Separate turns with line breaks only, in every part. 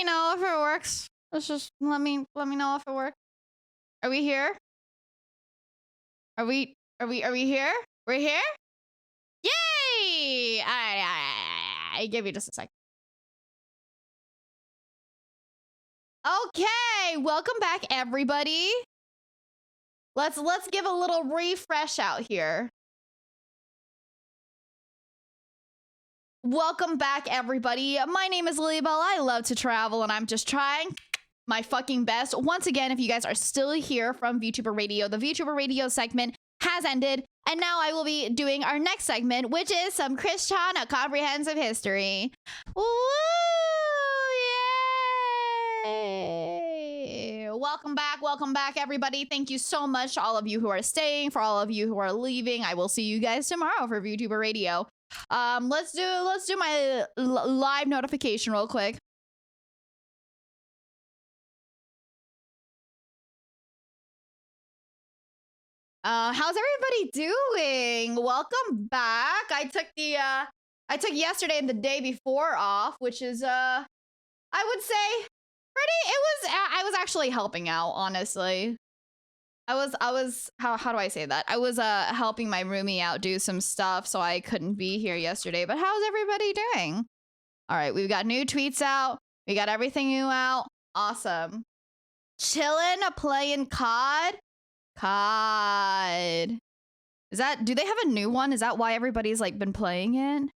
me know if it works. Let's just let me know if it works. Are we here? Are we here? We're here? Yay! All right. Give you just a second. Okay, welcome back, everybody. Let's give a little refresh out here. Welcome back, everybody. My name is Lilybelle. I love to travel, and I'm just trying my fucking best. Once again, if you guys are still here from Vtuber Radio, the Vtuber Radio segment has ended, and now I will be doing our next segment, which is some Christian comprehensive history. Woo! Yay! Welcome back, everybody. Thank you so much to all of you who are staying, for all of you who are leaving. I will see you guys tomorrow for Vtuber Radio. Let's do my live notification real quick. How's everybody doing? Welcome back. I took yesterday and the day before off, which is I would say I was actually helping out, honestly. I was how do I say that? I was helping my roomie out do some stuff, so I couldn't be here yesterday. But how's everybody doing? All right, we've got new tweets out. We got everything new out. Awesome. Chillin', playing COD. COD. Do they have a new one? Is that why everybody's like been playing it?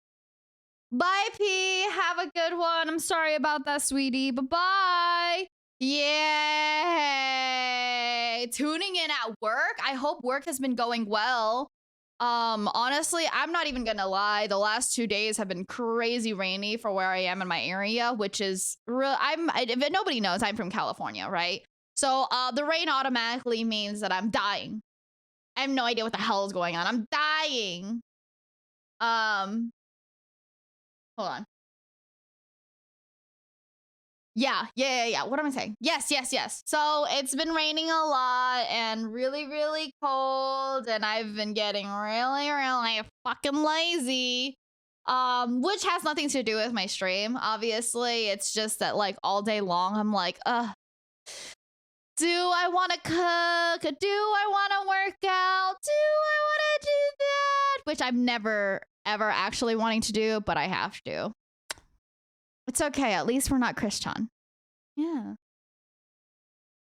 Bye, P. Have a good one. I'm sorry about that, sweetie. Bye-bye. Yay. Tuning in at work. I hope work has been going well. Honestly, I'm not even gonna lie. The last 2 days have been crazy rainy for where I am in my area, which is real. If nobody knows, I'm from California, right? So the rain automatically means that I'm dying. I have no idea what the hell is going on. I'm dying. Hold on. Yeah. What am I saying? Yes. So it's been raining a lot and really, really cold, and I've been getting really, really fucking lazy. Which has nothing to do with my stream, obviously. It's just that like all day long, I'm like, do I want to cook? Do I want to work out? Do I want to do that? Which I'm never, ever actually wanting to do, but I have to. It's okay. At least we're not Christian. Yeah.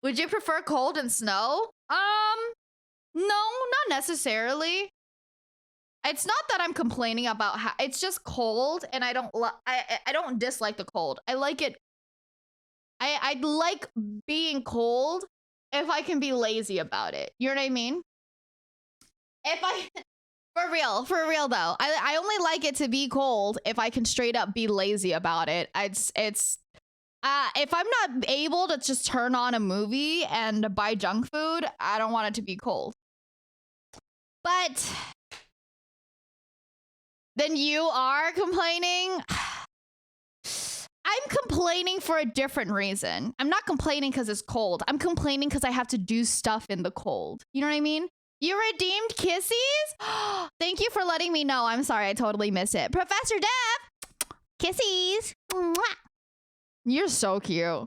Would you prefer cold and snow? No, not necessarily. It's not that I'm complaining about how it's just cold, and I don't dislike the cold. I like it. I like being cold if I can be lazy about it. You know what I mean? For real though. I only like it to be cold if I can straight up be lazy about it. If I'm not able to just turn on a movie and buy junk food, I don't want it to be cold. But then you are complaining. I'm complaining for a different reason. I'm not complaining because it's cold. I'm complaining because I have to do stuff in the cold. You know what I mean? You redeemed kissies? Thank you for letting me know. I'm sorry, I totally missed it. Professor Dev, kissies. Mwah. You're so cute.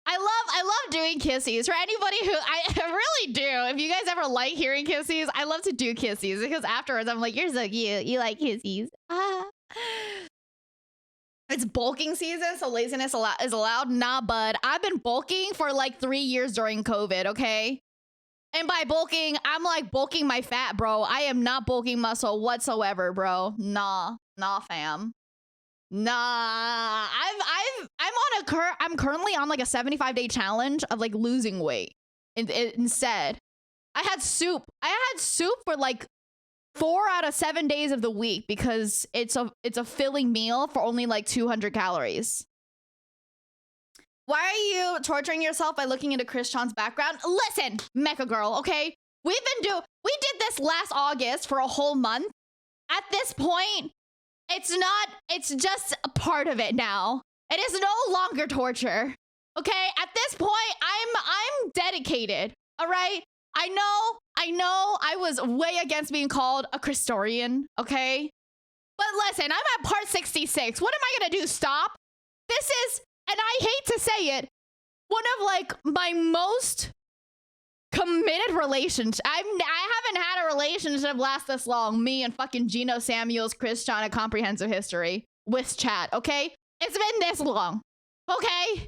I love doing kissies. For anybody who, I really do. If you guys ever like hearing kissies, I love to do kissies because afterwards I'm like, you're so cute. You like kissies. It's bulking season, so laziness is allowed. Nah, bud. I've been bulking for like 3 years during COVID, okay? And by bulking, I'm like bulking my fat, bro. I am not bulking muscle whatsoever, bro. Nah, fam. Nah. I'm currently on like a 75-day challenge of like losing weight. Instead, I had soup for like 4 out of 7 days of the week because it's a filling meal for only like 200 calories. Why are you torturing yourself by looking into Christian's background? Listen, Mecha Girl, okay? We did this last August for a whole month. At this point, it's just a part of it now. It is no longer torture. Okay? At this point, I'm dedicated. All right? I know I was way against being called a Christorian, okay? But listen, I'm at part 66. What am I gonna do? Stop? This is and I hate to say it, one of like my most committed relationships. I haven't had a relationship last this long. Me and fucking Genosamuel's Christiana Comprehensive History with chat, okay? It's been this long, okay?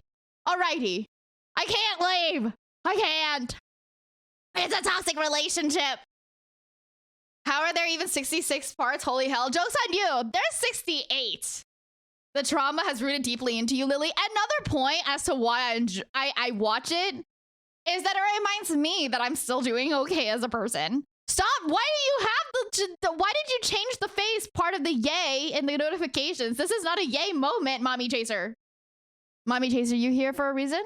Alrighty. I can't leave. I can't. It's a toxic relationship. How are there even 66 parts? Holy hell. Joke's on you. There's 68. The trauma has rooted deeply into you, Lily. Another point as to why I watch it is that it reminds me that I'm still doing okay as a person. Stop. Why do you have why did you change the face part of the yay in the notifications? This is not a yay moment, Mommy Chaser. Mommy Chaser, you here for a reason?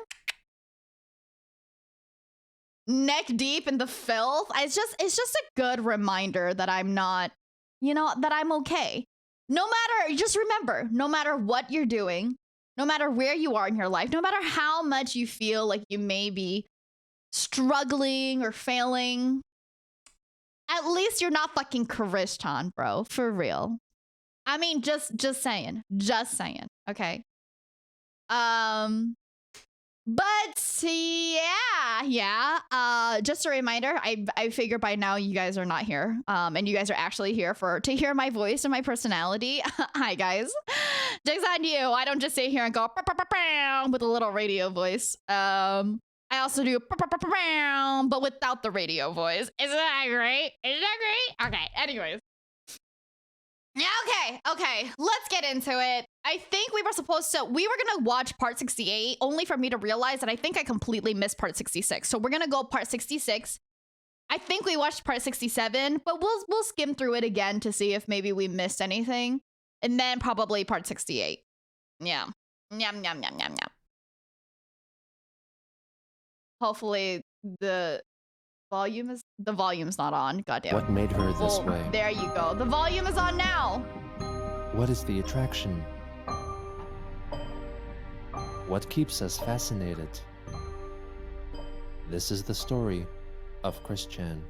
Neck deep in the filth. It's just a good reminder that I'm not, you know, that I'm okay. No matter, just remember, no matter what you're doing, no matter where you are in your life, no matter how much you feel like you may be struggling or failing, at least you're not fucking Christian, bro. For real. I mean, just saying, okay? But yeah. Just a reminder, I figure by now you guys are not here. And you guys are actually here to hear my voice and my personality. Hi guys. Joke's on you. I don't just sit here and go with a little radio voice. I also do but without the radio voice. Isn't that great? Isn't that great? Okay, anyways. Okay, let's get into it. I think we were gonna watch part 68, only for me to realize that I think I completely missed part 66. So we're gonna go part 66. I think we watched part 67, but we'll skim through it again to see if maybe we missed anything. And then probably part 68. Yeah. Yum. Hopefully the volume's not on. Goddamn.
What made her this way?
There you go. The volume is on now.
What is the attraction? What keeps us fascinated? This is the story of Christian.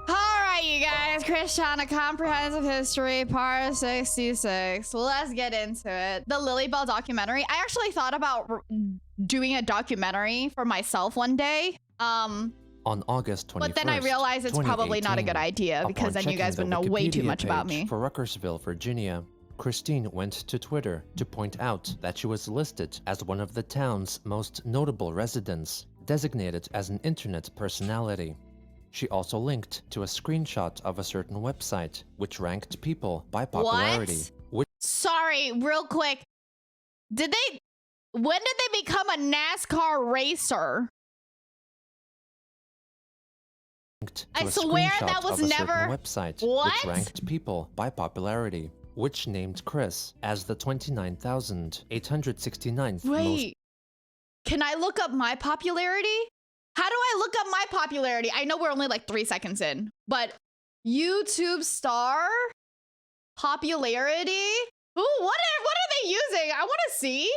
Alright, you guys. Christiana Comprehensive History, part 66. Let's get into it. The Lilybelle documentary. I actually thought about doing a documentary for myself one day.
On August 21st,
but then I realized it's probably not a good idea because then you guys would know way too much about me.
For Ruckersville, Virginia, Christine went to Twitter to point out that she was listed as one of the town's most notable residents, designated as an internet personality. She also linked to a screenshot of a certain website, which ranked people by popularity.
What? Sorry, real quick. When did they become a NASCAR racer? I swear that was never
a website which ranked people by popularity, which named Chris as the 29,869th most.
Can I look up my popularity? How do I look up my popularity? I know we're only like 3 seconds in, but YouTube star popularity? Ooh, what are they using? I want to see.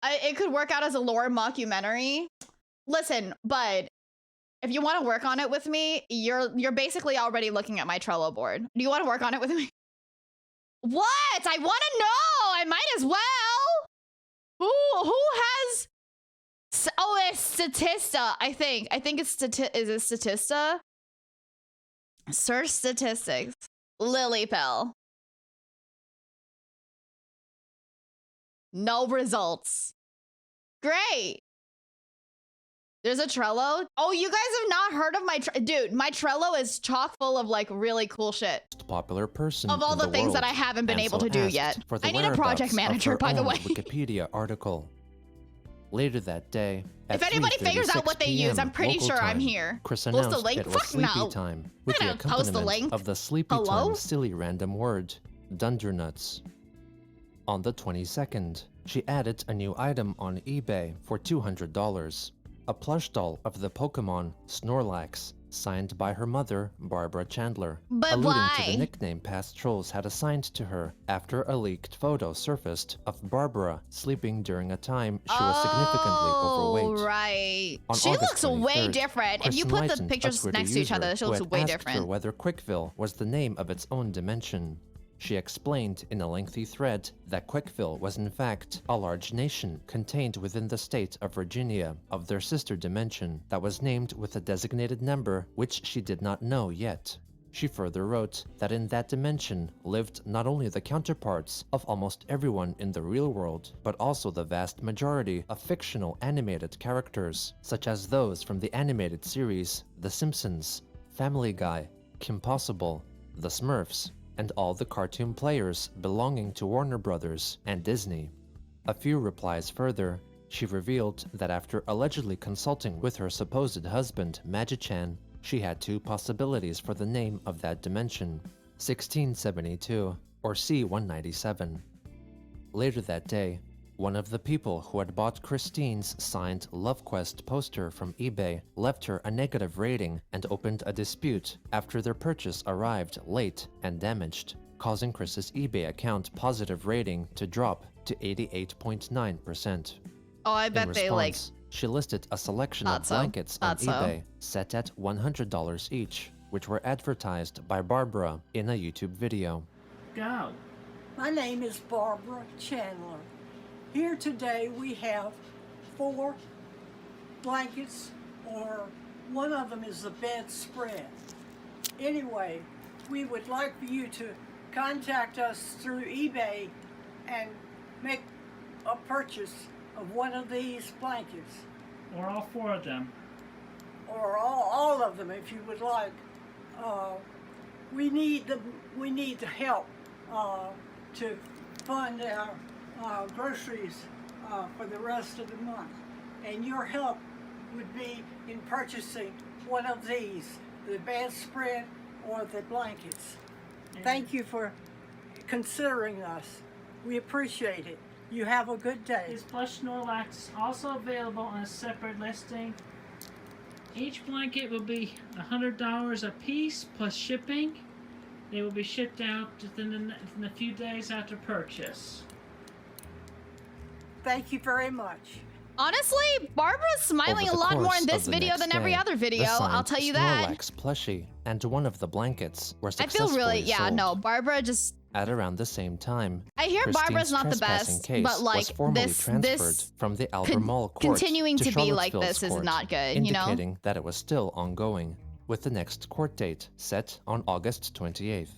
It could work out as a lore mockumentary. Listen, bud, if you want to work on it with me, you're basically already looking at my Trello board. Do you want to work on it with me? What? I want to know. I might as well. Who has? Oh, it's Statista. I think it's is it Statista? Search statistics. Lilybelle. No results. Great. There's a Trello. Oh, you guys have not heard of my dude. My Trello is chock full of like really cool shit.
Popular person
of all the things that I haven't been able to do yet. I need a project manager, by the way.
Wikipedia article. Later that day,
if anybody figures out what they use, I'm pretty sure I'm here.
Chris
post the
announced
link.
it was sleepy time with the accompaniment of the sleepy time silly random word, Dundernuts. On the 22nd, she added a new item on eBay for $200. A plush doll of the Pokemon Snorlax, signed by her mother, Barbara Chandler, alluding to the nickname past trolls had assigned to her after a leaked photo surfaced of Barbara sleeping during a time she was significantly overweight.
Oh, right. She
August
looks way
23rd,
different. If you
Kristen
put the
Lighton,
pictures next to each other, she looks way different.
Her whether Quickville was the name of its own dimension. She explained in a lengthy thread that Quickville was in fact a large nation contained within the state of Virginia of their sister dimension that was named with a designated number which she did not know yet. She further wrote that in that dimension lived not only the counterparts of almost everyone in the real world, but also the vast majority of fictional animated characters, such as those from the animated series The Simpsons, Family Guy, Kim Possible, The Smurfs, and all the cartoon players belonging to Warner Brothers and Disney. A few replies further, she revealed that after allegedly consulting with her supposed husband, Magi-chan, she had two possibilities for the name of that dimension, 1672 or C-197. Later that day, one of the people who had bought Christine's signed LoveQuest poster from eBay left her a negative rating and opened a dispute after their purchase arrived late and damaged, causing Chris's eBay account positive rating to drop to 88.9%.
Oh, I bet they like...
She listed a selection of blankets on eBay set at $100 each, which were advertised by Barbara in a YouTube video.
Go.
My name is Barbara Chandler. Here today we have 4 blankets, or one of them is the bedspread. Anyway, we would like for you to contact us through eBay and make a purchase of one of these blankets.
Or all 4 of them.
Or all of them if you would like. We need the help to fund our groceries for the rest of the month. And your help would be in purchasing one of these, the bedspread or the blankets. Thank you for considering us. We appreciate it. You have a good day.
This plush Snorlax is also available on a separate listing. Each blanket will be $100 a piece plus shipping. They will be shipped out within a few days after purchase.
Thank you very much.
Honestly, Barbara's smiling a lot more in this video than every other video. I'll tell you that.
Snorlax plushie and one of the blankets were
I feel
successfully
really,
sold.
no, Barbara just...
At around the same time,
I hear
Christine's
Barbara's not the best, but like this
from the Albemarle court
continuing to be like this
Charlottesville's
is not good,
court,
you know?
indicating that it was still ongoing, with the next court date set on August 28th.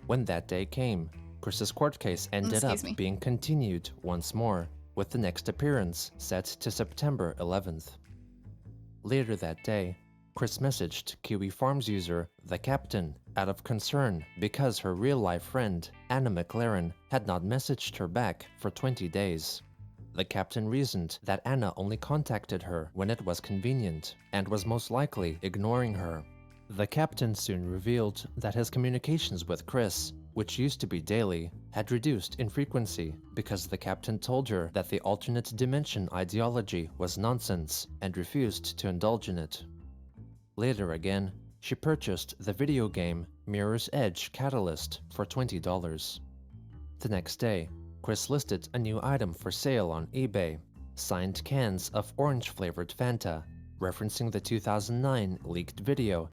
When that day came, Chris's court case ended up being continued once more, with the next appearance set to September 11th. Later that day, Chris messaged Kiwi Farms user The Captain out of concern because her real-life friend, Anna McLaren, had not messaged her back for 20 days. The Captain reasoned that Anna only contacted her when it was convenient and was most likely ignoring her. The Captain soon revealed that his communications with Chris, which used to be daily, had reduced in frequency because the Captain told her that the alternate dimension ideology was nonsense and refused to indulge in it. Later again, she purchased the video game Mirror's Edge Catalyst for $20. The next day, Chris listed a new item for sale on eBay, signed cans of orange-flavored Fanta, referencing the 2009 leaked video.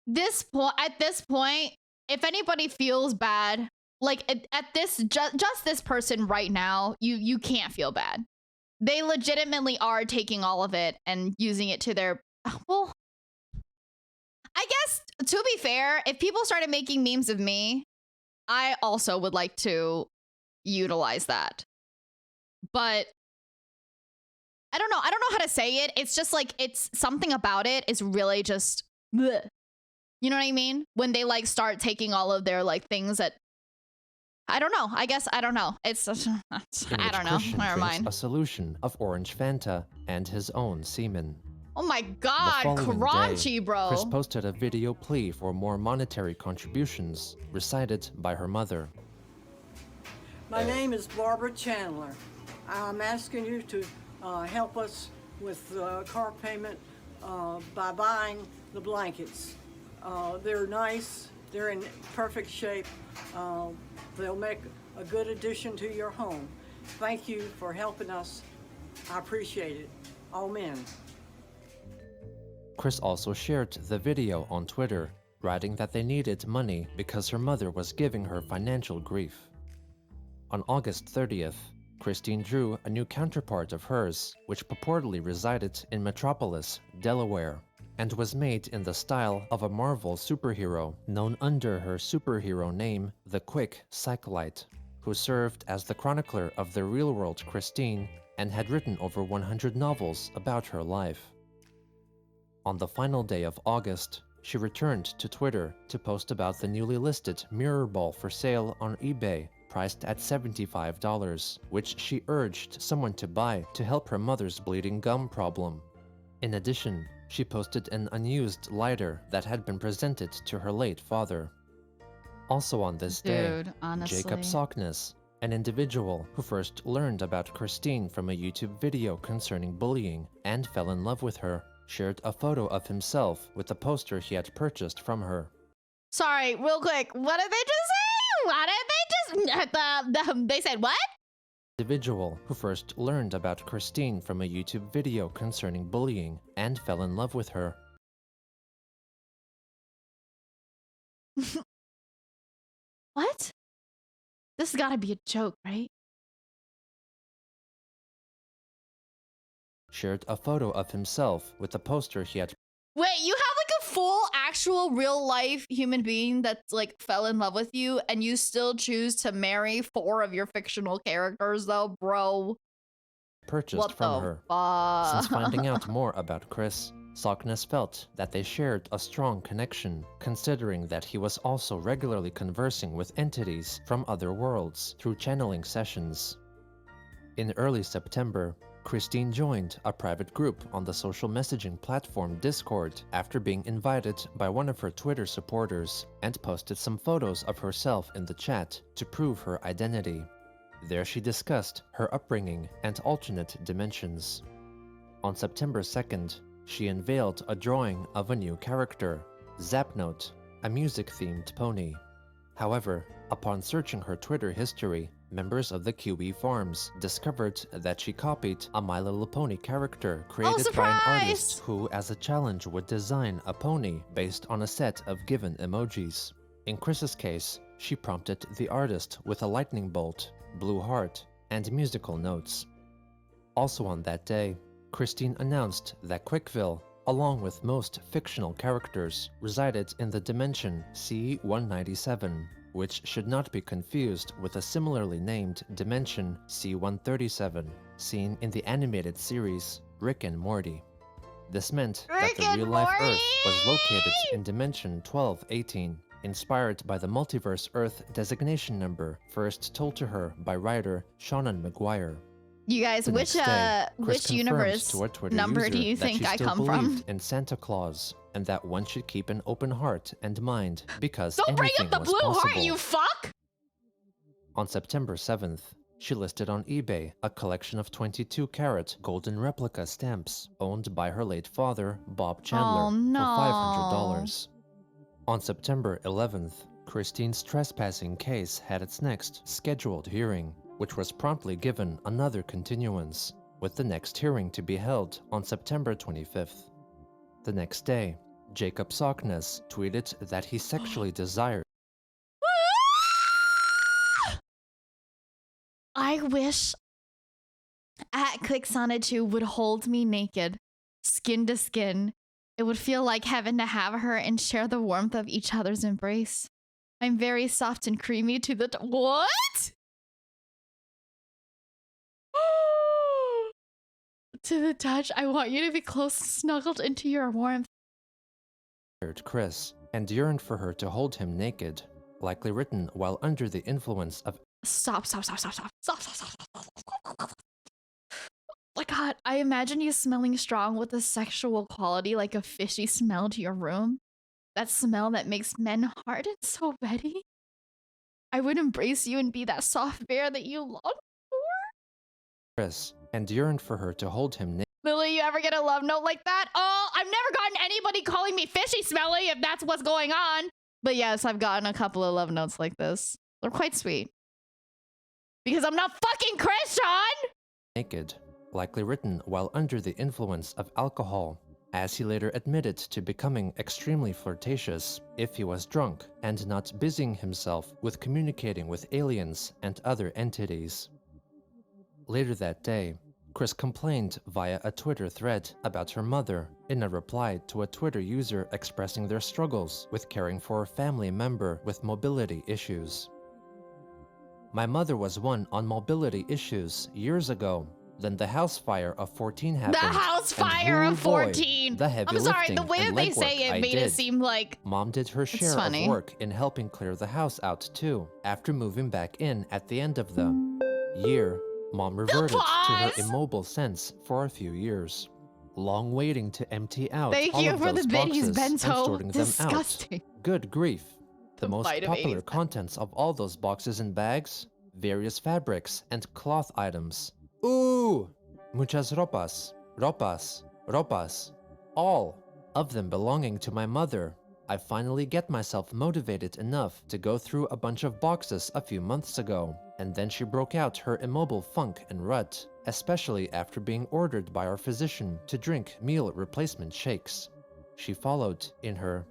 At this point, if anybody feels bad, like at this, just this person right now, you can't feel bad. They legitimately are taking all of it and using it to their, well, I guess, to be fair, if people started making memes of me, I also would like to utilize that. But I don't know how to say it. It's just like, it's something about it is really just, bleh. You know what I mean? When they like start taking all of their like things that, I don't know. I guess, I don't know. It's, I don't know. Never mind.
A solution of orange Fanta and his own semen.
Oh my God, crunchy, bro.
Chris posted a video plea for more monetary contributions, recited by her mother.
My name is Barbara Chandler. I'm asking you to help us with car payment by buying the blankets. They're nice, they're in perfect shape. They'll make a good addition to your home. Thank you for helping us. I appreciate it. Amen.
Chris also shared the video on Twitter, writing that they needed money because her mother was giving her financial grief. On August 30th, Christine drew a new counterpart of hers, which purportedly resided in Metropolis, Delaware, and was made in the style of a Marvel superhero known under her superhero name, the Quick Cyclite, who served as the chronicler of the real-world Christine and had written over 100 novels about her life. On the final day of August, she returned to Twitter to post about the newly listed mirror ball for sale on eBay, priced at $75, which she urged someone to buy to help her mother's bleeding gum problem. In addition, she posted an unused lighter that had been presented to her late father. Also on this day, Jacob Sockness, an individual who first learned about Christine from a YouTube video concerning bullying and fell in love with her, shared a photo of himself with a poster he had purchased from her.
Sorry, real quick, what did they just say? What did they just... they said what?
Individual who first learned about Christine from a YouTube video concerning bullying and fell in love with her.
What? This has gotta be a joke, right?
Shared a photo of himself with a poster he had.
Wait, you have like a full, actual, real-life human being that's like fell in love with you, and you still choose to marry 4 of your fictional characters, though, bro?
Purchased from her. Since finding out more about Chris, Sockness felt that they shared a strong connection, considering that he was also regularly conversing with entities from other worlds through channeling sessions. In early September, Christine joined a private group on the social messaging platform Discord after being invited by one of her Twitter supporters and posted some photos of herself in the chat to prove her identity. There she discussed her upbringing and alternate dimensions. On September 2nd, she unveiled a drawing of a new character, Zapnote, a music-themed pony. However, upon searching her Twitter history, members of the QE Farms discovered that she copied a My Little Pony character created by an artist who, as a challenge, would design a pony based on a set of given emojis. In Chris's case, she prompted the artist with a lightning bolt, blue heart, and musical notes. Also on that day, Christine announced that Quickville, along with most fictional characters, resided in the dimension C-197, which should not be confused with a similarly named dimension C-137, seen in the animated series Rick and Morty. This meant that the real-life Earth was located in dimension 1218, inspired by the Multiverse Earth designation number first told to her by writer Seanan McGuire.
You guys, which universe number do you think I come from?
In Santa Claus, and that one should keep an open heart and mind because
don't bring up the blue
possible.
Heart, you fuck!
On September 7th, she listed on eBay a collection of 22-carat golden replica stamps owned by her late father, Bob Chandler, for $500. On September 11th, Christine's trespassing case had its next scheduled hearing, which was promptly given another continuance, with the next hearing to be held on September 25th. The next day, Jacob Sockness tweeted that he sexually desired.
I wish at Clicksonitude would hold me naked, skin to skin. It would feel like heaven to have her and share the warmth of each other's embrace. I'm very soft and creamy to the what? To the touch, I want you to be close, snuggled into your warmth.
Chris and yearned for her to hold him naked, likely written while under the influence of.
Stop. My God, I imagine you smelling strong with a sexual quality like a fishy smell to your room. That smell that makes men hard and so ready. I would embrace you and be that soft bear that you long for.
Chris and yearned for her to hold him naked.
Lily, you ever get a love note like that? Oh, I've never gotten anybody calling me fishy smelly if that's what's going on. But yes, I've gotten a couple of love notes like this. They're quite sweet. Because I'm not fucking Chris, Sean!
Naked, likely written while under the influence of alcohol, as he later admitted to becoming extremely flirtatious if he was drunk and not busying himself with communicating with aliens and other entities. Later that day, Chris complained via a Twitter thread about her mother in a reply to a Twitter user expressing their struggles with caring for a family member with mobility issues. My mother was one on mobility issues years ago. Then the house fire of 14 happened.
The house fire of 14.
Boy, the heavy
I'm sorry,
lifting
the way that they say it made it seem like
Mom did her share of work in helping clear the house out too. After moving back in at the end of the year, Mom reverted to her immobile sense for a few years. Long waiting to empty out all of those boxes and sorting them out. Good grief. The most popular contents of all those boxes and bags? Various fabrics and cloth items. Ooh! Muchas ropas, ropas, ropas. All of them belonging to my mother. I finally get myself motivated enough to go through a bunch of boxes a few months ago, and then she broke out her immobile funk and rut, especially after being ordered by our physician to drink meal replacement shakes. She followed in her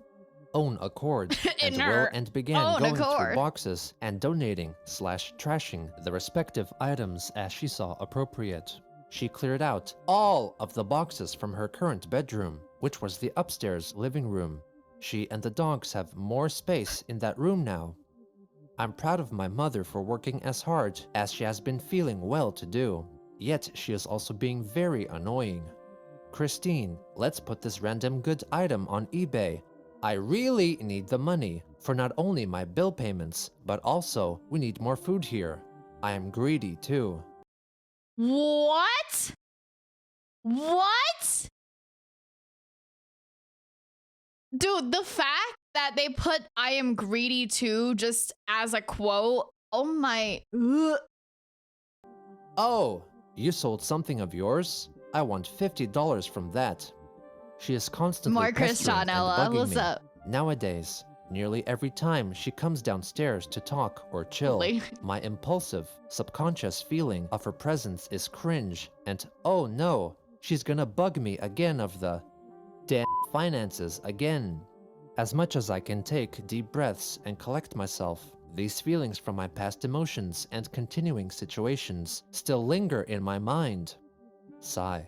own accord and began going through boxes and donating/trashing the respective items as she saw appropriate. She cleared out all of the boxes from her current bedroom, which was the upstairs living room. She and the dogs have more space in that room now. I'm proud of my mother for working as hard as she has been feeling well-to-do, yet she is also being very annoying. Christine, let's put this random good item on eBay. I really need the money for not only my bill payments, but also we need more food here. I am greedy too.
What? What? Dude, the fact that they put "I am greedy too" just as a quote, oh my.
Oh, you sold something of yours? I want $50 from that. She is constantly pestering and bugging
what's
me.
up?
Nowadays, nearly every time she comes downstairs to talk or chill, my impulsive, subconscious feeling of her presence is cringe and oh no, she's gonna bug me again of the damn finances again. As much as I can take deep breaths and collect myself, these feelings from my past emotions and continuing situations still linger in my mind. Sigh.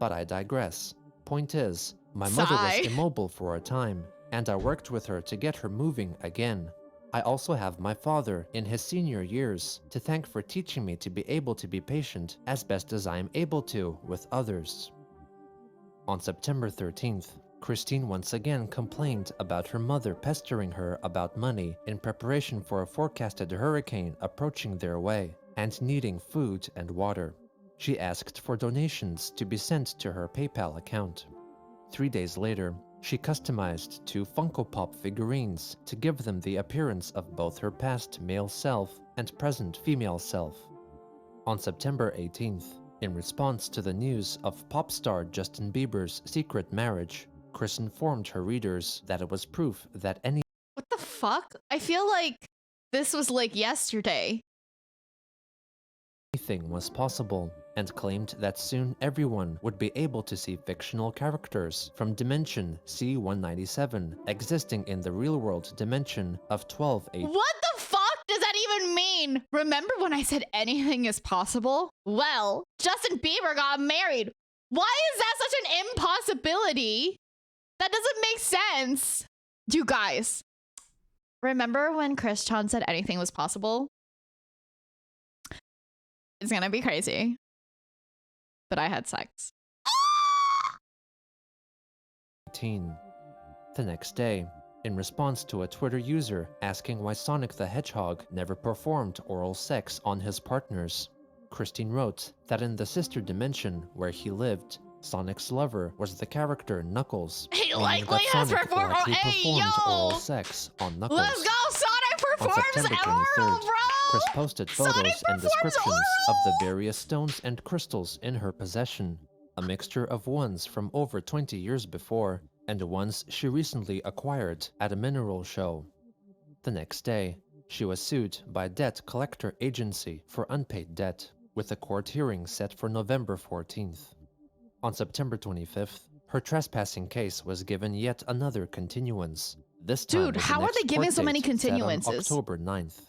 But I digress. Point is, my mother was immobile for a time, and I worked with her to get her moving again. I also have my father in his senior years to thank for teaching me to be able to be patient as best as I am able to with others. On September 13th, Christine once again complained about her mother pestering her about money in preparation for a forecasted hurricane approaching their way and needing food and water. She asked for donations to be sent to her PayPal account. 3 days later, she customized 2 Funko Pop figurines to give them the appearance of both her past male self and present female self. On September 18th, in response to the news of pop star Justin Bieber's secret marriage, Chris informed her readers that it was proof that any—
What the fuck? I feel like this was like yesterday.
Anything was possible, and claimed that soon everyone would be able to see fictional characters from Dimension C-197 existing in the real-world dimension of 12-8.
What the fuck does that even mean? Remember when I said anything is possible? Well, Justin Bieber got married. Why is that such an impossibility? That doesn't make sense. You guys, remember when Chris Chan said anything was possible? It's gonna be crazy. But I had sex.
18. The next day, in response to a Twitter user asking why Sonic the Hedgehog never performed oral sex on his partners, Christine wrote that in the sister dimension where he lived, Sonic's lover was the character Knuckles.
He likely has performed
oral sex on Knuckles.
Let's go! Sonic performs oral, bro!
Chris posted photos and descriptions of the various stones and crystals in her possession, a mixture of ones from over 20 years before and ones she recently acquired at a mineral show. The next day, she was sued by Debt Collector Agency for unpaid debt, with a court hearing set for November 14th. On September 25th, Her trespassing case was given yet another continuance. This time
Dude,
with the
how are
next
they giving
court
so many
date set on
continuances?
October 9th.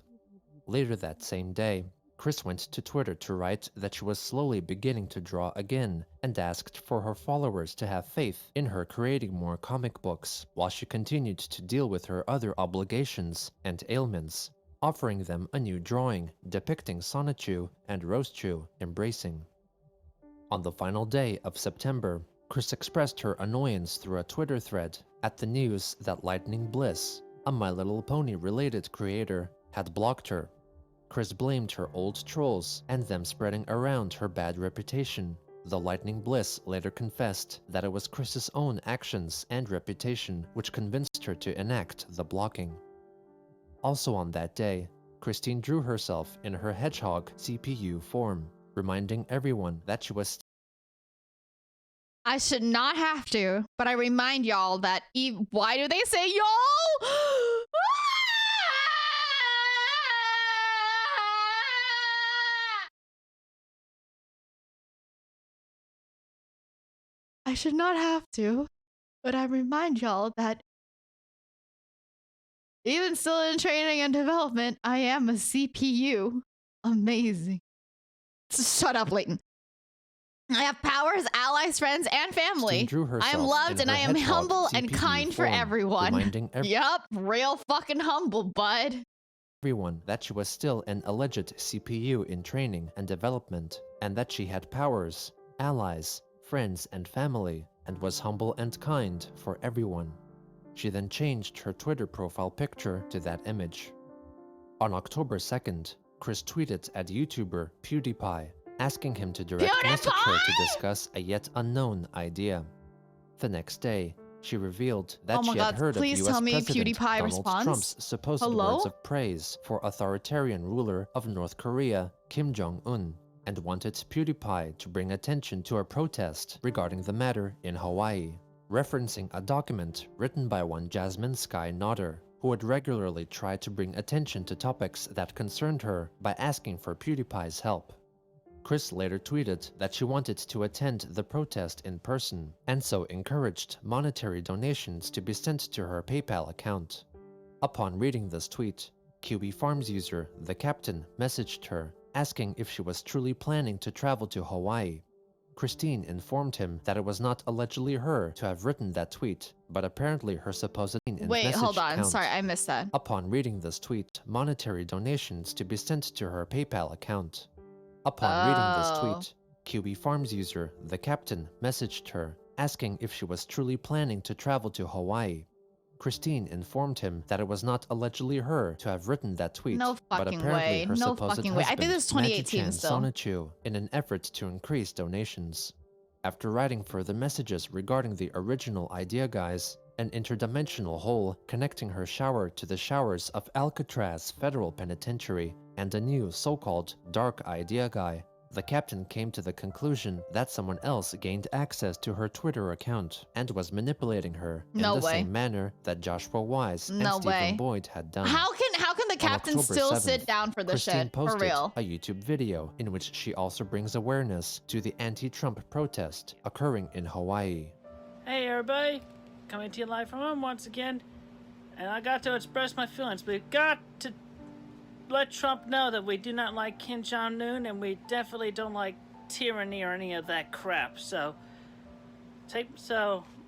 Later that same day, Chris went to Twitter to write that she was slowly beginning to draw again and asked for her followers to have faith in her creating more comic books while she continued to deal with her other obligations and ailments, offering them a new drawing depicting Sonichu and Rosechu embracing. On the final day of September, Chris expressed her annoyance through a Twitter thread at the news that Lightning Bliss, a My Little Pony related creator, had blocked her. Chris blamed her old trolls and them spreading around her bad reputation, though Lightning Bliss later confessed that it was Chris's own actions and reputation which convinced her to enact the blocking. Also on that day, Christine drew herself in her hedgehog CPU form, reminding everyone that she was
I should not have to, but I remind y'all that why do they say y'all? I should not have to, but I remind y'all that even still in training and development, I am a CPU. Amazing. Shut up, Leighton. I have powers, allies, friends, and family. I am loved and I am humble and kind for everyone. Yup, real fucking humble, bud.
Everyone that she was still an alleged CPU in training and development, and that she had powers, allies, friends, and family, and was humble and kind for everyone. She then changed her Twitter profile picture to that image. On October 2nd, Chris tweeted at YouTuber PewDiePie, asking him to direct message her to discuss a yet unknown idea. The next day, she revealed that she had heard of US President Donald Trump's supposed words of praise for authoritarian ruler of North Korea, Kim Jong-un, and wanted PewDiePie to bring attention to a protest regarding the matter in Hawaii, referencing a document written by one Jasmine Sky Nodder, who would regularly try to bring attention to topics that concerned her by asking for PewDiePie's help. Chris later tweeted that she wanted to attend the protest in person, and so encouraged monetary donations to be sent to her PayPal account. Upon reading this tweet, QB Farms user The Captain messaged her, asking if she was truly planning to travel to Hawaii. Christine informed him that it was not allegedly her to have written that tweet, but apparently her supposed
Wait, hold on. Sorry, I missed that.
Upon reading this tweet, monetary donations to be sent to her PayPal account. Upon reading this tweet, QB Farms user The Captain messaged her, asking if she was truly planning to travel to Hawaii. Christine informed him that it was not allegedly her to have written that tweet, but apparently her supposed husband,
I think this is 2018 still.
Sonichu, in an effort to increase donations. After writing further messages regarding the original idea guys, an interdimensional hole connecting her shower to the showers of Alcatraz Federal Penitentiary, and a new so-called dark idea guy, the captain came to the conclusion that someone else gained access to her Twitter account and was manipulating her in the same manner that Joshua Wise and Stephen Boyd had done.
How can the captain still sit down for this shit? For real.
A YouTube video in which she also brings awareness to the anti-Trump protest occurring in Hawaii.
Hey everybody, coming to you live from home once again, and I got to express my feelings. We've got to let Trump know that we do not like Kim Jong-un, and we definitely don't like tyranny or any of that crap. So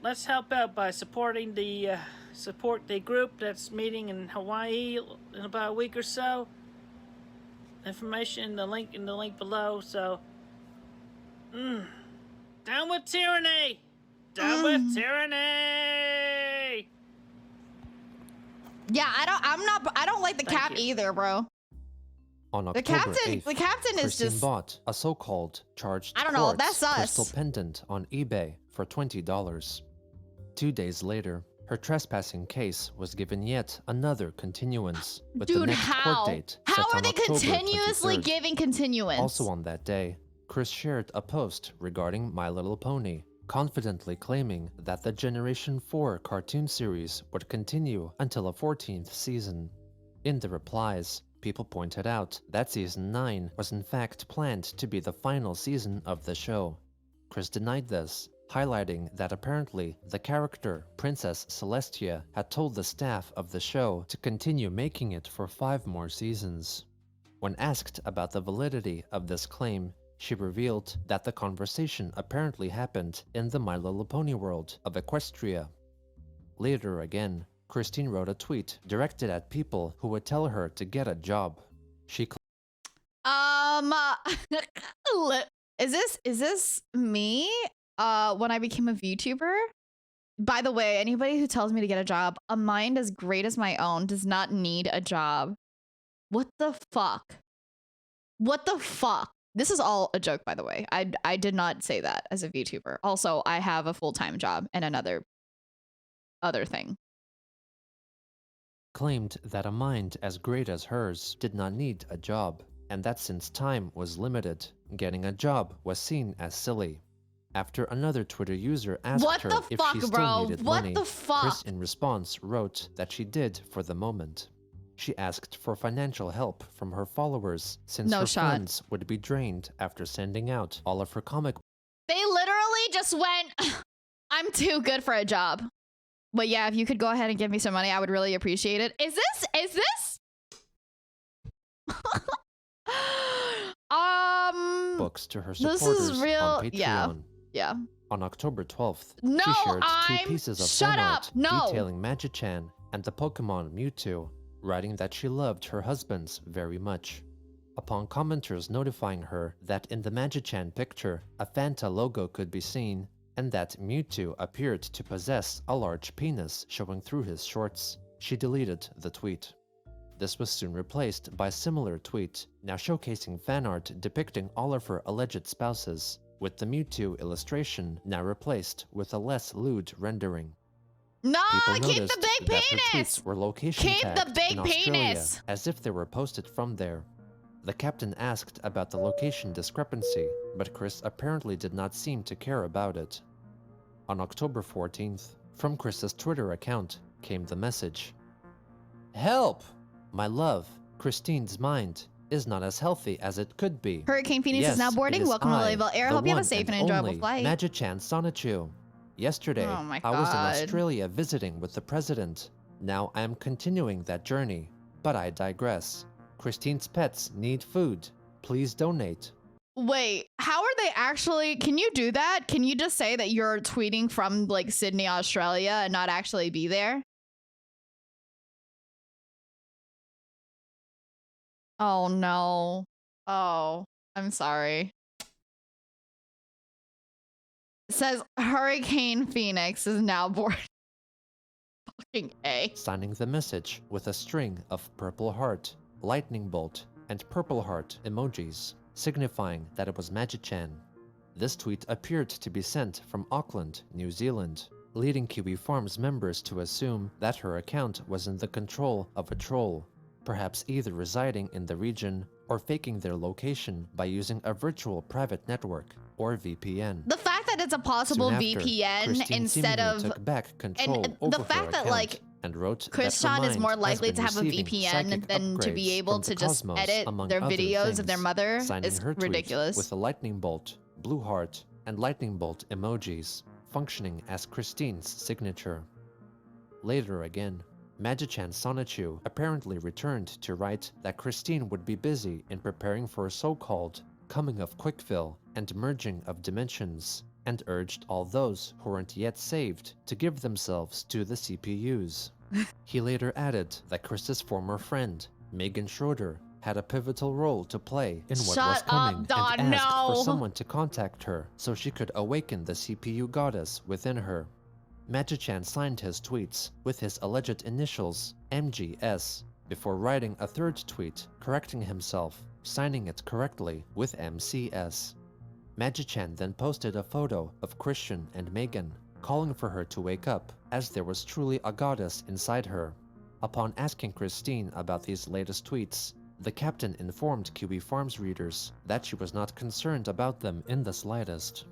let's help out by supporting the group that's meeting in Hawaii in about a week or so. Information in the link below. So, down with tyranny! Down with tyranny!
Yeah, I don't like the cap either, bro.
On October 8th,
the captain is
just bought a so-called charged crystal pendant on eBay for $20. 2 days later, her trespassing case was given yet another continuance with the next court date set on October 23rd.
How are they continuously giving continuance?
Also on that day, Chris shared a post regarding My Little Pony, confidently claiming that the Generation 4 cartoon series would continue until a 14th season. In the replies, people pointed out that Season 9 was in fact planned to be the final season of the show. Chris denied this, highlighting that apparently the character Princess Celestia had told the staff of the show to continue making it for 5 more seasons. When asked about the validity of this claim, she revealed that the conversation apparently happened in the My Little Pony world of Equestria. Later again, Christine wrote a tweet directed at people who would tell her to get a job. She
is this me when I became a VTuber? By the way, anybody who tells me to get a job, a mind as great as my own does not need a job. What the fuck? What the fuck? This is all a joke, by the way. I did not say that as a VTuber. Also, I have a full-time job and another other thing.
Claimed that a mind as great as hers did not need a job, and that since time was limited, getting a job was seen as silly. After another Twitter user asked her if she still needed money, Chris in response wrote that she did for the moment. She asked for financial help from her followers since her funds would be drained after sending out all of her comic.
They literally just went, I'm too good for a job. But yeah, if you could go ahead and give me some money, I would really appreciate it. Is this?
Books to her supporters
this is real.
On Patreon.
Yeah.
On October 12th,
no,
she shared 2 pieces of fan art detailing Magichan and the Pokemon Mewtwo, writing that she loved her husbands very much. Upon commenters notifying her that in the Magichan picture, a Fanta logo could be seen, and that Mewtwo appeared to possess a large penis showing through his shorts, she deleted the tweet. This was soon replaced by a similar tweet, now showcasing fan art depicting all of her alleged spouses, with the Mewtwo illustration now replaced with a less lewd rendering.
No,
People
keep the big
that
penis!
Her tweets were location
keep
tagged
the big
in Australia,
penis!
As if they were posted from there. The captain asked about the location discrepancy, but Chris apparently did not seem to care about it. On October 14th, from Chris's Twitter account came the message. Help! My love, Christine's mind is not as healthy as it could be.
Hurricane Phoenix is now boarding. Welcome to Lilybelle Air. Hope you have a safe and enjoyable flight.
Magichan Sonichu. Yesterday, I was in Australia visiting with the president. Now I am continuing that journey, but I digress. Christine's pets need food. Please donate.
Wait, how are they actually? Can you do that? Can you just say that you're tweeting from like Sydney, Australia and not actually be there? Oh no. Oh, I'm sorry. It says Hurricane Phoenix is now boarding. Fucking A.
Signing the message with a string of purple heart, lightning bolt, and purple heart emojis, signifying that it was Magichan. This tweet appeared to be sent from Auckland, New Zealand, leading Kiwi Farms members to assume that her account was in the control of a troll, perhaps either residing in the region or faking their location by using a virtual private network, or VPN.
The fact that it's a possible VPN
Christine
instead of
took back control over
the fact that like
and wrote
Christian is more likely to have a VPN than to be able to just edit their videos of their mother is ridiculous.
With a lightning bolt, blue heart, and lightning bolt emojis, functioning as Christine's signature. Later again, Magichan Sonichu apparently returned to write that Christine would be busy in preparing for a so-called coming of Quickfill and merging of dimensions, and urged all those who weren't yet saved to give themselves to the CPUs. He later added that Chris's former friend, Megan Schroeder, had a pivotal role to play in what was coming and asked for someone to contact her so she could awaken the CPU goddess within her. Magichan signed his tweets with his alleged initials, MGS, before writing a third tweet correcting himself, signing it correctly with MCS. Magichan then posted a photo of Christian and Megan, calling for her to wake up, as there was truly a goddess inside her. Upon asking Christine about these latest tweets, the captain informed Kiwi Farms readers that she was not concerned about them in the slightest.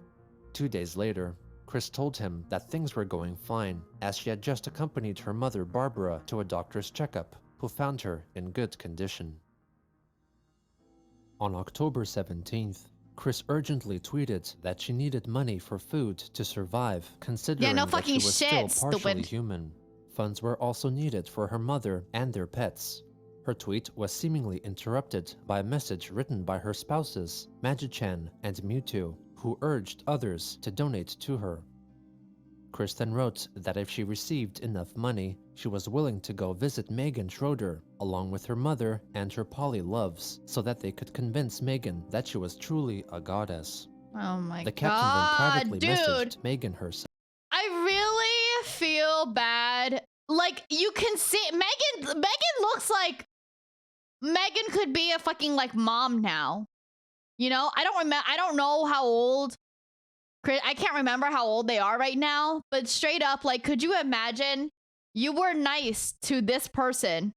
2 days later, Chris told him that things were going fine, as she had just accompanied her mother Barbara to a doctor's checkup, who found her in good condition. On October 17th, Chris urgently tweeted that she needed money for food to survive, considering
no
that
fucking
she was
shit,
still partially
stupid.
human. Funds were also needed for her mother and their pets. Her tweet was seemingly interrupted by a message written by her spouses, Magi-chan and Mewtwo, who urged others to donate to her. Chris then wrote that if she received enough money, she was willing to go visit Megan Schroeder, along with her mother and her poly loves, so that they could convince Megan that she was truly a goddess.
Oh my
The captain then privately
dude.
messaged Megan herself.
I really feel bad. Like, you can see Megan looks like Megan could be a fucking like mom now. You know, I don't know how old I can't remember how old they are right now, but straight up, like, could you imagine you were nice to this person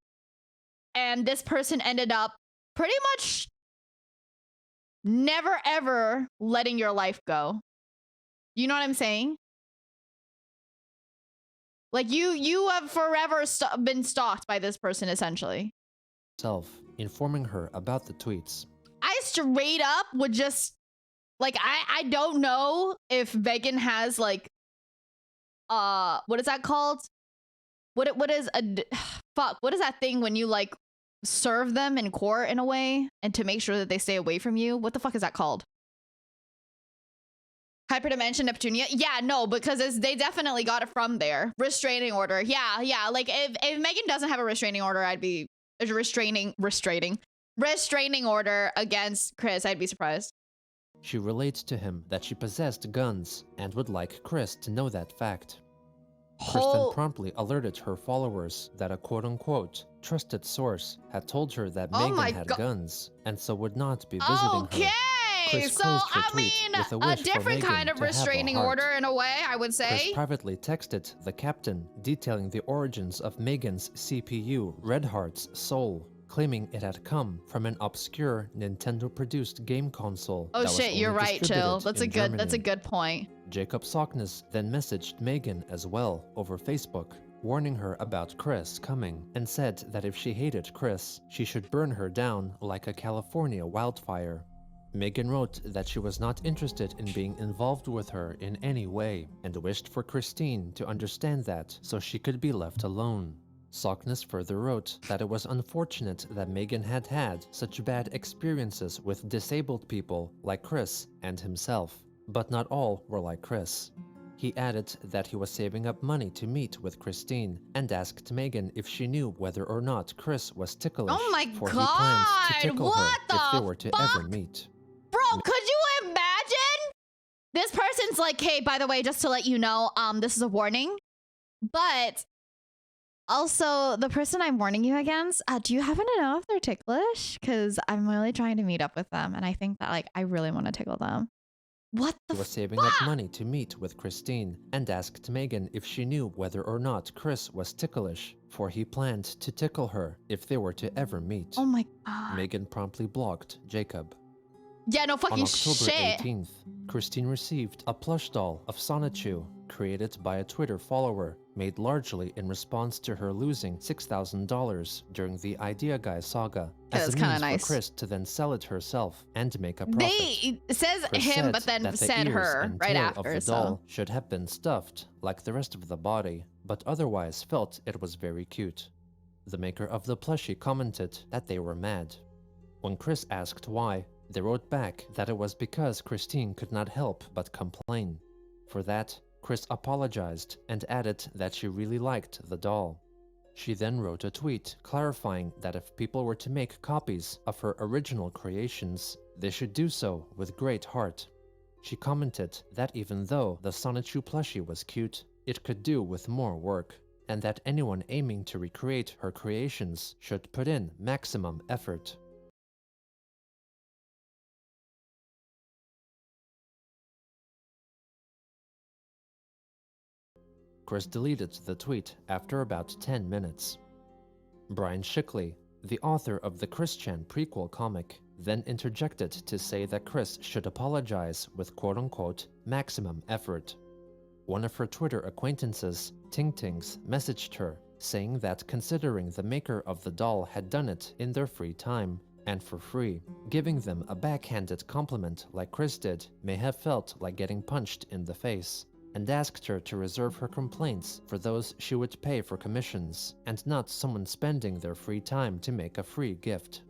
and this person ended up pretty much never ever letting your life go? You know what I'm saying? Like, you have forever been stalked by this person, essentially.
Informing her about the tweets.
I straight up would just, like, I don't know if Megan has, like, what is that called? What is that thing when you, like, serve them in court in a way and to make sure that they stay away from you? What the fuck is that called? Hyperdimension Neptunia? Yeah, no, because they definitely got it from there. Restraining order. Yeah. Like, if Megan doesn't have a restraining order, I'd be restraining order against Chris. I'd be surprised.
She relates to him that she possessed guns and would like Chris to know that fact. Chris then promptly alerted her followers that a quote-unquote trusted source had told her that Megan had guns and so would not be visiting her. Chris
So, I mean, a different kind of restraining order in a way, I would say.
Chris privately texted the captain detailing the origins of Megan's CPU, Red Heart's soul, claiming it had come from an obscure Nintendo-produced game console.
Oh shit, you're right, Chill. That's a good point.
Jacob Sockness then messaged Megan as well over Facebook, warning her about Chris coming, and said that if she hated Chris, she should burn her down like a California wildfire. Megan wrote that she was not interested in being involved with her in any way, and wished for Christine to understand that so she could be left alone. Sockness further wrote that it was unfortunate that Megan had had such bad experiences with disabled people like Chris and himself, but not all were like Chris. He added that he was saving up money to meet with Christine and asked Megan if she knew whether or not Chris was ticklish,
oh my
for
God,
he planned to tickle her if they were to
fuck?
ever meet.
Bro, could you imagine? This person's like, hey, by the way, just to let you know, this is a warning, but also the person I'm warning you against, do you happen to know if they're ticklish? Because I'm really trying to meet up with them, and I think that, like, I really want to tickle them. What the fuck?
He was saving up money to meet with Christine and asked Megan if she knew whether or not Chris was ticklish, for he planned to tickle her if they were to ever meet.
Oh my God.
Megan promptly blocked Jacob.
Yeah, no fucking
shit. On October 18th, Christine received a plush doll of Sonichu, created by a Twitter follower, made largely in response to her losing $6,000 during the Idea Guy saga, as a means for Chris to then sell it herself and make a profit.
It says
Chris
him, but then said her right after.
Of the doll should have been stuffed, like the rest of the body, but otherwise felt it was very cute. The maker of the plushie commented that they were mad. When Chris asked why, they wrote back that it was because Christine could not help but complain. For that, Chris apologized and added that she really liked the doll. She then wrote a tweet clarifying that if people were to make copies of her original creations, they should do so with great heart. She commented that even though the Sonichu plushie was cute, it could do with more work, and that anyone aiming to recreate her creations should put in maximum effort. Chris deleted the tweet after about 10 minutes. Brian Shickley, the author of the Chris-chan prequel comic, then interjected to say that Chris should apologize with quote-unquote maximum effort. One of her Twitter acquaintances, Ting Tings, messaged her, saying that considering the maker of the doll had done it in their free time, and for free. Giving them a backhanded compliment like Chris did may have felt like getting punched in the face, and asked her to reserve her complaints for those she would pay for commissions, and not someone spending their free time to make a free gift.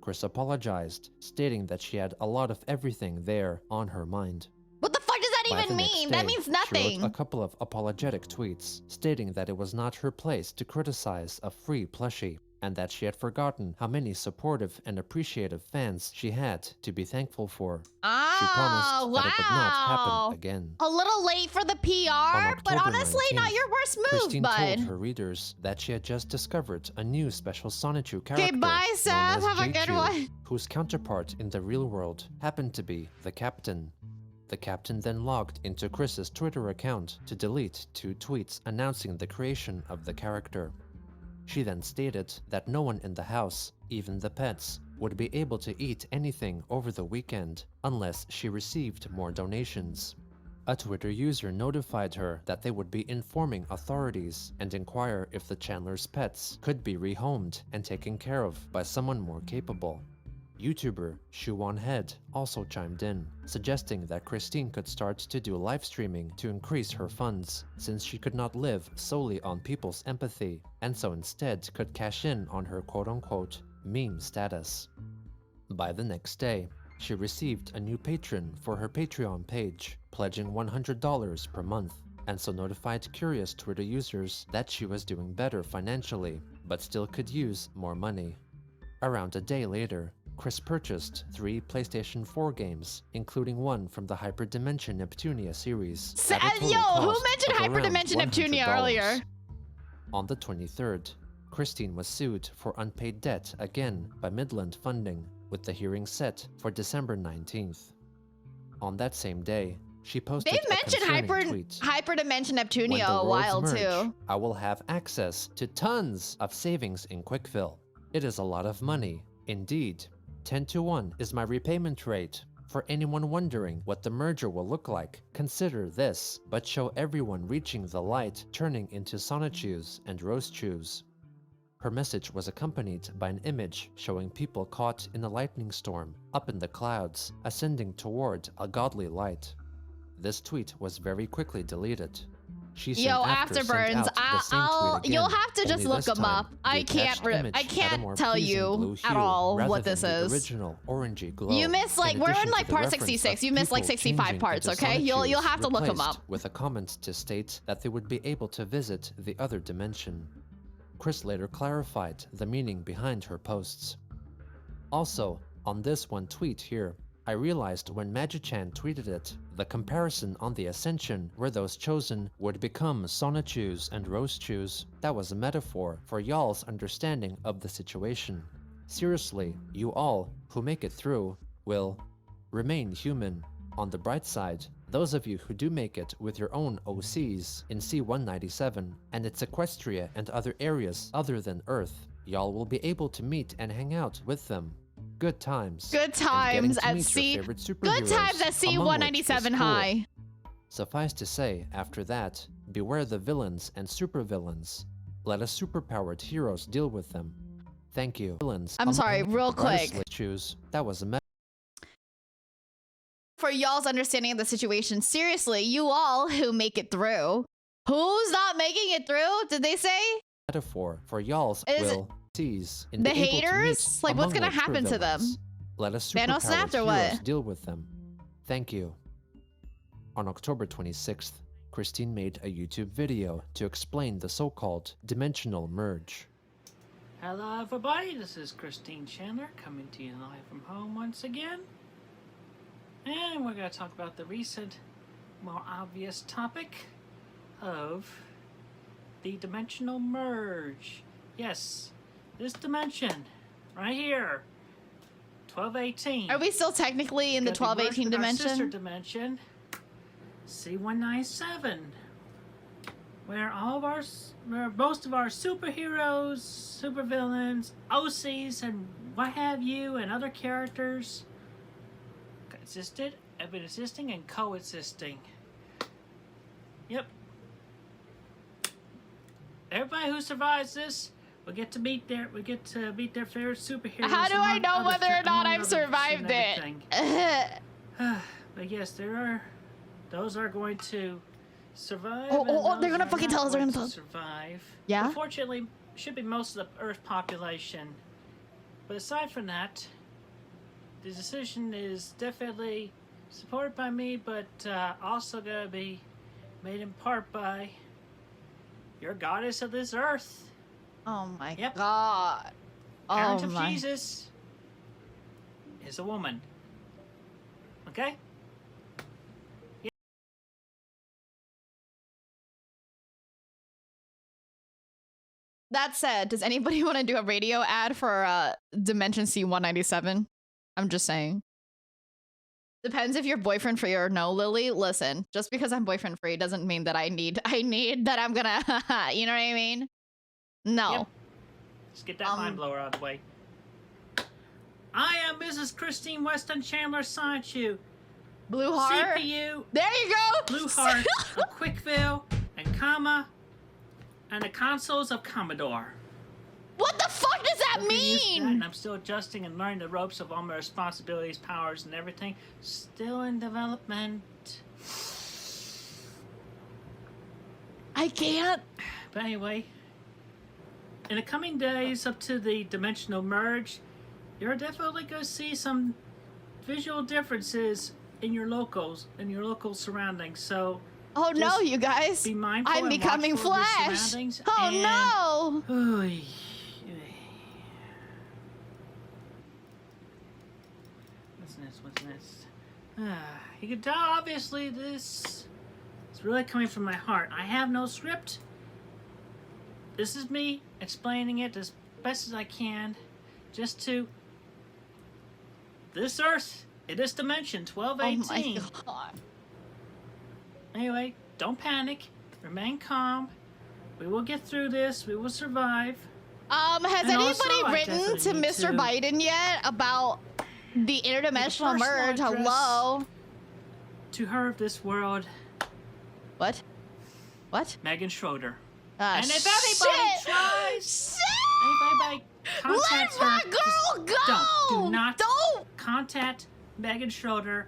Chris apologized, stating that she had a lot of everything there on her mind.
What the fuck does that
By
even
the next
mean?
day,
That means
She
nothing.
wrote a couple of apologetic tweets, stating that it was not her place to criticize a free plushie, and that she had forgotten how many supportive and appreciative fans she had to be thankful for. She promised that it would not happen again.
A little late for the PR, but honestly,
19th,
not your worst move,
Christine
bud.
told her readers that she had just discovered a new special Sonichu character
Okay, bye,
known
Seth.
as
Have a good
J-Chew,
one.
whose counterpart in the real world happened to be the Captain. The Captain then logged into Chris's Twitter account to delete 2 tweets announcing the creation of the character. She then stated that no one in the house, even the pets, would be able to eat anything over the weekend unless she received more donations. A Twitter user notified her that they would be informing authorities and inquire if the Chandler's pets could be rehomed and taken care of by someone more capable. YouTuber Shuwon also chimed in, suggesting that Christine could start to do live streaming to increase her funds, since she could not live solely on people's empathy, and so instead could cash in on her quote-unquote meme status. By the next day, she received a new patron for her Patreon page, pledging $100 per month, and so notified curious Twitter users that she was doing better financially, but still could use more money. Around a day later, Chris purchased 3 PlayStation 4 games, including one from the Hyperdimension Neptunia series.
Who mentioned Hyperdimension Neptunia earlier?
On the 23rd, Christine was sued for unpaid debt again by Midland Funding, with the hearing set for December 19th. On that same day, she posted
They mentioned Hyperdimension Neptunia a while too.
I will have access to tons of savings in Quickfill. It is a lot of money, indeed. 10-to-1 is my repayment rate. For anyone wondering what the merger will look like, consider this, but show everyone reaching the light turning into Sonichus and Roastchus. Her message was accompanied by an image showing people caught in a lightning storm, up in the clouds, ascending toward a godly light. This tweet was very quickly deleted.
Yo, Afterburns, you'll have to just look them up. I can't tell you at all what this is. You missed we're in part 66. You missed 65 parts, okay? You'll have to look them up.
With a comment to state that they would be able to visit the other dimension. Chris later clarified the meaning behind her posts. Also, on this one tweet here, I realized when Magichan tweeted it, the comparison on the Ascension where those chosen would become Sonichus and Roastchus, that was a metaphor for y'all's understanding of the situation. Seriously, you all who make it through will remain human. On the bright side, those of you who do make it with your own OCs in C-197 and its Equestria and other areas other than Earth, y'all will be able to meet and hang out with them. Good times.
Good times at C. Good times at C-197 high.
Suffice to say, after that, beware the villains and supervillains. Let us superpowered heroes deal with them. Thank you. Villains.
I'm sorry, real quick.
That was a
for y'all's understanding of the situation, seriously, you all who make it through. Who's not making it through? Did they say?
Metaphor for y'all's will.
The haters? What's gonna happen to them?
Let us
Thanos snapped or what?
Deal with them. Thank you. On October 26th, Christine made a YouTube video to explain the so-called dimensional merge.
Hello everybody, this is Christine Chandler coming to you live from home once again. And we're going to talk about the recent, more obvious topic of the dimensional merge. Yes. This dimension, right here, 1218.
Are we still technically in the 1218 dimension?
Our sister dimension, C-197, where most of our superheroes, supervillains, OCs, and what have you, and other characters have been existing and coexisting. Yep. Everybody who survives this We get to meet their favorite superheroes.
How do I know whether or not I've survived it?
But yes, those are going to survive.
Oh, they're gonna fucking tell us. They're gonna tell us.
Survive.
Yeah.
Unfortunately, should be most of the Earth population. But aside from that, the decision is definitely supported by me, but also gonna be made in part by your goddess of this Earth.
Oh my god.
Parent of Jesus is a woman. Okay? Yeah.
That said, does anybody want to do a radio ad for Dimension C197? I'm just saying. Depends if you're boyfriend free or no, Lily. Listen, just because I'm boyfriend free doesn't mean that I need that I'm gonna, you know what I mean? No.
Yep. Let's get that mind blower out of the way. I am Mrs. Christine Weston Chandler Sanchu.
Blue Heart.
CPU.
There you go.
Blue Heart of Quickville and Comma and the consoles of Commodore.
What the fuck does that mean?
And I'm still adjusting and learning the ropes of all my responsibilities, powers, and everything. Still in development.
I can't.
But anyway, in the coming days up to the dimensional merge, you're definitely going to see some visual differences in your local surroundings. So,
oh no, you guys!
Be mindful.
I'm becoming Flash. Oh no! What's next? You can tell, obviously, this is really coming from my heart. I have no script. This is me explaining it as best as I can, just to this Earth, in this dimension, 1218. Oh my god. Anyway, don't panic. Remain calm. We will get through this. We will survive. Has anybody written to Mr. Biden yet about the interdimensional merge? Hello.
To her of this world.
What? What?
Megan Schroeder.
And
if anybody tries, anybody contacts
let my girl go.
Do not contact Megan Schroeder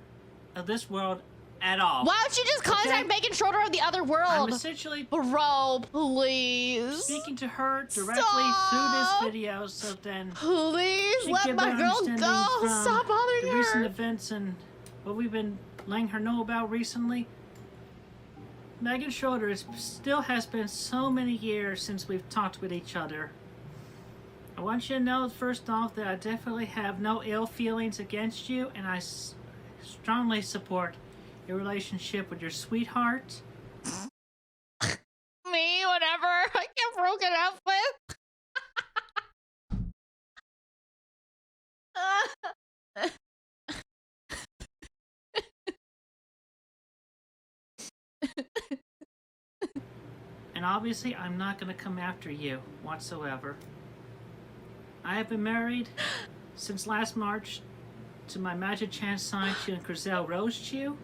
of this world at all.
Why don't you just contact Megan Schroeder of the other world?
I'm essentially,
bro, please,
speaking to her directly through this video, so then
please let my girl go. Stop bothering her.
The recent events and what we've been letting her know about recently. Megan Schroeder still has been so many years since we've talked with each other. I want you to know, first off, that I definitely have no ill feelings against you, and I strongly support your relationship with your sweetheart.
Me, whatever I get broken up with.
And obviously, I'm not going to come after you whatsoever. I have been married since last March to my Magic Chance Sanchu and Grizel Rosechew,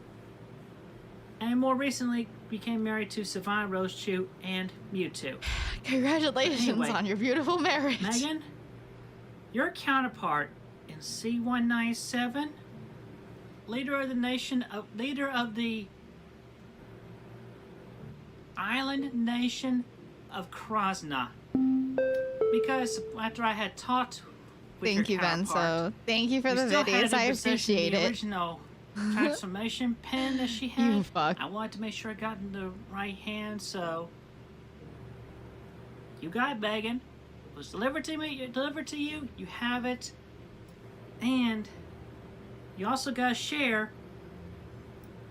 and more recently became married to Savannah Rosechew and Mewtwo.
Congratulations on your beautiful marriage.
Megan, your counterpart in C197, leader of the island nation of Krasna. Because after I had talked with
Thank you, Benzo. Thank you for the videos. I appreciate it.
The original transformation pen that she had.
You fuck.
I wanted to make sure I got in the right hand, so you got it, Megan. It was delivered to me. Delivered to you. You have it, and you also got to share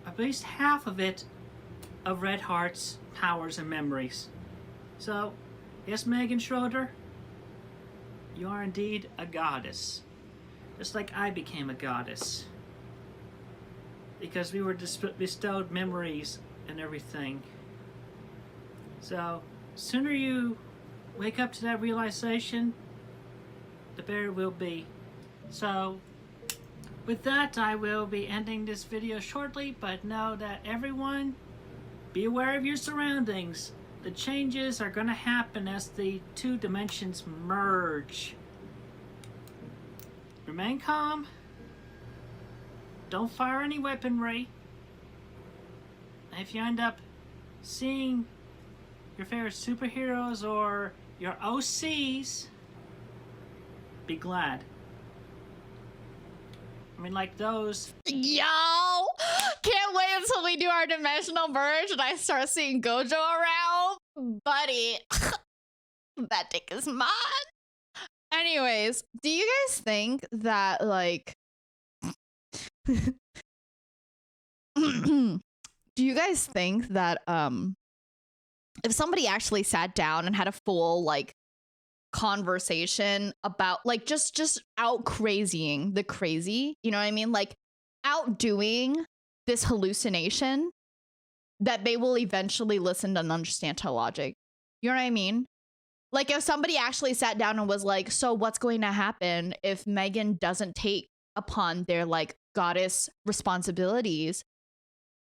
at least half of it of Red Heart's powers and memories. So, yes, Megan Schroeder, you are indeed a goddess. Just like I became a goddess. Because we were bestowed memories and everything. So, sooner you wake up to that realization, the better it will be. So, with that, I will be ending this video shortly, but know that everyone, be aware of your surroundings. the changes are going to happen as the two dimensions merge. Remain calm. Don't fire any weaponry. If you end up seeing your favorite superheroes or your OCs, be glad. I mean, like those.
Yo! Can't wait until we do our dimensional merge and I start seeing Gojo around. Buddy. That dick is mine. Anyways, do you guys think that, like... do you guys think that, if somebody actually sat down and had a full, like, conversation about, like, just out crazying the crazy, you know what I mean, like outdoing this hallucination, that they will eventually listen and understand to logic, you know what I mean? Like, if somebody actually sat down and was like, so what's going to happen if Megan doesn't take upon their, like, goddess responsibilities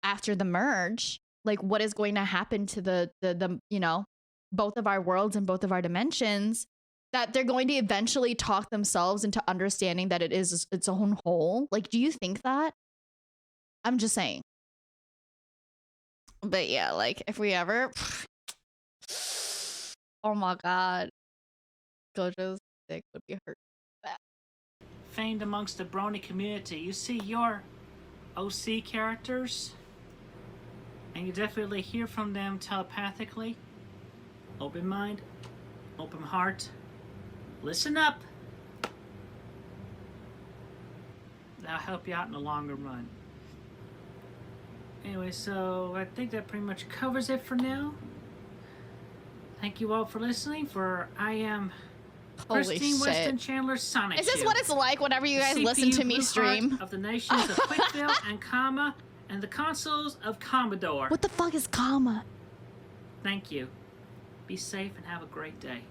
after the merge, like, what is going to happen to the you know, both of our worlds and both of our dimensions, that they're going to eventually talk themselves into understanding that it is its own whole? Like, do you think that? I'm just saying. But yeah, like, if we ever... Oh my god. Gojo's dick would be hurt.
Famed amongst the brony community. You see your OC characters, and you definitely hear from them telepathically. Open mind, open heart. Listen up. That'll help you out in the longer run. Anyway, so I think that pretty much covers it for now. Thank you all for listening. I am Christine Weston Chandler Sonic.
Is this what it's like whenever you guys listen to me stream?
Of the nations of Quickville and Kama and the consuls of Commodore.
What the fuck is Kama?
Thank you. Be safe and have a great day.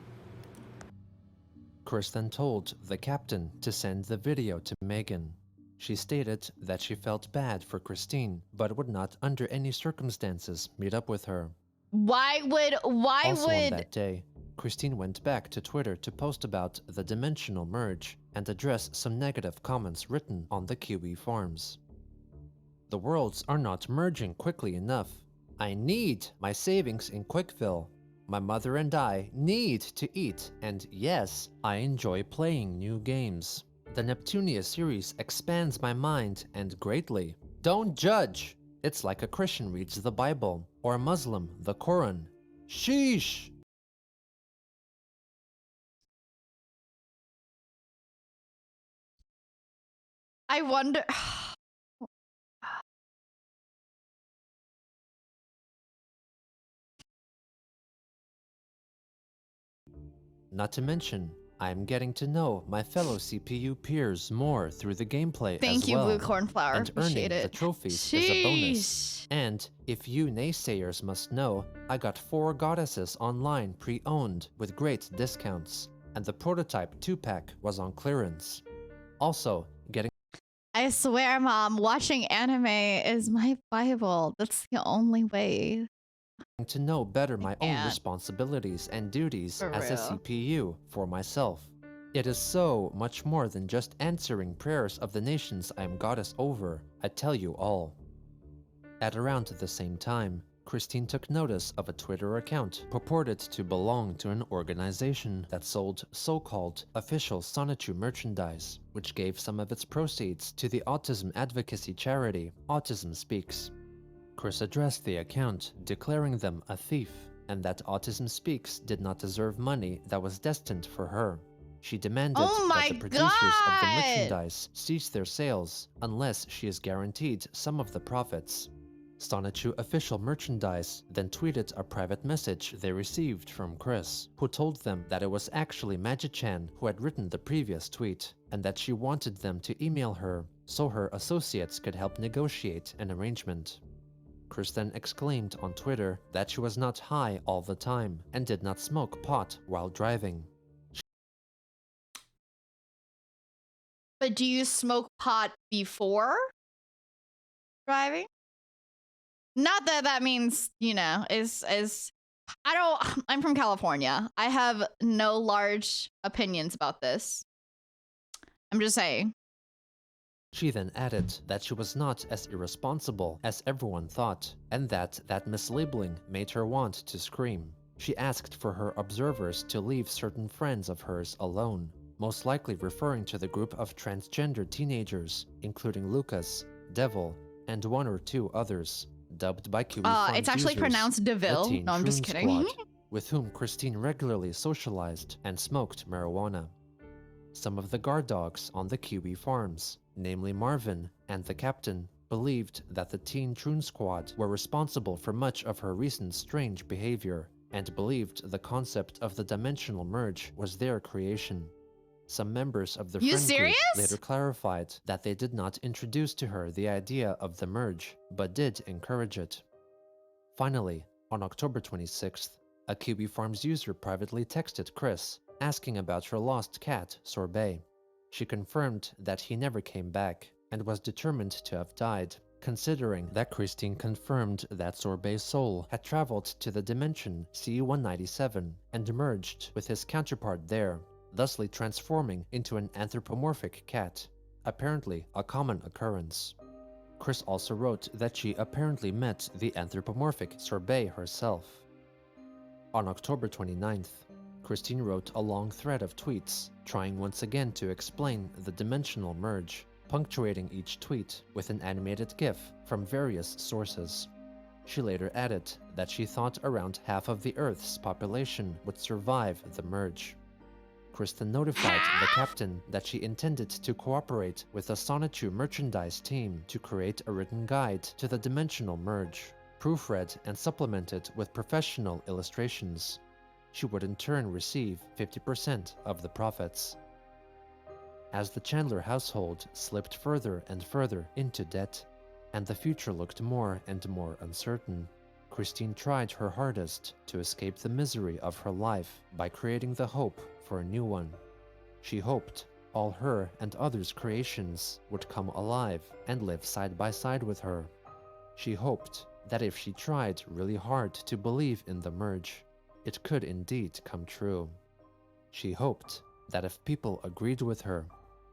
Chris then told the captain to send the video to Megan. She stated that she felt bad for Christine, but would not under any circumstances meet up with her.
Why would
on that day, Christine went back to Twitter to post about the dimensional merge and address some negative comments written on the QE forums. The worlds are not merging quickly enough. I need my savings in Quickville. My mother and I need to eat, and yes, I enjoy playing new games. The Neptunia series expands my mind and greatly. Don't judge! It's like a Christian reads the Bible, or a Muslim the Quran. Sheesh!
I wonder...
Not to mention, I'm getting to know my fellow CPU peers more through the gameplay as well.
Thank you, Blue Cornflower.
And
Appreciate
earning
it.
the trophies is a bonus. And if you naysayers must know, I got 4 goddesses online pre-owned with great discounts, and the prototype 2-pack was on clearance. Also, getting...
I swear, Mom, watching anime is my Bible. That's the only way.
To know better my own responsibilities and duties as a CPU for myself. It is so much more than just answering prayers of the nations I am goddess over, I tell you all. At around the same time, Christine took notice of a Twitter account purported to belong to an organization that sold so-called official Sonichu merchandise, which gave some of its proceeds to the autism advocacy charity Autism Speaks. Chris addressed the account, declaring them a thief, and that Autism Speaks did not deserve money that was destined for her. She demanded that the producers of the merchandise cease their sales unless she is guaranteed some of the profits. Sonichu official merchandise then tweeted a private message they received from Chris, who told them that it was actually Magi-chan who had written the previous tweet, and that she wanted them to email her so her associates could help negotiate an arrangement. Chris then exclaimed on Twitter that she was not high all the time and did not smoke pot while driving.
But do you smoke pot before driving? Not that that means, you know, as I'm from California. I have no large opinions about this. I'm just saying.
She then added that she was not as irresponsible as everyone thought, and that mislabeling made her want to scream. She asked for her observers to leave certain friends of hers alone, most likely referring to the group of transgender teenagers, including Lucas, Devil, and 1 or 2 others, dubbed by Kiwi Farms
it's actually
users,
pronounced Deville. No, I'm just kidding.
Squad, with whom Christine regularly socialized and smoked marijuana. Some of the guard dogs on the Kiwi farms, namely Marvin and the captain, believed that the Teen Troon Squad were responsible for much of her recent strange behavior, and believed the concept of the dimensional merge was their creation. Some members of the friend group later clarified that they did not introduce to her the idea of the merge, but did encourage it. Finally, on October 26th, a Kiwi Farms user privately texted Chris, asking about her lost cat, Sorbet. She confirmed that he never came back, and was determined to have died, considering that Christine confirmed that Sorbet's soul had traveled to the dimension C-197 and merged with his counterpart there, thusly transforming into an anthropomorphic cat, apparently a common occurrence. Chris also wrote that she apparently met the anthropomorphic Sorbet herself. On October 29th, Christine wrote a long thread of tweets, trying once again to explain the dimensional merge, punctuating each tweet with an animated GIF from various sources. She later added that she thought around half of the Earth's population would survive the merge. Kristen notified the captain that she intended to cooperate with the Sonichu merchandise team to create a written guide to the dimensional merge, proofread and supplemented with professional illustrations. She would in turn receive 50% of the profits. As the Chandler household slipped further and further into debt, and the future looked more and more uncertain, Christine tried her hardest to escape the misery of her life by creating the hope for a new one. She hoped all her and others' creations would come alive and live side by side with her. She hoped that if she tried really hard to believe in the merge, it could indeed come true. She hoped that if people agreed with her,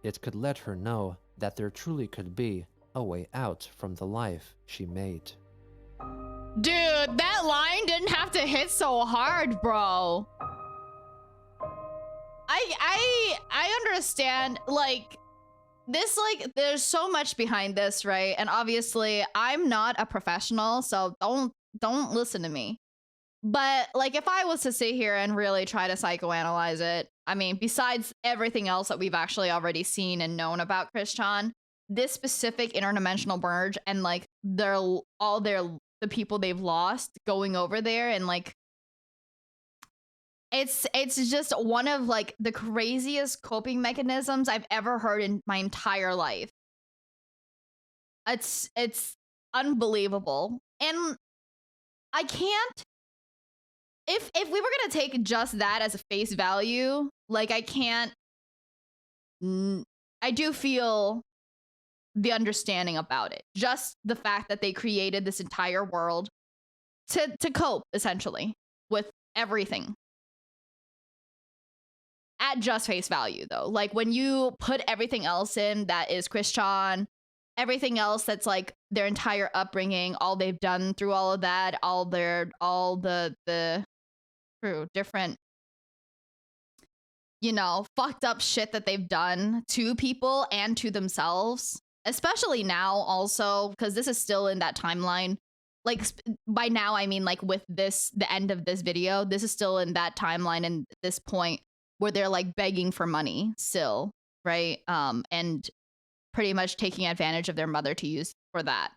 it could let her know that there truly could be a way out from the life she made.
Dude, that line didn't have to hit so hard, bro. I understand, like, this, like, there's so much behind this, right? And obviously, I'm not a professional, so don't listen to me. But, like, if I was to sit here and really try to psychoanalyze it, I mean, besides everything else that we've actually already seen and known about Christian, this specific interdimensional merge and, like, the people they've lost going over there, and, like, it's just one of, like, the craziest coping mechanisms I've ever heard in my entire life. It's unbelievable. And I can't, if we were gonna take just that as a face value, like, I do feel the understanding about it. Just the fact that they created this entire world to cope, essentially, with everything. At just face value, though. Like, when you put everything else in that is Christian, everything else that's, like, their entire upbringing, all they've done through all of that, all the different, you know, fucked up shit that they've done to people and to themselves, especially now also, because this is still in that timeline. Like, by now, I mean, like, with this, the end of this video, this is still in that timeline and this point where they're, like, begging for money still, right? And pretty much taking advantage of their mother to use for that.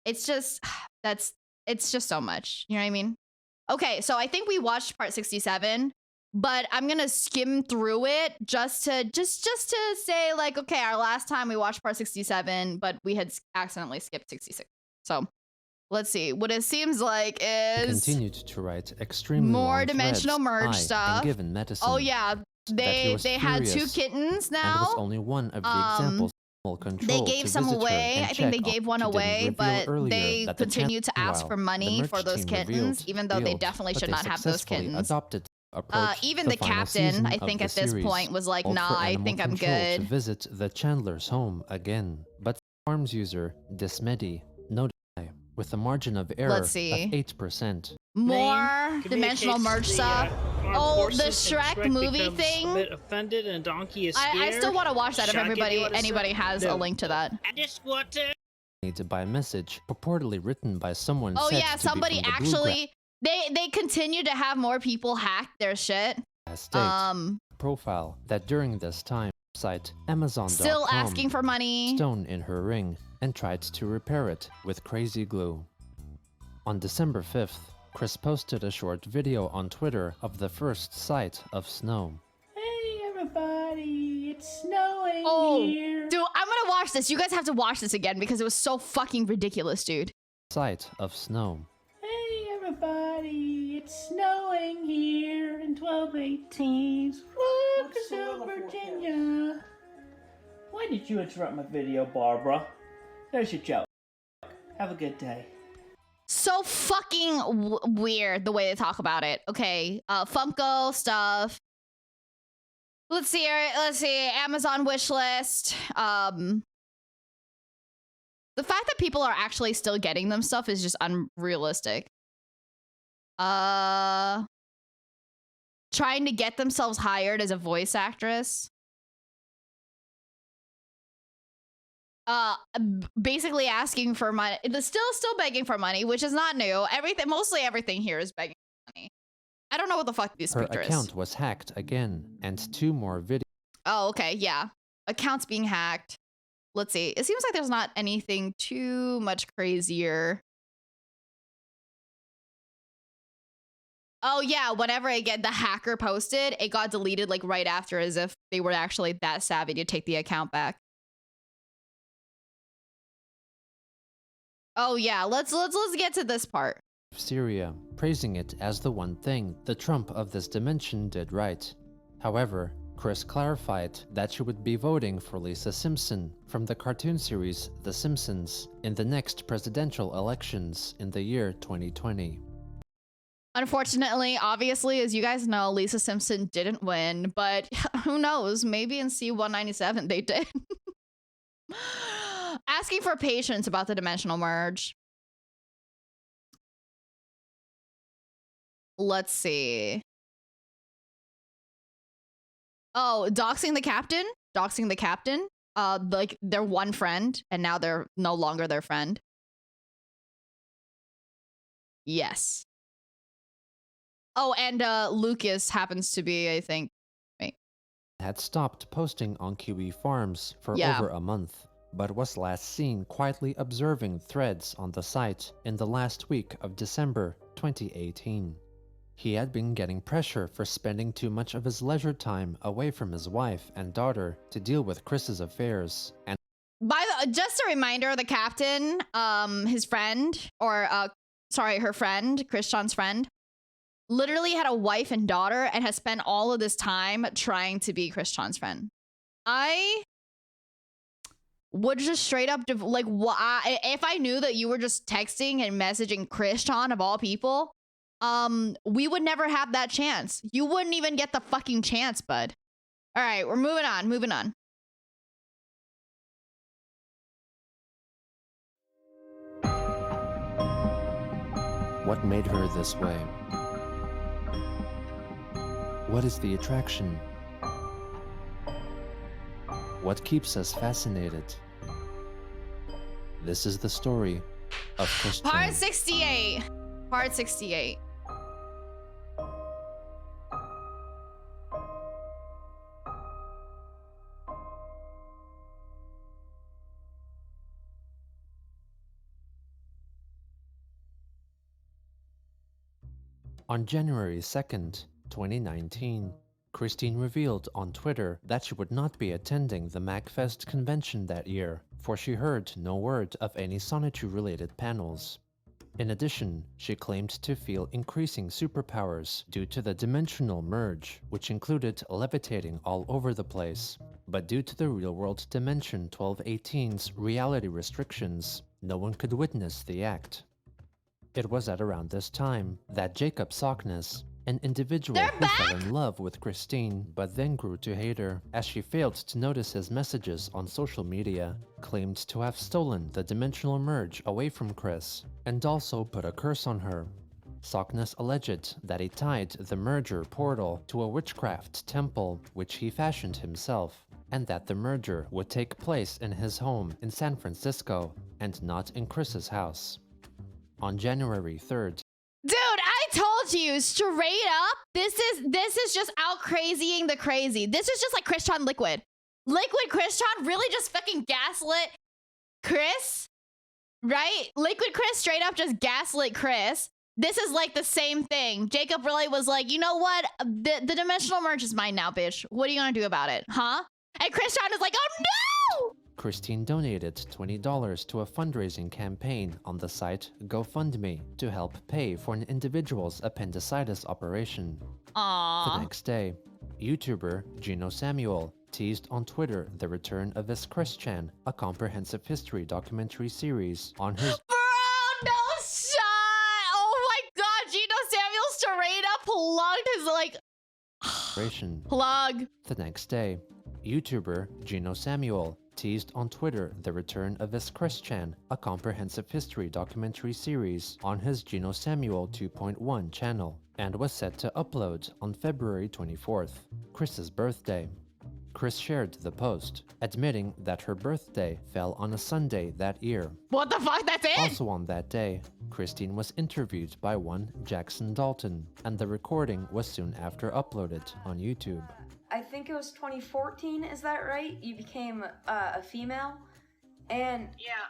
It's just, it's just so much, you know what I mean? Okay, so I think we watched part 67, but I'm gonna skim through it just to say, like, okay, our last time we watched part 67, but we had accidentally skipped 66. So let's see. What it seems like is
continued to write extremely
more
long
dimensional merge stuff.
Given medicine
Oh yeah, they had 2 kittens now.
And was only one of the examples
They gave some away. I think they gave one away, but they continued to ask for money for those kittens, even though they definitely should not have those kittens. Even the captain, I think at this point, was like, nah, I think I'm good.
To visit the Chandler's home again, but farms user Dismedi notified with a margin of error of 8%.
More dimensional merge stuff. Oh, the Shrek movie thing.
A bit offended and Donkey is scared.
I still want to watch that if anybody has a link to that.
I just want to.
By a message purportedly written by someone.
Oh yeah, somebody actually. They continue to have more people hack their shit.
Profile that during this time site Amazon.com
still asking for money.
Stone in her ring and tried to repair it with crazy glue. On December 5th, Chris posted a short video on Twitter of the first sight of snow.
Hey everybody, it's snowing here.
Dude, I'm gonna watch this. You guys have to watch this again because it was so fucking ridiculous, dude.
Sight of snow.
Hey everybody, it's snowing here in 1218. Walkersville, Virginia. Why did you interrupt my video, Barbara? There's your joke. Have a good day.
So fucking weird the way they talk about it. Okay, Funko stuff. Let's see. Amazon wish list. The fact that people are actually still getting them stuff is just unrealistic. Trying to get themselves hired as a voice actress. Basically asking for money. Still begging for money, which is not new. Mostly everything here is begging for money. I don't know what the fuck this picture is.
Her account was hacked again, and 2 more videos.
Oh, okay, yeah. Accounts being hacked. Let's see. It seems like there's not anything too much crazier. Oh yeah, whenever the hacker posted, it got deleted like right after, as if they were actually that savvy to take the account back. Oh yeah, let's get to this part.
Syria, praising it as the one thing the Trump of this dimension did right. However, Chris clarified that she would be voting for Lisa Simpson from the cartoon series The Simpsons in the next presidential elections in the year 2020.
Unfortunately, obviously, as you guys know, Lisa Simpson didn't win, but who knows? Maybe in C-197 they did. Asking for patience about the dimensional merge. Let's see. Oh, doxing the captain? Doxing the captain? Like their one friend, and now they're no longer their friend. Yes. Oh, and Lucas happens to be, I think,
had stopped posting on Kiwi Farms for over a month, but was last seen quietly observing threads on the site in the last week of December 2018. He had been getting pressure for spending too much of his leisure time away from his wife and daughter to deal with Chris's affairs. And
just a reminder, the captain, his friend, or sorry, her friend, Christian's friend, literally had a wife and daughter and has spent all of this time trying to be Christian's friend. I would just straight up, like, if I knew that you were just texting and messaging Christian of all people, we would never have that chance. You wouldn't even get the fucking chance, bud. All right, we're moving on.
What made her this way? What is the attraction? What keeps us fascinated? This is the story of Christian.
Part 68. Part 68.
On January 2nd, 2019, Christine revealed on Twitter that she would not be attending the MagFest convention that year, for she heard no word of any Sonichu-related panels. In addition, she claimed to feel increasing superpowers due to the dimensional merge, which included levitating all over the place. But due to the real-world Dimension 1218's reality restrictions, no one could witness the act. It was at around this time that Jacob Sockness, an individual who fell in love with Christine but then grew to hate her as she failed to notice his messages on social media, claimed to have stolen the dimensional merge away from Chris and also put a curse on her. Sockness alleged that he tied the merger portal to a witchcraft temple which he fashioned himself, and that the merger would take place in his home in San Francisco and not in Chris's house. On January 3rd,
dude, I told you straight up, this is just out crazying the crazy. This is just like Christian Liquid. Liquid Christian really just fucking gaslit Chris, right? Liquid Chris straight up just gaslit Chris. This is like the same thing. Jacob really was like, you know what? The dimensional merge is mine now, bitch. What are you gonna do about it, huh? And Christian is like, oh no!
Christine donated $20 to a fundraising campaign on the site GoFundMe to help pay for an individual's appendicitis operation.
Aww.
The next day, YouTuber Genosamuel teased on Twitter the return of his Christian, a comprehensive history documentary series on his—
Bro, no shot! Oh my god, Genosamuel straight up plugged his, like... plug.
The next day, YouTuber Genosamuel teased on Twitter the return of his Christian, a comprehensive history documentary series on his Genosamuel 2.1 channel, and was set to upload on February 24th, Chris's birthday. Chris shared the post, admitting that her birthday fell on a Sunday that year.
What the fuck, that's it?
Also on that day, Christine was interviewed by one Jackson Dalton, and the recording was soon after uploaded on YouTube.
I think it was 2014, is that right? You became a female? And
yeah.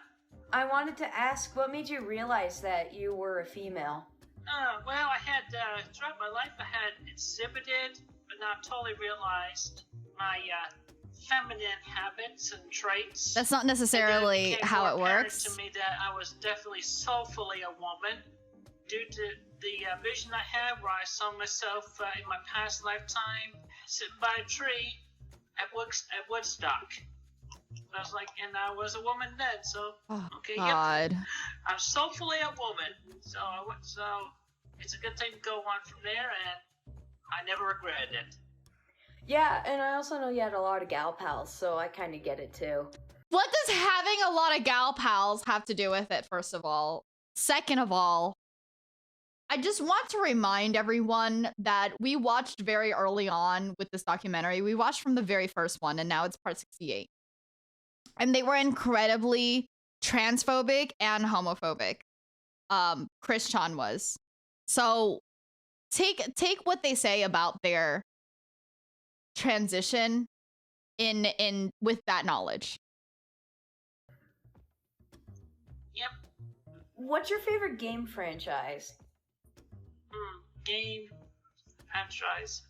I wanted to ask, what made you realize that you were a female?
Well, I had, throughout my life, I had exhibited, but not totally realized my, feminine habits and traits.
That's not necessarily how it works.
To me that I was definitely soulfully a woman due to the vision I had where I saw myself in my past lifetime sitting by a tree at Woodstock. I was like, and I was a woman then, so okay,
God.
Yep. I'm soulfully a woman, so it's a good thing to go on from there, and I never regretted it.
Yeah, and I also know you had a lot of gal pals, so I kind of get it too.
What does having a lot of gal pals have to do with it, first of all? Second of all, I just want to remind everyone that we watched very early on with this documentary. We watched from the very first one, and now it's part 68. And they were incredibly transphobic and homophobic. Christian was. So take what they say about their transition in with that knowledge.
Yep.
What's your favorite game franchise?
Game franchise.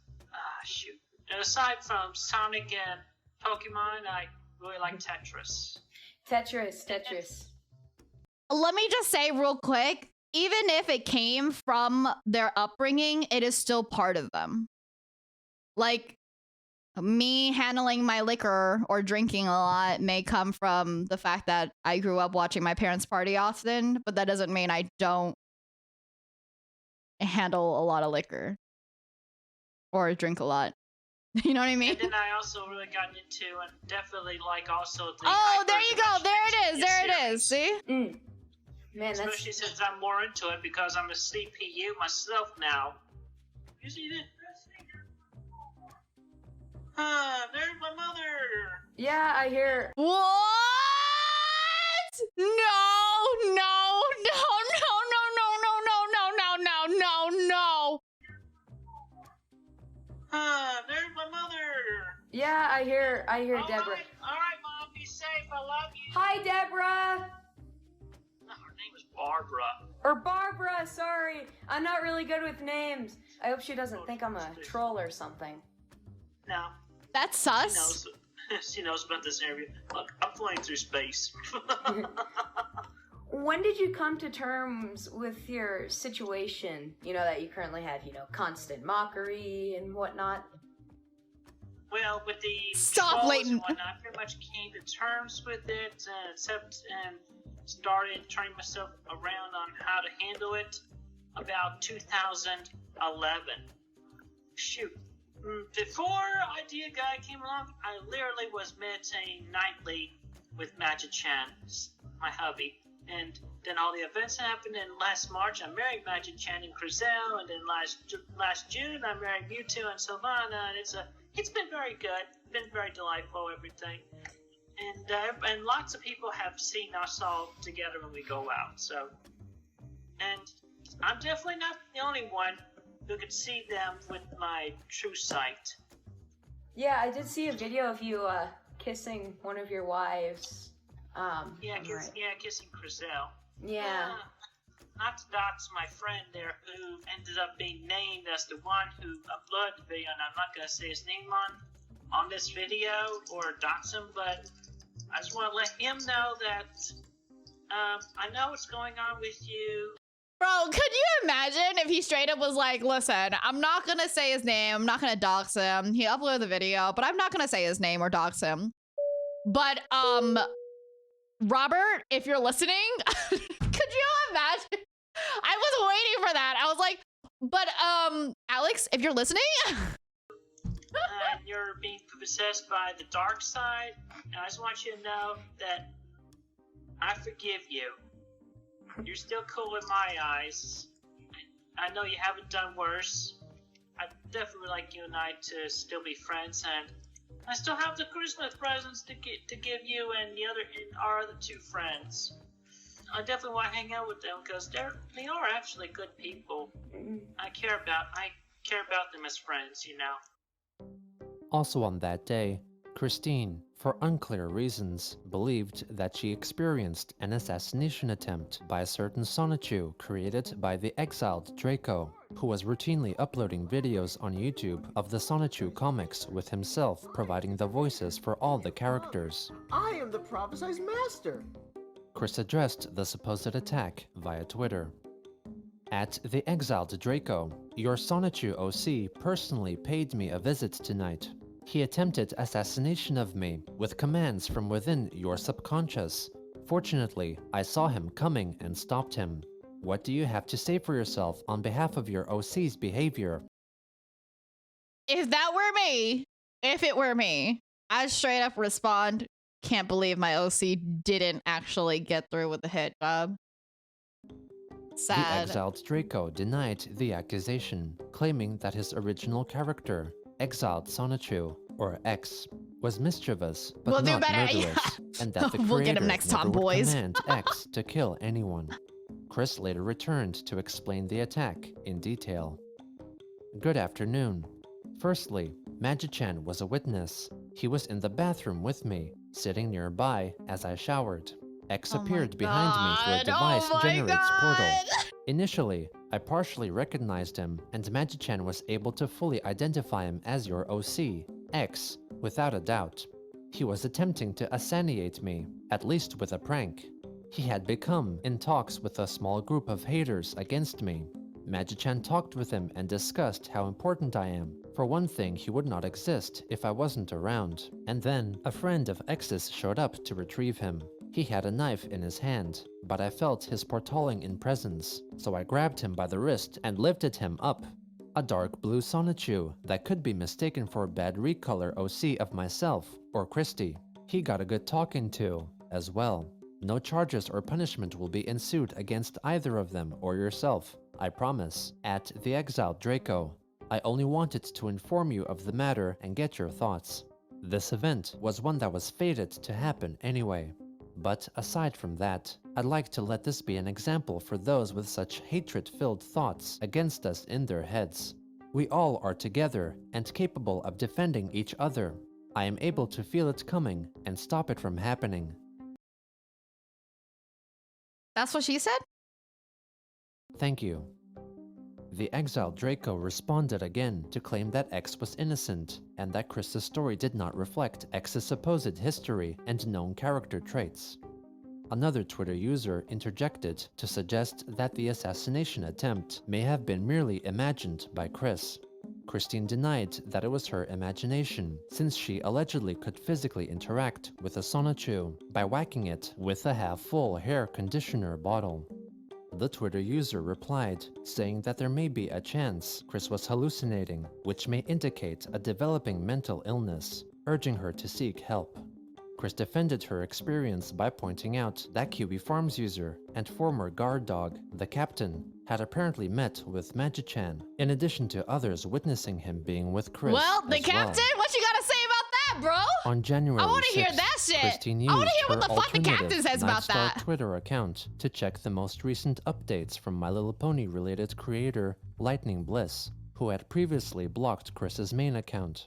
Shoot. And aside from Sonic and Pokemon, I really like Tetris.
Tetris.
Let me just say real quick, even if it came from their upbringing, it is still part of them. Like, me handling my liquor or drinking a lot may come from the fact that I grew up watching my parents party often, but that doesn't mean I don't handle a lot of liquor or drink a lot. You know what I mean?
And then I also really got into and definitely like also the...
Oh, there you go. There it is. See?
Man,
especially since I'm more into it because I'm a CPU myself now. You see that? There's my mother.
Yeah, I hear.
What? No.
There's my mother.
Yeah, I hear Deborah.
All right, Mom, be safe. I love you.
Hi, Deborah.
No, her name is Barbara.
Or Barbara, sorry. I'm not really good with names. I hope she doesn't think I'm a troll or something.
No.
That's sus.
She knows about this area. Look, I'm flying through space.
when did you come to terms with your situation? You know, that you currently have, you know, constant mockery and whatnot.
Well, with the
Stop,
trolls
Leighton.
and whatnot, I pretty much came to terms with it, and started turning myself around on how to handle it about 2011. Shoot. Before Idea Guy came along, I literally was meditating nightly with Magic-chan, my hubby. And then all the events happened, and last March I married Magic-chan and Crizel, and then last June I married Mewtwo and Sylvana, and it's been very good, been very delightful, everything. And lots of people have seen us all together when we go out, so. And I'm definitely not the only one who could see them with my true sight.
Yeah, I did see a video of you kissing one of your wives.
Kissing Crizel.
Yeah.
Not to dox my friend there, who ended up being named as the one who uploaded the video, and I'm not gonna say his name on this video or dox him, but I just want to let him know that I know what's going on with you.
Bro, could you imagine if he straight up was like, listen, I'm not gonna say his name, I'm not gonna dox him. He uploaded the video, but I'm not gonna say his name or dox him. But Robert, if you're listening, could you imagine? I was waiting for that. I was like, but Alex, if you're listening.
And you're being possessed by the dark side, and I just want you to know that I forgive you. You're still cool in my eyes. I know you haven't done worse. I definitely would like you and I to still be friends, and I still have the Christmas presents to give you and our other two friends. I definitely want to hang out with them because they are actually good people. I care about them as friends, you know.
Also on that day, Christine, for unclear reasons, believed that she experienced an assassination attempt by a certain Sonichu created by the exiled Draco, who was routinely uploading videos on YouTube of the Sonichu comics with himself providing the voices for all the characters.
I am the prophesized master!
Chris addressed the supposed attack via Twitter. At the exiled Draco, your Sonichu OC personally paid me a visit tonight. He attempted assassination of me with commands from within your subconscious. Fortunately, I saw him coming and stopped him. What do you have to say for yourself on behalf of your OC's behavior?
If it were me, I'd straight up respond, can't believe my OC didn't actually get through with the hit job. Sad.
The exiled Draco denied the accusation, claiming that his original character, Exiled Sonichu, or X, was mischievous but not murderous, and that the
we'll
creator
get him next
never
time,
would
boys.
command X to kill anyone. Chris later returned to explain the attack in detail. Good afternoon. Firstly, Magic-chan was a witness. He was in the bathroom with me, sitting nearby as I showered. X appeared behind me through a device generates portal. Initially, I partially recognized him, and Magic-chan was able to fully identify him as your OC, X, without a doubt. He was attempting to assassinate me, at least with a prank. He had become in talks with a small group of haters against me. Magic-chan talked with him and discussed how important I am. For one thing, he would not exist if I wasn't around. And then, a friend of X's showed up to retrieve him. He had a knife in his hand, but I felt his portaling in presence, so I grabbed him by the wrist and lifted him up. A dark blue Sonichu that could be mistaken for a bad recolor OC of myself, or Christy. He got a good talking to, as well. No charges or punishment will be ensued against either of them or yourself, I promise. At the exiled Draco, I only wanted to inform you of the matter and get your thoughts. This event was one that was fated to happen anyway. But aside from that, I'd like to let this be an example for those with such hatred-filled thoughts against us in their heads. We all are together and capable of defending each other. I am able to feel it coming and stop it from happening.
That's what she said?
Thank you. The exiled Draco responded again to claim that X was innocent, and that Chris's story did not reflect X's supposed history and known character traits. Another Twitter user interjected to suggest that the assassination attempt may have been merely imagined by Chris. Christine denied that it was her imagination, since she allegedly could physically interact with a Sonichu by whacking it with a half-full hair conditioner bottle. The Twitter user replied, saying that there may be a chance Chris was hallucinating, which may indicate a developing mental illness, urging her to seek help. Chris defended her experience by pointing out that QB Farms user and former guard dog, the captain, had apparently met with Magi-chan, in addition to others witnessing him being with Chris.
Well, the captain? What you gotta say about that, bro?
On January
I want to
6th,
hear that shit.
Christine used
I want to hear what
her
the fuck the captain says about
Nightstar
that.
Twitter account to check the most recent updates from My Little Pony related creator Lightning Bliss, who had previously blocked Chris's main account.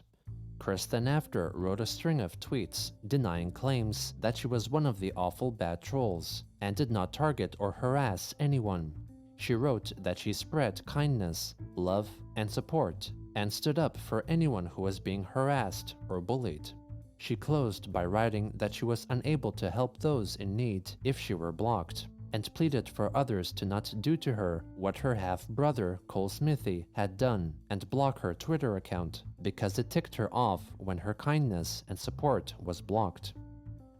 Chris then after wrote a string of tweets denying claims that she was one of the awful bad trolls and did not target or harass anyone. She wrote that she spread kindness, love, and support, and stood up for anyone who was being harassed or bullied. She closed by writing that she was unable to help those in need if she were blocked, and pleaded for others to not do to her what her half-brother, Cole Smithy, had done and block her Twitter account because it ticked her off when her kindness and support was blocked.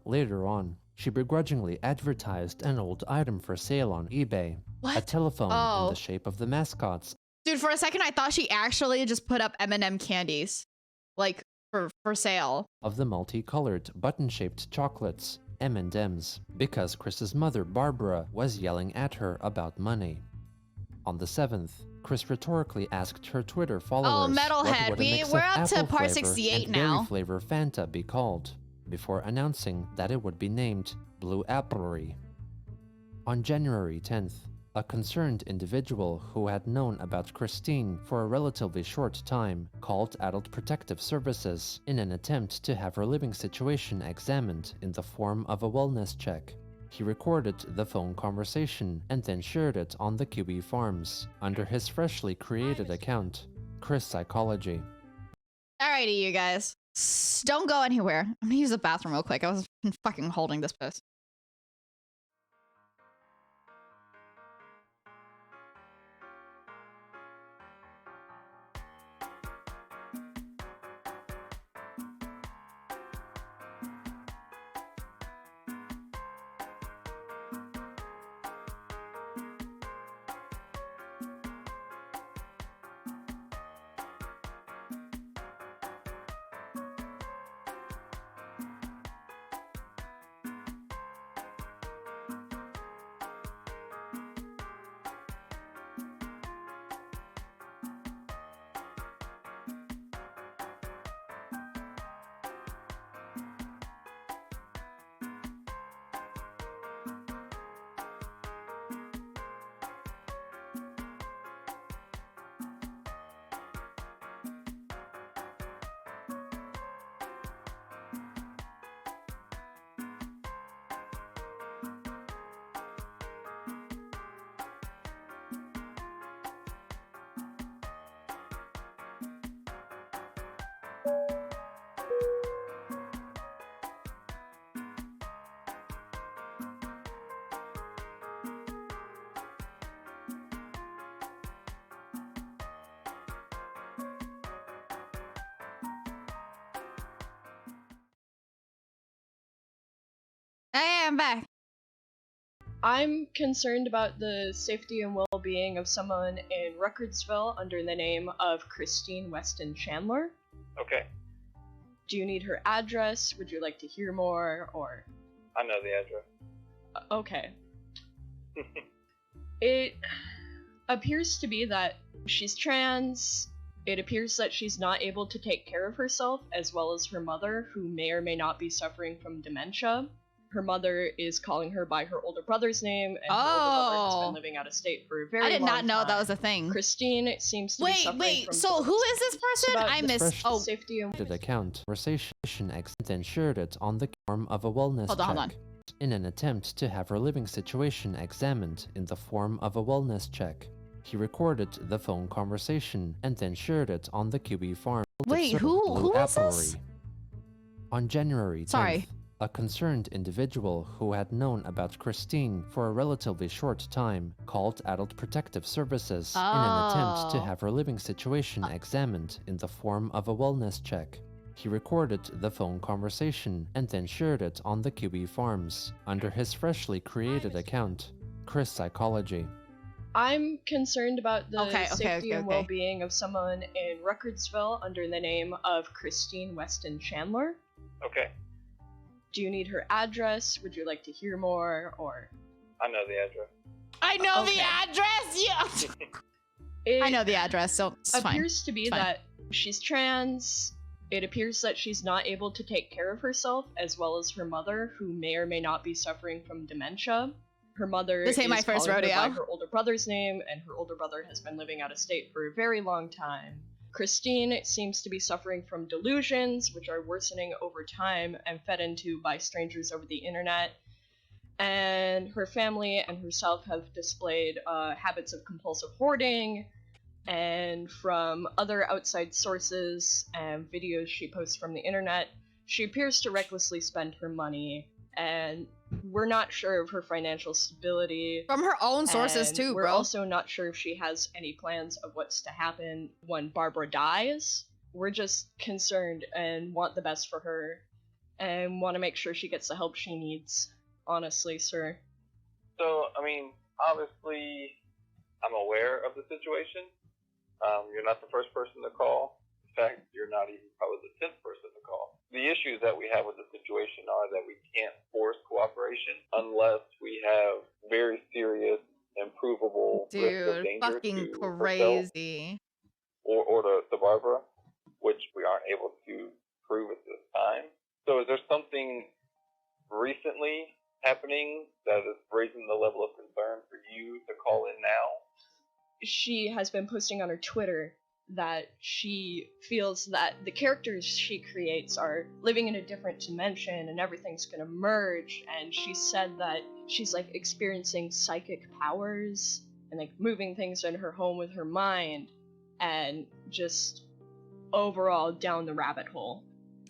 Later on, she begrudgingly advertised an old item for sale on eBay, a telephone in the shape of the mascots.
Dude, for a second I thought she actually just put up M&M candies, like for sale.
Of the multicolored button-shaped chocolates, M&Ms, because Chris's mother Barbara was yelling at her about money. On the 7th, Chris rhetorically asked her Twitter followers
Metalhead, we're up to part 68 now.
Berry flavor Fanta be called, before announcing that it would be named Blue Applery. On January 10th, a concerned individual who had known about Christine for a relatively short time called Adult Protective Services in an attempt to have her living situation examined in the form of a wellness check. He recorded the phone conversation and then shared it on the QB Farms under his freshly created account, Chris Psychology.
Alrighty, you guys. Don't go anywhere. I'm gonna use the bathroom real quick. I was fucking holding this piss. I'm back.
I'm concerned about the safety and well-being of someone in Ruckardsville under the name of Christine Weston Chandler.
Okay.
Do you need her address? Would you like to hear more, or...?
I know the address.
Okay. It appears to be that she's trans. It appears that she's not able to take care of herself, as well as her mother, who may or may not be suffering from dementia. Her mother is calling her by her older brother's name, and her older brother has been living out of state for a very long time.
I did not know that was a thing.
Christine seems to be suffering from...
So who is this person? I missed...
Safety and...
account conversation then shared it on the form of a wellness check.
Hold on.
In an attempt to have her living situation examined in the form of a wellness check. He recorded the phone conversation and then shared it on the QB Farm.
Wait, who is this?
On January 10th, A concerned individual who had known about Christine for a relatively short time called Adult Protective Services in an attempt to have her living situation examined in the form of a wellness check. He recorded the phone conversation and then shared it on the Kiwi Farms under his freshly created account, Chris Psychology.
I'm concerned about the safety and well-being of someone in Ruckardsville under the name of Christine Weston Chandler.
Okay.
Do you need her address? Would you like to hear more, or?
I know the address.
I know the address. Yeah. I know the address, so it's fine.
Appears to be that she's trans. It appears that she's not able to take care of herself, as well as her mother, who may or may not be suffering from dementia. Her mother
this ain't my first rodeo.
By her older brother's name, and her older brother has been living out of state for a very long time. Christine seems to be suffering from delusions, which are worsening over time and fed into by strangers over the internet. And her family and herself have displayed habits of compulsive hoarding, and from other outside sources and videos she posts from the internet, she appears to recklessly spend her money, and we're not sure of her financial stability.
From her own sources too,
we're
bro.
We're also not sure if she has any plans of what's to happen when Barbara dies. We're just concerned and want the best for her, and want to make sure she gets the help she needs, honestly, sir.
So, I mean, obviously, I'm aware of the situation. You're not the first person to call. In fact, you're not even probably the 10th person to call. The issues that we have with the situation are that we can't force cooperation unless we have very serious and provable risk of danger
fucking
to
crazy.
Or to Barbara, which we aren't able to prove at this time. So is there something recently happening that is raising the level of concern for you to call in now?
She has been posting on her Twitter that she feels that the characters she creates are living in a different dimension and everything's gonna merge, and she said that she's like experiencing psychic powers and like moving things in her home with her mind and just overall down the rabbit hole.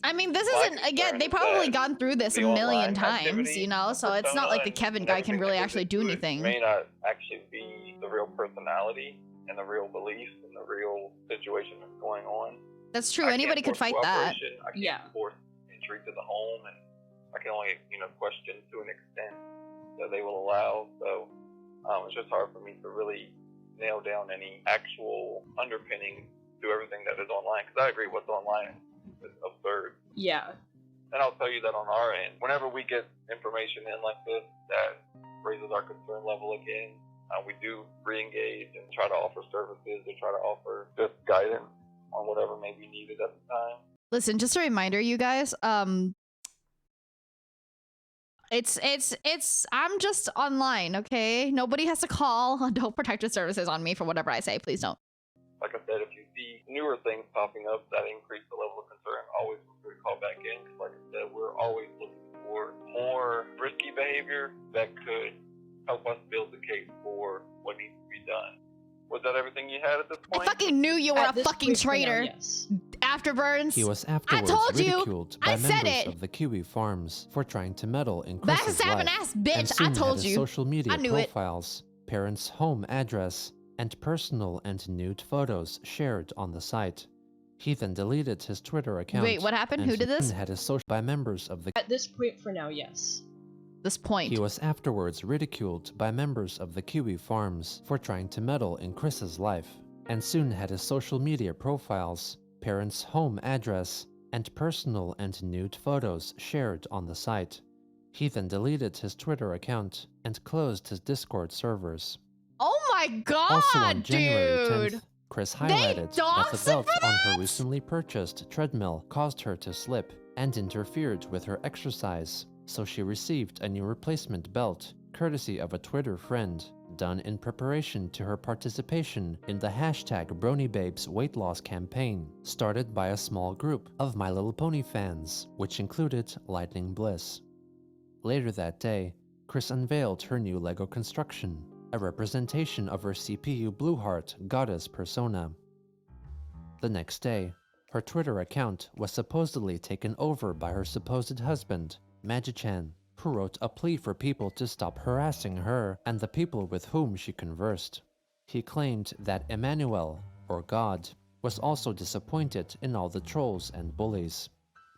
I mean, this isn't, again, they probably gone through this a million times, you know, so it's not like the Kevin guy can really actually do anything.
It may not actually be the real personality and the real beliefs and the real situation that's going on.
That's true. Anybody could fight that.
I can't force entry to the home, and I can only, question to an extent that they will allow. So it's just hard for me to really nail down any actual underpinning to everything that is online, because I agree what's online is absurd.
Yeah.
And I'll tell you that on our end, whenever we get information in like this that raises our concern level again, we do re-engage and try to offer services or try to offer just guidance on whatever may be needed at the time.
Listen, just a reminder, you guys, it's I'm just online, okay? Nobody has to call Adult Protective Services on me for whatever I say. Please don't.
Like I said, if you see newer things popping up that increase the level of concern, always feel free to call back in. Because like I said, we're always looking for more risky behavior that could help us build the case for what needs to be done. Was that everything you had at this point?
I fucking knew you were a fucking traitor.
Yes.
Afterburns.
He was afterwards ridiculed by members of the Kiwi Farms for trying to meddle in Chris's life,
ass bitch.
and soon
I told
had his
you.
social media
I knew
profiles, parents' home address, and personal and nude photos shared on the site. He then deleted his Twitter account.
Wait, what happened? Who did this?
Had his social by members of the.
At this point, for now, yes.
This point.
He was afterwards ridiculed by members of the Kiwi Farms for trying to meddle in Chris's life, and soon had his social media profiles, parents' home address, and personal and nude photos shared on the site. He then deleted his Twitter account and closed his Discord servers.
Oh my god,
also on January
dude!
10th, Chris highlighted that the belt on her recently purchased treadmill caused her to slip and interfered with her exercise, so she received a new replacement belt, courtesy of a Twitter friend, done in preparation to her participation in the hashtag BronyBabes weight loss campaign, started by a small group of My Little Pony fans, which included Lightning Bliss. Later that day, Chris unveiled her new LEGO construction, a representation of her CPU Blueheart goddess persona. The next day, her Twitter account was supposedly taken over by her supposed husband, Magichan, who wrote a plea for people to stop harassing her and the people with whom she conversed. He claimed that Emmanuel, or God, was also disappointed in all the trolls and bullies.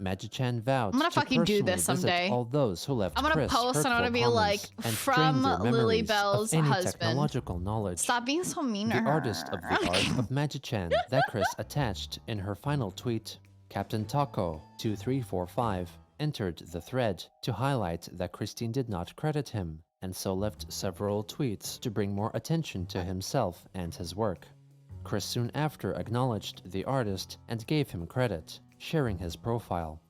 Magichan vowed
I'm gonna
to
fucking do
personally
this someday.
visit all those who left
I'm gonna
Chris
post and I'm gonna be
hurtful
like,
comments and
from
drain their memories
Lilybelle's
of any
husband.
technological knowledge.
Stop being so mean to
The
her.
artist of the art of Magichan that Chris attached in her final tweet, Captain Taco 2345, entered the thread to highlight that Christine did not credit him, and so left several tweets to bring more attention to himself and his work. Chris soon after acknowledged the artist and gave him credit, sharing his profile.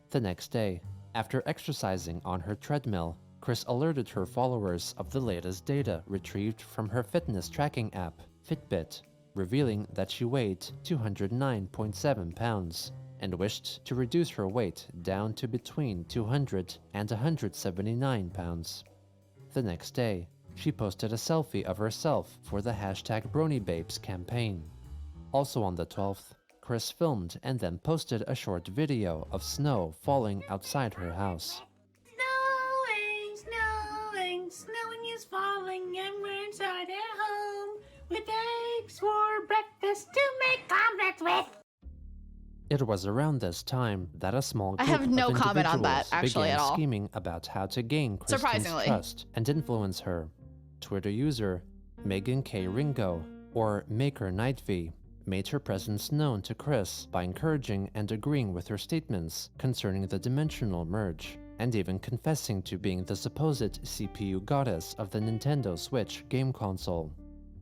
The next day, after exercising on her treadmill, Chris alerted her followers of the latest data retrieved from her fitness tracking app, Fitbit, revealing that she weighed 209.7 pounds and wished to reduce her weight down to between 200 and 179 pounds. The next day, she posted a selfie of herself for the hashtag BronyBabes campaign. Also on the 12th, Chris filmed and then posted a short video of snow falling outside her house.
Snowing, snowing, snowing is falling, and we're inside at home with eggs for breakfast to make omelets with.
It was around this time that a small group
I have no
of
comment on that,
individuals
actually,
began
at all.
scheming about how to gain Christine's
Surprisingly.
trust and influence her. Twitter user Megan K. Ringo, or Maker Nightv, made her presence known to Chris by encouraging and agreeing with her statements concerning the dimensional merge, and even confessing to being the supposed CPU goddess of the Nintendo Switch game console.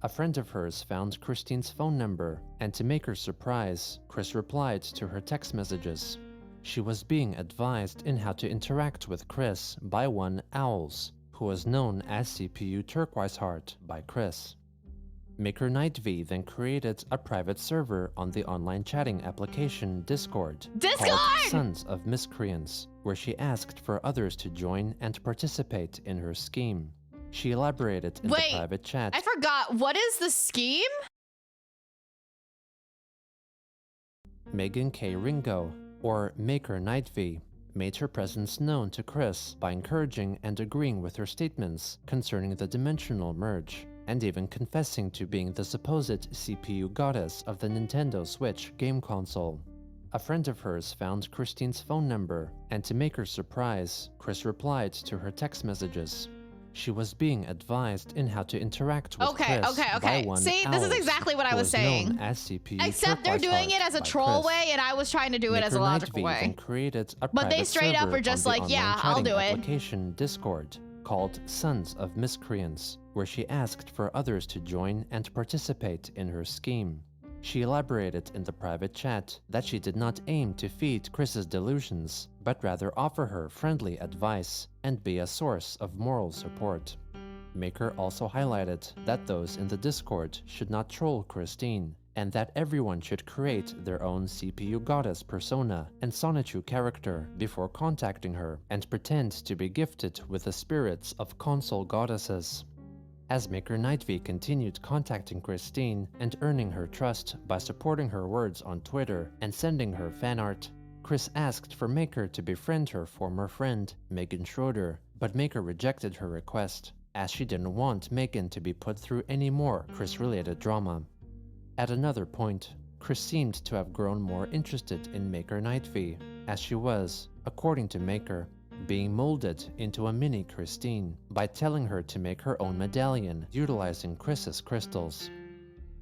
A friend of hers found Christine's phone number, and to make her surprise, Chris replied to her text messages. She was being advised in how to interact with Chris by one Owls, who was known as CPU Turquoise Heart by Chris. Maker Nightv then created a private server on the online chatting application Discord called Sons of Miscreants, where she asked for others to join and participate in her scheme. She elaborated in the private chat.
I forgot. What is the scheme?
Megan K. Ringo, or Maker Nightv, made her presence known to Chris by encouraging and agreeing with her statements concerning the dimensional merge, and even confessing to being the supposed CPU goddess of the Nintendo Switch game console. A friend of hers found Christine's phone number, and to make her surprise, Chris replied to her text messages. She was being advised in how to interact with Chris by one
See, this is exactly what I was saying.
As CPU
Except they're doing it as a troll way, and I was trying to do it as a logical way.
But
they straight up are just like, yeah, I'll do it.
Application Discord called Sons of Miscreants, where she asked for others to join and participate in her scheme. She elaborated in the private chat that she did not aim to feed Chris's delusions, but rather offer her friendly advice and be a source of moral support. Maker also highlighted that those in the Discord should not troll Christine, and that everyone should create their own CPU goddess persona and Sonichu character before contacting her and pretend to be gifted with the spirits of console goddesses. As Maker Nightv continued contacting Christine and earning her trust by supporting her words on Twitter and sending her fan art, Chris asked for Maker to befriend her former friend, Megan Schroeder, but Maker rejected her request, as she didn't want Megan to be put through any more Chris-related drama. At another point, Chris seemed to have grown more interested in Maker Nightv, as she was, according to Maker, being molded into a mini Christine by telling her to make her own medallion utilizing Chris's crystals.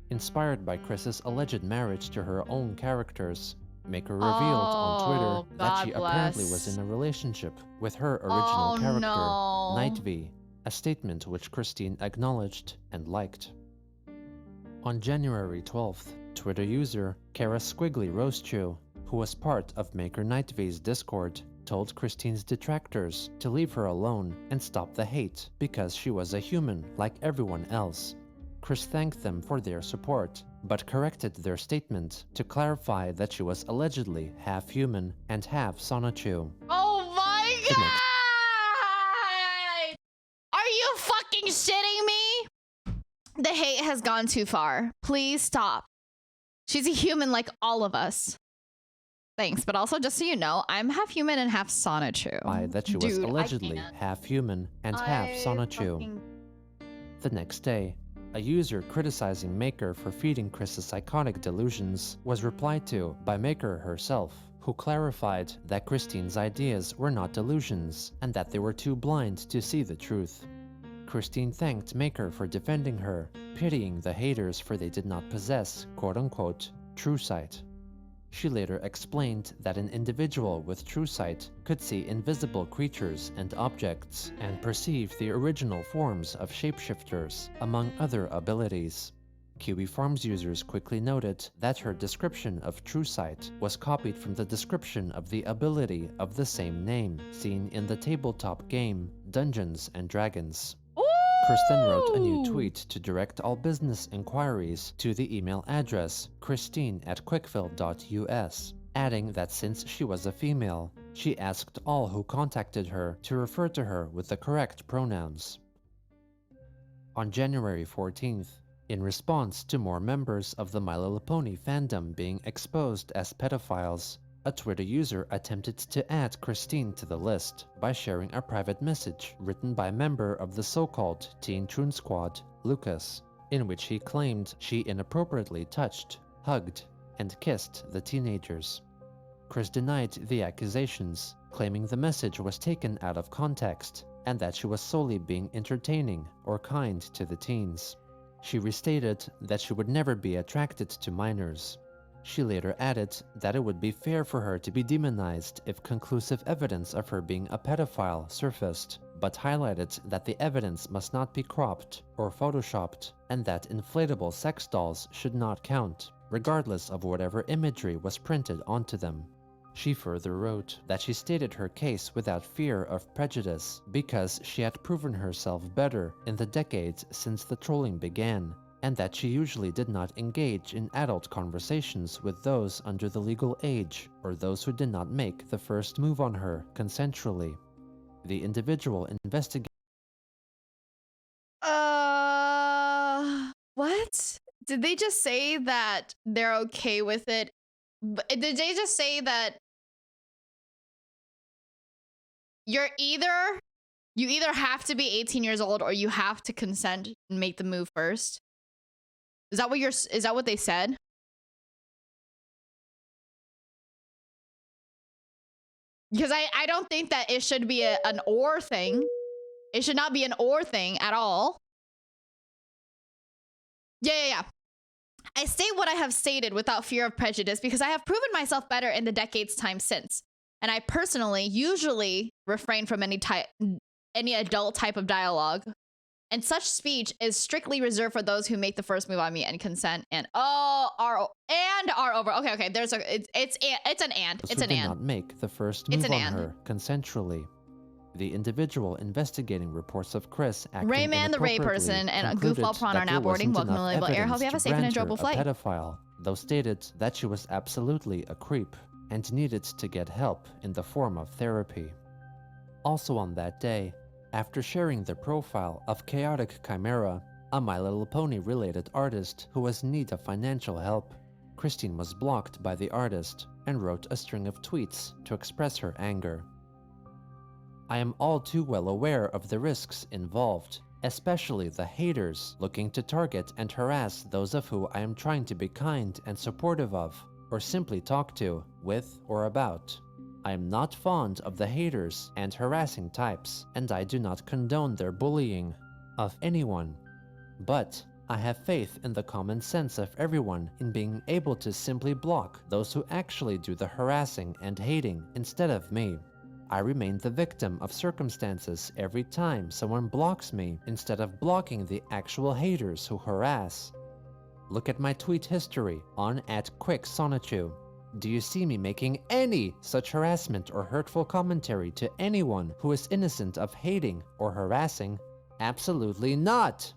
Inspired by Chris's alleged marriage to her own characters, Maker revealed on Twitter that she apparently was in a relationship with her original character, Nightv, a statement which Christine acknowledged and liked. On January 12th, Twitter user Kara Squiggly Roastew, who was part of Maker Nightv's Discord, told Christine's detractors to leave her alone and stop the hate because she was a human like everyone else. Chris thanked them for their support, but corrected their statement to clarify that she was allegedly half human and half Sonichu.
Oh my god! Are you fucking shitting me? The hate has gone too far. Please stop. She's a human like all of us. Thanks, but also just so you know, I'm half human and half Sonichu.
By that she was allegedly half human and half Sonichu. The next day, a user criticizing Maker for feeding Chris's psychotic delusions was replied to by Maker herself, who clarified that Christine's ideas were not delusions and that they were too blind to see the truth. Christine thanked Maker for defending her, pitying the haters for they did not possess, quote-unquote, true sight. She later explained that an individual with true sight could see invisible creatures and objects and perceive the original forms of shapeshifters, among other abilities. Kiwi Farms users quickly noted that her description of true sight was copied from the description of the ability of the same name seen in the tabletop game Dungeons & Dragons. Chris then wrote a new tweet to direct all business inquiries to the email address christine@quickfill.us, adding that since she was a female, she asked all who contacted her to refer to her with the correct pronouns. On January 14th, in response to more members of the My Little Pony fandom being exposed as pedophiles, a Twitter user attempted to add Christine to the list by sharing a private message written by a member of the so-called Teen Troon Squad, Lucas, in which he claimed she inappropriately touched, hugged, and kissed the teenagers. Chris denied the accusations, claiming the message was taken out of context and that she was solely being entertaining or kind to the teens. She restated that she would never be attracted to minors. She later added that it would be fair for her to be demonized if conclusive evidence of her being a pedophile surfaced, but highlighted that the evidence must not be cropped or photoshopped, and that inflatable sex dolls should not count, regardless of whatever imagery was printed onto them. She further wrote that she stated her case without fear of prejudice because she had proven herself better in the decades since the trolling began, and that she usually did not engage in adult conversations with those under the legal age or those who did not make the first move on her consensually. The individual investigated.
What? Did they just say that they're okay with it? Did they just say that you either have to be 18 years old or you have to consent and make the move first? Is that what they said? Because I don't think that it should be an or thing. It should not be an or thing at all. Yeah. I state what I have stated without fear of prejudice because I have proven myself better in the decades time since. And I personally usually refrain from any adult type of dialogue. And such speech is strictly reserved for those who make the first move on me and consent and are over. Okay. There's it's an and. It's an and.
Not make the first move on her consensually. The individual investigating reports of Chris acting
Rayman the Ray person and Goofball Prawn are now boarding. Welcome to Lilybelle Air. Hope you have a safe and enjoyable flight.
A pedophile, though stated that she was absolutely a creep and needed to get help in the form of therapy. Also on that day, after sharing the profile of Chaotic Chimera, a My Little Pony related artist who was in need of financial help, Christine was blocked by the artist and wrote a string of tweets to express her anger. I am all too well aware of the risks involved, especially the haters looking to target and harass those of who I am trying to be kind and supportive of, or simply talk to, with, or about. I am not fond of the haters and harassing types, and I do not condone their bullying of anyone. But I have faith in the common sense of everyone in being able to simply block those who actually do the harassing and hating instead of me. I remain the victim of circumstances every time someone blocks me instead of blocking the actual haters who harass. Look at my tweet history on @QuickSonichu. Do you see me making any such harassment or hurtful commentary to anyone who is innocent of hating or harassing? Absolutely not!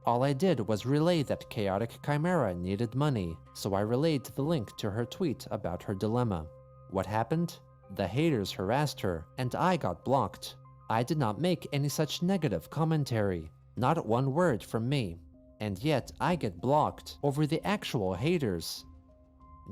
All I did was relay that Chaotic Chimera needed money, so I relayed the link to her tweet about her dilemma. What happened? The haters harassed her, and I got blocked. I did not make any such negative commentary, not one word from me, and yet I get blocked over the actual haters.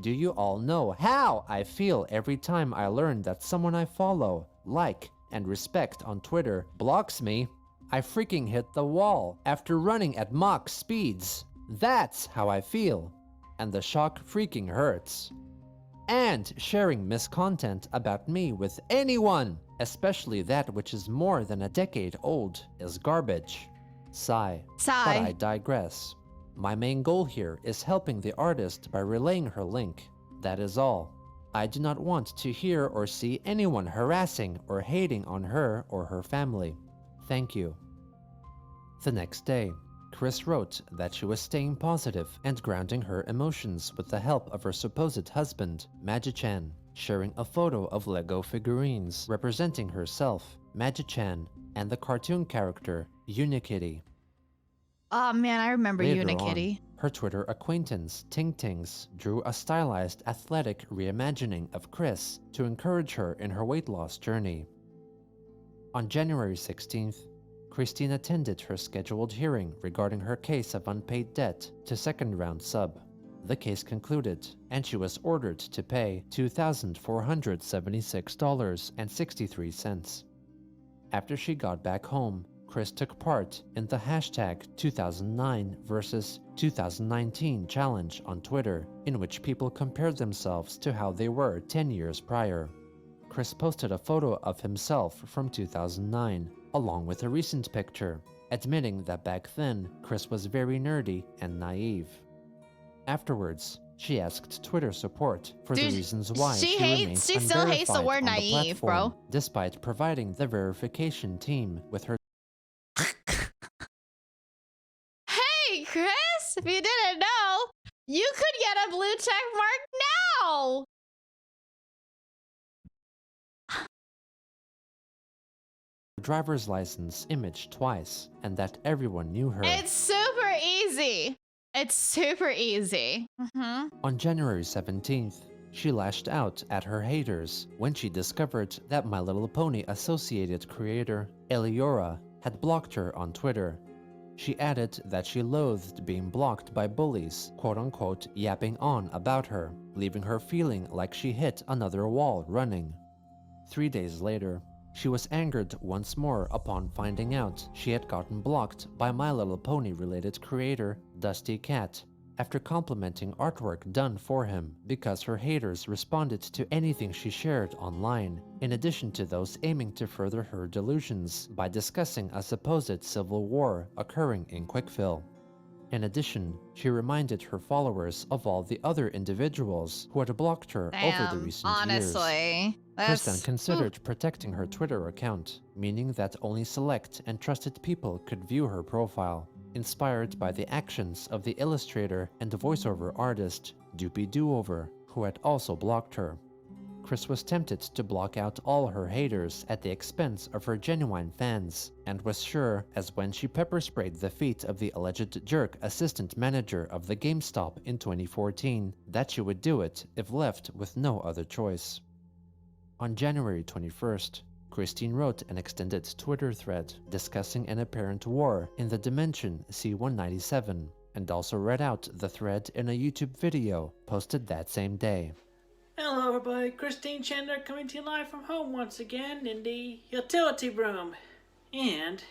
Do you all know how I feel every time I learn that someone I follow, like, and respect on Twitter blocks me? I freaking hit the wall after running at Mach speeds. That's how I feel. And the shock freaking hurts. And sharing miscontent about me with anyone, especially that which is more than a decade old, is garbage. Sigh.
Sigh.
But I digress. My main goal here is helping the artist by relaying her link. That is all. I do not want to hear or see anyone harassing or hating on her or her family. Thank you. The next day, Chris wrote that she was staying positive and grounding her emotions with the help of her supposed husband, Magi-chan, sharing a photo of Lego figurines representing herself, Magi-chan, and the cartoon character, Unikitty.
Oh man, I remember
Later
Unikitty.
on, her Twitter acquaintance, Ting Tings, drew a stylized athletic reimagining of Chris to encourage her in her weight loss journey. On January 16th, Christine attended her scheduled hearing regarding her case of unpaid debt to second round sub. The case concluded, and she was ordered to pay $2,476.63. After she got back home, Chris took part in the hashtag 2009 versus 2019 challenge on Twitter, in which people compared themselves to how they were 10 years prior. Chris posted a photo of himself from 2009, along with a recent picture, admitting that back then, Chris was very nerdy and naive. Afterwards, she asked Twitter support for the reasons why she
still hates the word naive, bro.
Despite providing the verification team with her.
Hey, Chris, if you didn't know, you could get a blue check mark now.
Driver's license image twice, and that everyone knew her.
It's super easy. It's super easy.
On January 17th, she lashed out at her haters when she discovered that My Little Pony associated creator Eliora had blocked her on Twitter. She added that she loathed being blocked by bullies, quote-unquote, yapping on about her, leaving her feeling like she hit another wall running. 3 days later, she was angered once more upon finding out she had gotten blocked by My Little Pony related creator Dusty Cat after complimenting artwork done for him because her haters responded to anything she shared online, in addition to those aiming to further her delusions by discussing a supposed civil war occurring in Quickfill. In addition, she reminded her followers of all the other individuals who had blocked her over the recent years. Chris then considered protecting her Twitter account, meaning that only select and trusted people could view her profile, inspired by the actions of the illustrator and voiceover artist Doopy Doover, who had also blocked her. Chris was tempted to block out all her haters at the expense of her genuine fans, and was sure as when she pepper sprayed the feet of the alleged jerk assistant manager of the GameStop in 2014 that she would do it if left with no other choice. On January 21st, Christine wrote an extended Twitter thread discussing an apparent war in the dimension C-197, and also read out the thread in a YouTube video posted that same day.
Hello everybody, Christine Chandler coming to you live from home once again in the utility room. And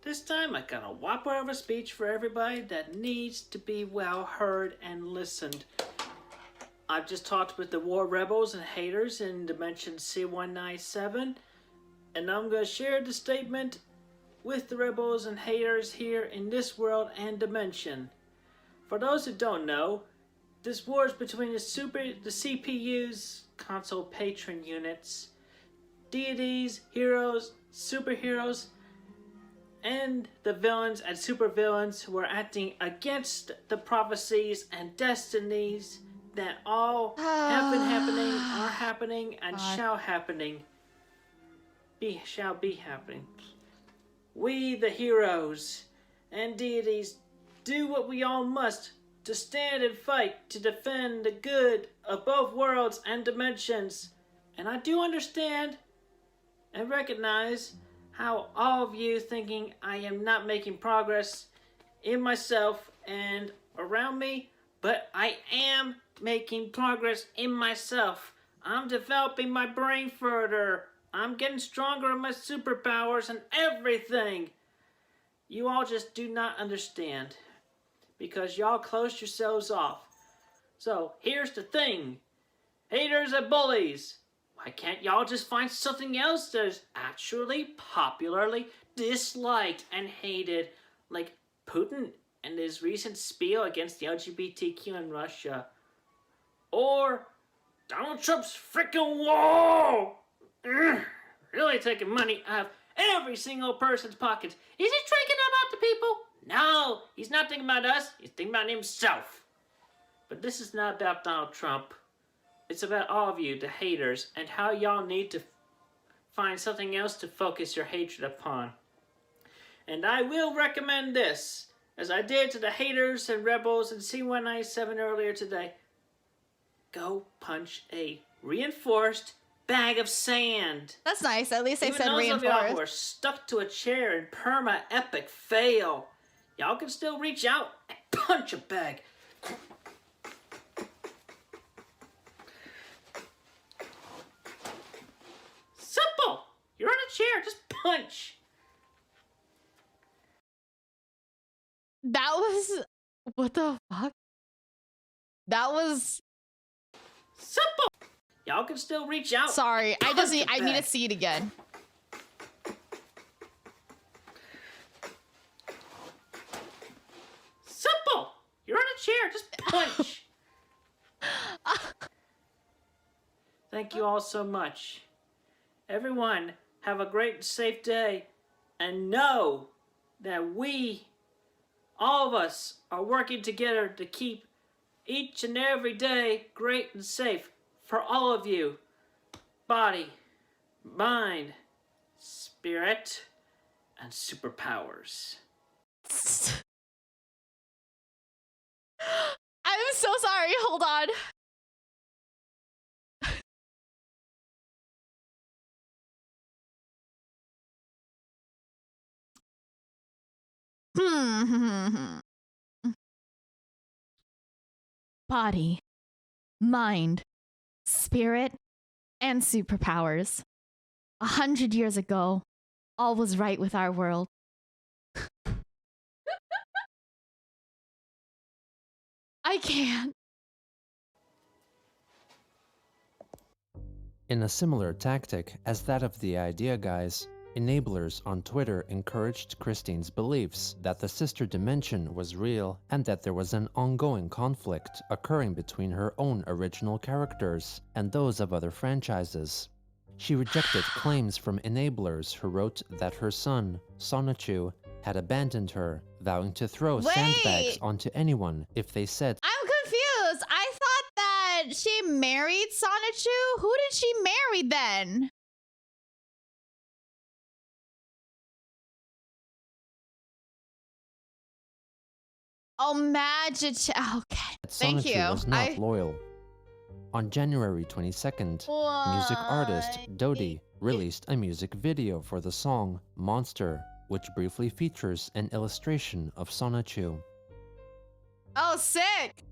this time I got a whopper of a speech for everybody that needs to be well heard and listened. I've just talked with the war rebels and haters in Dimension C-197, and I'm going to share the statement with the rebels and haters here in this world and dimension. For those who don't know, this war is between the CPUs, console patron units, deities, heroes, superheroes, and the villains and supervillains who are acting against the prophecies and destinies that all have been happening, are happening, and shall be happening. We, the heroes and deities, do what we all must to stand and fight to defend the good of both worlds and dimensions. And I do understand and recognize how all of you thinking I am not making progress in myself and around me, but I am making progress in myself. I'm developing my brain further. I'm getting stronger in my superpowers and everything. You all just do not understand because y'all closed yourselves off. So here's the thing. Haters and bullies, why can't y'all just find something else that's actually popularly disliked and hated, like Putin and his recent spiel against the LGBTQ in Russia, or Donald Trump's freaking wall? Really taking money out of every single person's pockets. Is he thinking about the people? No, he's not thinking about us. He's thinking about himself. But this is not about Donald Trump. It's about all of you, the haters, and how y'all need to find something else to focus your hatred upon. And I will recommend this, as I did to the haters and rebels in C197 earlier today. Go punch a reinforced bag of sand.
That's nice. At least they said
Even
reinforced.
those of y'all who are stuck to a chair in perma-epic fail, y'all can still reach out and punch a bag. Simple! You're on a chair, just punch.
That was... What the fuck? That was...
Simple! Y'all can still reach out.
Sorry, I need to see it again.
Simple! You're on a chair, just punch. Thank you all so much. Everyone, have a great and safe day. And know that we, all of us, are working together to keep each and every day great and safe for all of you. Body, mind, spirit, and superpowers.
I'm so sorry. Hold on. Body, mind, spirit, and superpowers. 100 years ago, all was right with our world. I can't.
In a similar tactic as that of the Idea Guys, enablers on Twitter encouraged Christine's beliefs that the sister dimension was real and that there was an ongoing conflict occurring between her own original characters and those of other franchises. She rejected claims from enablers who wrote that her son, Sonichu, had abandoned her, vowing to throw sandbags onto anyone if they said,
I'm confused. I thought that she married Sonichu. Who did she marry then? Oh, Magic. Okay. Thank you.
Sonichu was not loyal. On January 22nd, music artist Dodie released a music video for the song Monster, which briefly features an illustration of Sonichu.
Oh, sick!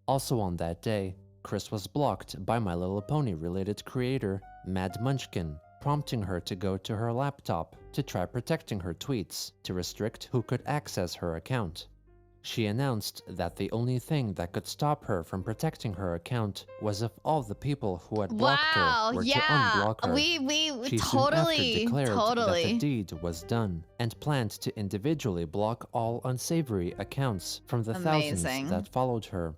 Also on that day, Chris was blocked by My Little Pony related creator Mad Munchkin, prompting her to go to her laptop to try protecting her tweets to restrict who could access her account. She announced that the only thing that could stop her from protecting her account was if all the people who had blocked her were to unblock her. She soon after declared that the deed was done and planned to individually block all unsavory accounts from the thousands that followed her.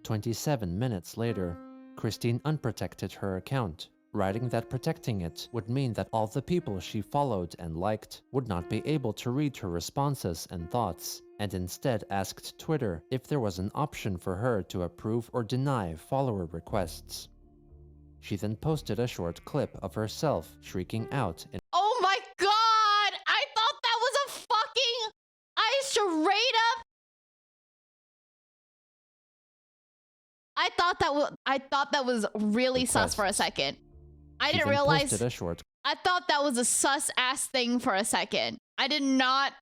27 minutes later, Christine unprotected her account, writing that protecting it would mean that all the people she followed and liked would not be able to read her responses and thoughts, and instead asked Twitter if there was an option for her to approve or deny follower requests. She then posted a short clip of herself shrieking out in
Oh my god! I thought that was a fucking... I straight up... I thought that was really sus for a second. I didn't realize... I thought that was a sus ass thing for a second. I did not...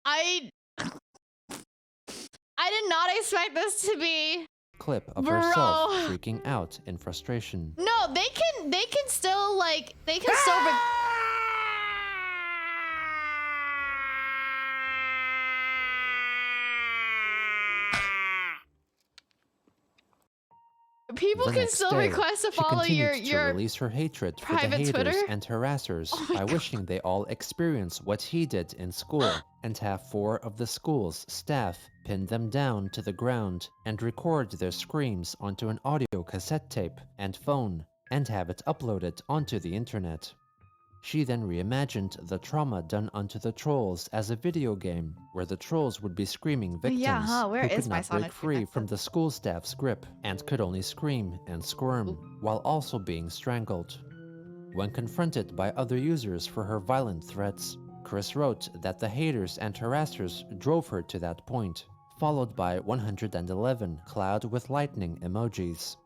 I I did not expect this to be
clip of herself freaking out in frustration.
No, they can still like they can still people can still request to follow your
release her hatred for the haters
Twitter?
and harassers by wishing they all experience what he did in school and have 4 of the school's staff pin them down to the ground and record their screams onto an audio cassette tape and phone and have it uploaded onto the internet. She then reimagined the trauma done unto the trolls as a video game, where the trolls would be screaming victims who could not break free from the school staff's grip and could only scream and squirm, while also being strangled. When confronted by other users for her violent threats, Chris wrote that the haters and harassers drove her to that point, followed by 111 cloud with lightning emojis.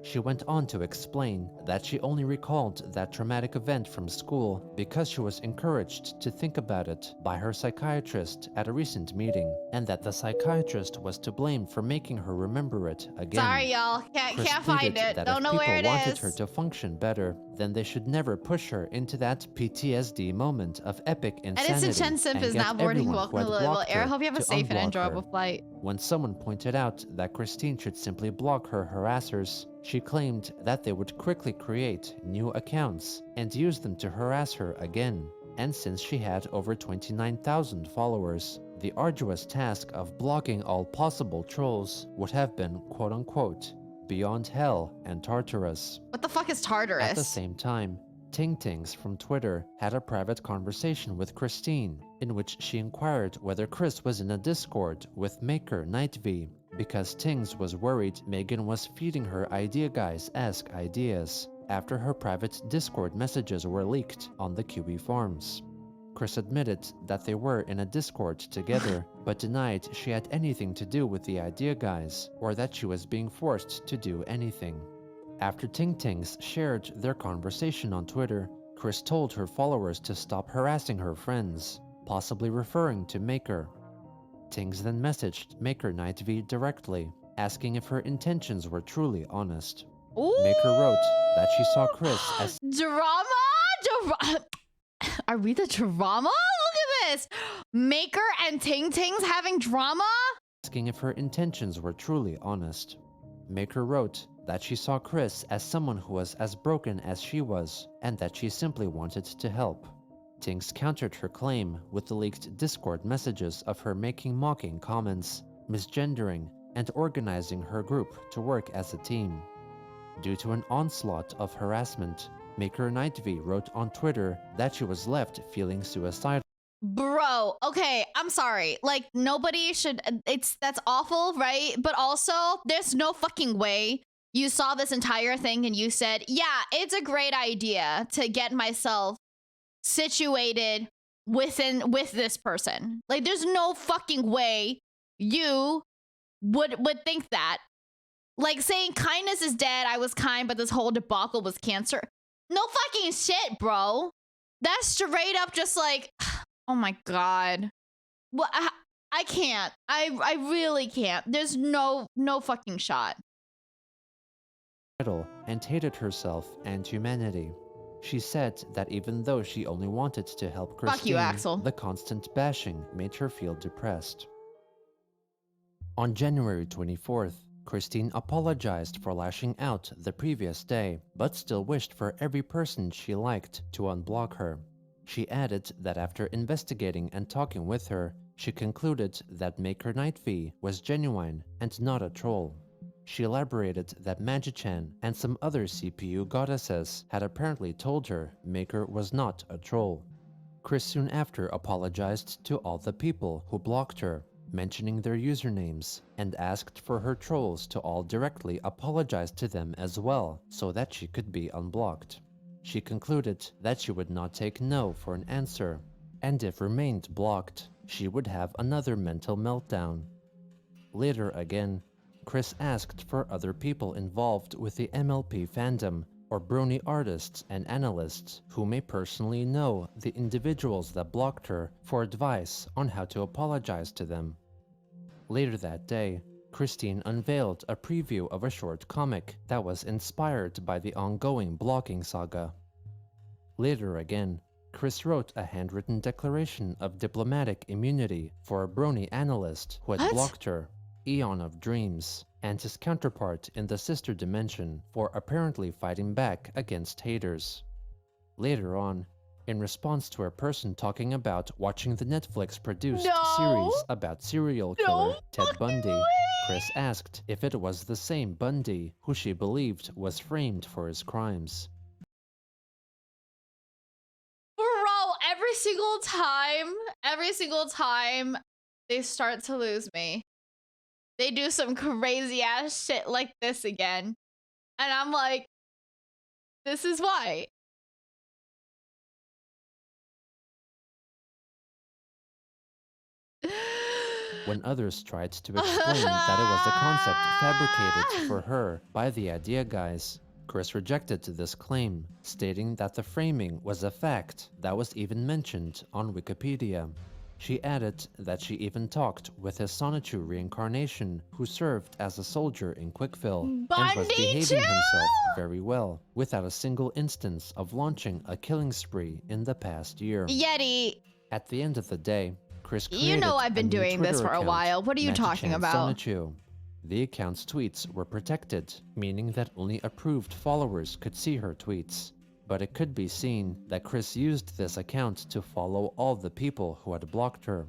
She went on to explain that she only recalled that traumatic event from school because she was encouraged to think about it by her psychiatrist at a recent meeting, and that the psychiatrist was to blame for making her remember it again.
Sorry, y'all. Can't find it. Don't know where it is.
If people wanted her to function better, then they should never push her into that PTSD moment of epic insanity.
Edison Chen Simp is now boarding. Welcome to Lilybelle Air. Hope you have a safe and enjoyable flight.
When someone pointed out that Christine should simply block her harassers, she claimed that they would quickly create new accounts and use them to harass her again. And since she had over 29,000 followers, the arduous task of blocking all possible trolls would have been quote-unquote beyond hell and Tartarus.
What the fuck is Tartarus?
At the same time, Ting from Twitter had a private conversation with Christine in which she inquired whether Chris was in a Discord with Maker NightV because Tings was worried Megan was feeding her idea guys-esque ideas after her private Discord messages were leaked on the QE forums. Chris admitted that they were in a Discord together, but denied she had anything to do with the idea guys or that she was being forced to do anything. After Tings shared their conversation on Twitter, Chris told her followers to stop harassing her friends, possibly referring to Maker. Tings then messaged Maker NightV directly, asking if her intentions were truly honest.
Ooh.
Maker wrote that she saw Chris as
drama. Are we the drama? Look at this. Maker and Tings having drama?
Asking if her intentions were truly honest. Maker wrote that she saw Chris as someone who was as broken as she was, and that she simply wanted to help. Tings countered her claim with the leaked Discord messages of her making mocking comments, misgendering, and organizing her group to work as a team. Due to an onslaught of harassment, Maker NightV wrote on Twitter that she was left feeling suicidal.
Bro, okay, I'm sorry. Like, nobody should, that's awful, right? But also, there's no fucking way you saw this entire thing and you said, yeah, it's a great idea to get myself situated with this person. Like, there's no fucking way you would think that. Like, saying kindness is dead, I was kind, but this whole debacle was cancer. No fucking shit, bro. That's straight up just like, oh my god. Well, I can't. I really can't. There's no fucking shot.
And hated herself and humanity. She said that even though she only wanted to help Christine,
fuck you, Axel,
the constant bashing made her feel depressed. On January 24th, Christine apologized for lashing out the previous day, but still wished for every person she liked to unblock her. She added that after investigating and talking with her, she concluded that Maker NightV was genuine and not a troll. She elaborated that Magi-chan and some other CPU goddesses had apparently told her Maker was not a troll. Chris soon after apologized to all the people who blocked her, mentioning their usernames, and asked for her trolls to all directly apologize to them as well, so that she could be unblocked. She concluded that she would not take no for an answer, and if remained blocked, she would have another mental meltdown. Later again, Chris asked for other people involved with the MLP fandom, or brony artists and analysts who may personally know the individuals that blocked her, for advice on how to apologize to them. Later that day, Christine unveiled a preview of a short comic that was inspired by the ongoing blocking saga. Later again, Chris wrote a handwritten declaration of diplomatic immunity for a brony analyst who had blocked her, Eon of Dreams, and his counterpart in the sister dimension for apparently fighting back against haters. Later on, in response to a person talking about watching the Netflix-produced series about serial killer Ted Bundy, Chris asked if it was the same Bundy who she believed was framed for his crimes.
Bro, every single time they start to lose me, they do some crazy ass shit like this again. And I'm like, this is why.
When others tried to explain that it was a concept fabricated for her by the idea guys, Chris rejected this claim, stating that the framing was a fact that was even mentioned on Wikipedia. She added that she even talked with his Sonichu reincarnation, who served as a soldier in Quickville and was behaving himself very well, without a single instance of launching a killing spree in the past year.
Yeti!
At the end of the day, Chris created
you know I've been doing this for a while. What are you talking about?
Sonichu. The account's tweets were protected, meaning that only approved followers could see her tweets. But it could be seen that Chris used this account to follow all the people who had blocked her.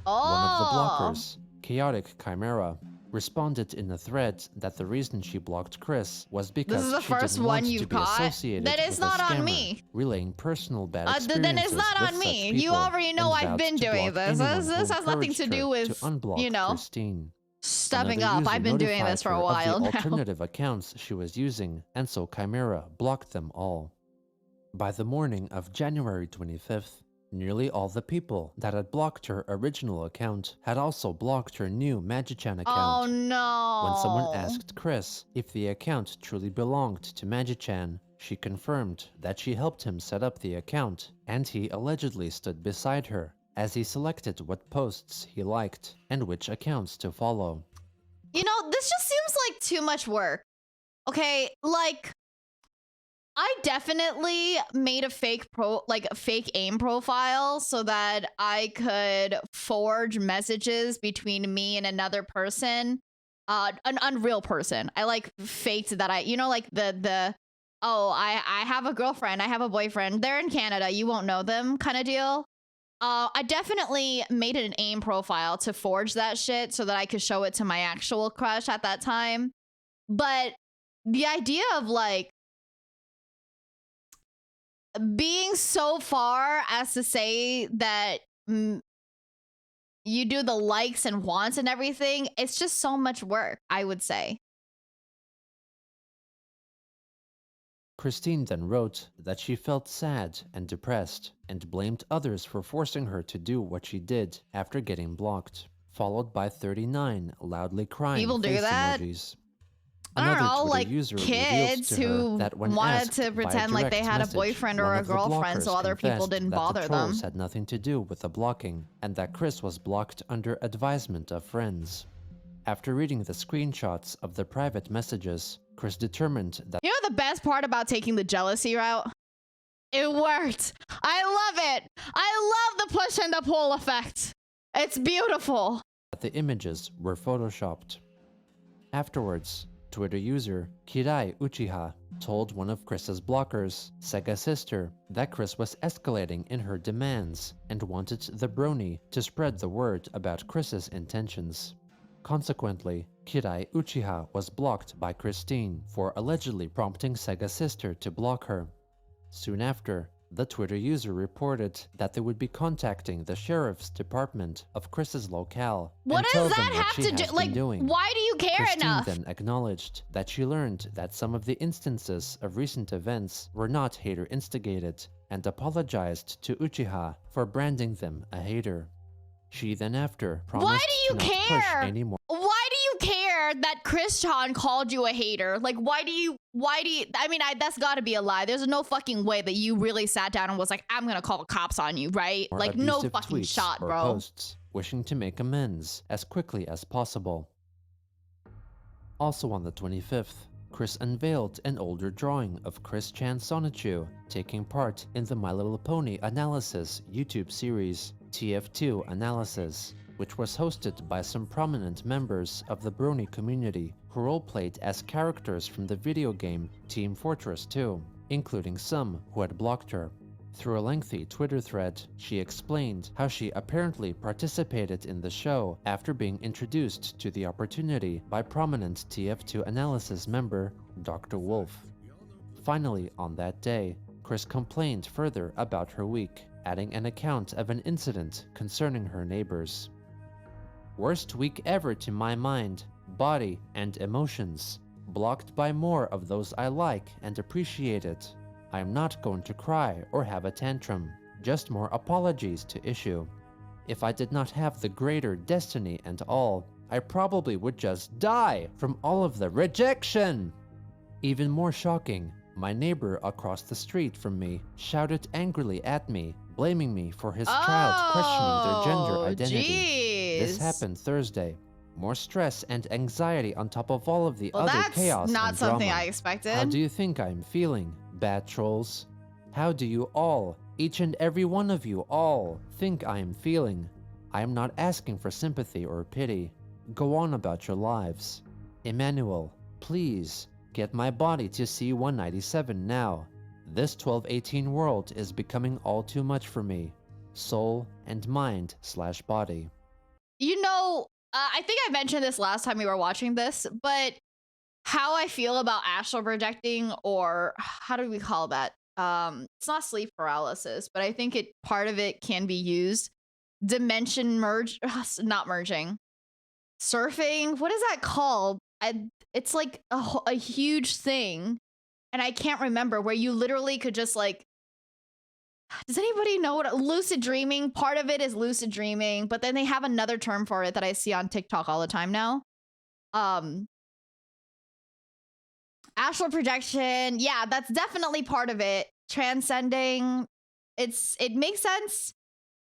One of the blockers, Chaotic Chimera, responded in a thread that the reason she blocked Chris was because she didn't want to be associated with a scammer, relaying personal bad experiences
then it's not on me. You already know I've been doing this. This has nothing to do with, you know,
Christine.
Stepping up. I've been doing this for a while now.
Alternative accounts she was using, and so Chimera blocked them all. By the morning of January 25th, nearly all the people that had blocked her original account had also blocked her new Magichan account.
Oh no!
When someone asked Chris if the account truly belonged to Magichan, she confirmed that she helped him set up the account, and he allegedly stood beside her as he selected what posts he liked and which accounts to follow.
You know, this just seems like too much work. Okay, like, I definitely made a fake AIM profile so that I could forge messages between me and another person, an unreal person. I like faked that I have a girlfriend, I have a boyfriend, they're in Canada, you won't know them kind of deal. I definitely made an AIM profile to forge that shit so that I could show it to my actual crush at that time. But the idea of like being so far as to say that you do the likes and wants and everything, it's just so much work, I would say.
Christine then wrote that she felt sad and depressed and blamed others for forcing her to do what she did after getting blocked, followed by 39 loudly crying face emojis.
I don't know, like kids who wanted to pretend like they had a boyfriend or a girlfriend so other people didn't bother them.
Had nothing to do with the blocking, and that Chris was blocked under advisement of friends. After reading the screenshots of the private messages, Chris determined that—
You know the best part about taking the jealousy route? It worked. I love it. I love the push and the pull effect. It's beautiful.
The images were photoshopped. Afterwards, Twitter user Kirai Uchiha told one of Chris's blockers, Sega Sister, that Chris was escalating in her demands and wanted the brony to spread the word about Chris's intentions. Consequently, Kirai Uchiha was blocked by Christine for allegedly prompting Sega Sister to block her. Soon after, the Twitter user reported that they would be contacting the sheriff's department of Chris's locale.
What does that have to do? Like, why do you care enough?
Christine then acknowledged that she learned that some of the instances of recent events were not hater-instigated and apologized to Uchiha for branding them a hater. She then after promised to not push anymore.
Why do you care swear that Christian called you a hater. Like, why do you, I mean, that's gotta be a lie. There's no fucking way that you really sat down and was like, I'm gonna call the cops on you, right?
Or
like, no
abusive
fucking
tweets
shot,
or
bro.
posts wishing to make amends as quickly as possible. Also on the 25th, Chris unveiled an older drawing of Chris Chan Sonichu taking part in the My Little Pony Analysis YouTube series, TF2 Analysis, which was hosted by some prominent members of the Brony community who roleplayed as characters from the video game Team Fortress 2, including some who had blocked her. Through a lengthy Twitter thread, she explained how she apparently participated in the show after being introduced to the opportunity by prominent TF2 Analysis member Dr. Wolf. Finally, on that day, Chris complained further about her week, adding an account of an incident concerning her neighbors. Worst week ever to my mind, body, and emotions. Blocked by more of those I like and appreciate it. I am not going to cry or have a tantrum, just more apologies to issue. If I did not have the greater destiny and all, I probably would just die from all of the rejection! Even more shocking, my neighbor across the street from me shouted angrily at me, blaming me for his child questioning their gender identity.
Jeez.
This happened Thursday. More stress and anxiety on top of all of the other chaos
that's not
and
something
drama.
I expected.
How do you think I'm feeling, bad trolls? How do you all, each and every one of you all, think I am feeling? I am not asking for sympathy or pity. Go on about your lives. Emmanuel, please, get my body to C-197 now. This 1218 world is becoming all too much for me. Soul and mind/body.
You know, I think I mentioned this last time we were watching this, but how I feel about astral projecting, or how do we call that? It's not sleep paralysis, but I think part of it can be used. Dimension merge, not merging. Surfing, what is that called? It's like a huge thing, and I can't remember, where you literally could just like, does anybody know what lucid dreaming? Part of it is lucid dreaming, but then they have another term for it that I see on TikTok all the time now. Astral projection, yeah, that's definitely part of it. Transcending, it makes sense,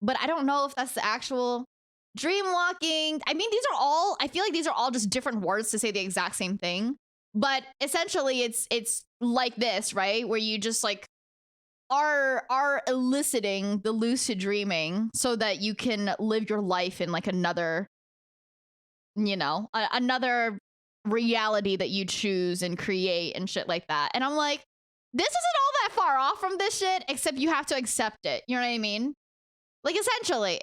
but I don't know if that's the actual dream walking. I mean, I feel like these are all just different words to say the exact same thing, but essentially it's like this, right? Where you just like are eliciting the lucid dreaming so that you can live your life in like another, another reality that you choose and create and shit like that. And I'm like, this isn't all that far off from this shit, except you have to accept it. You know what I mean? Like essentially.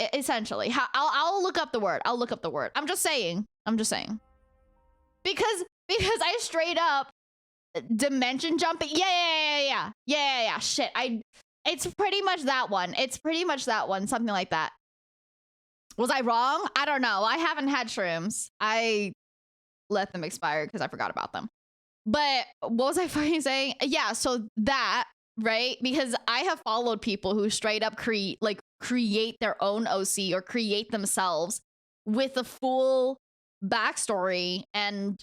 I'll look up the word. I'm just saying. Because I straight up dimension jumping. Yeah. Shit. It's pretty much that one. Something like that. Was I wrong? I don't know. I haven't had shrooms. I let them expire because I forgot about them. But what was I fucking saying? Yeah, so that, right? Because I have followed people who straight up create their own OC or create themselves with a full backstory and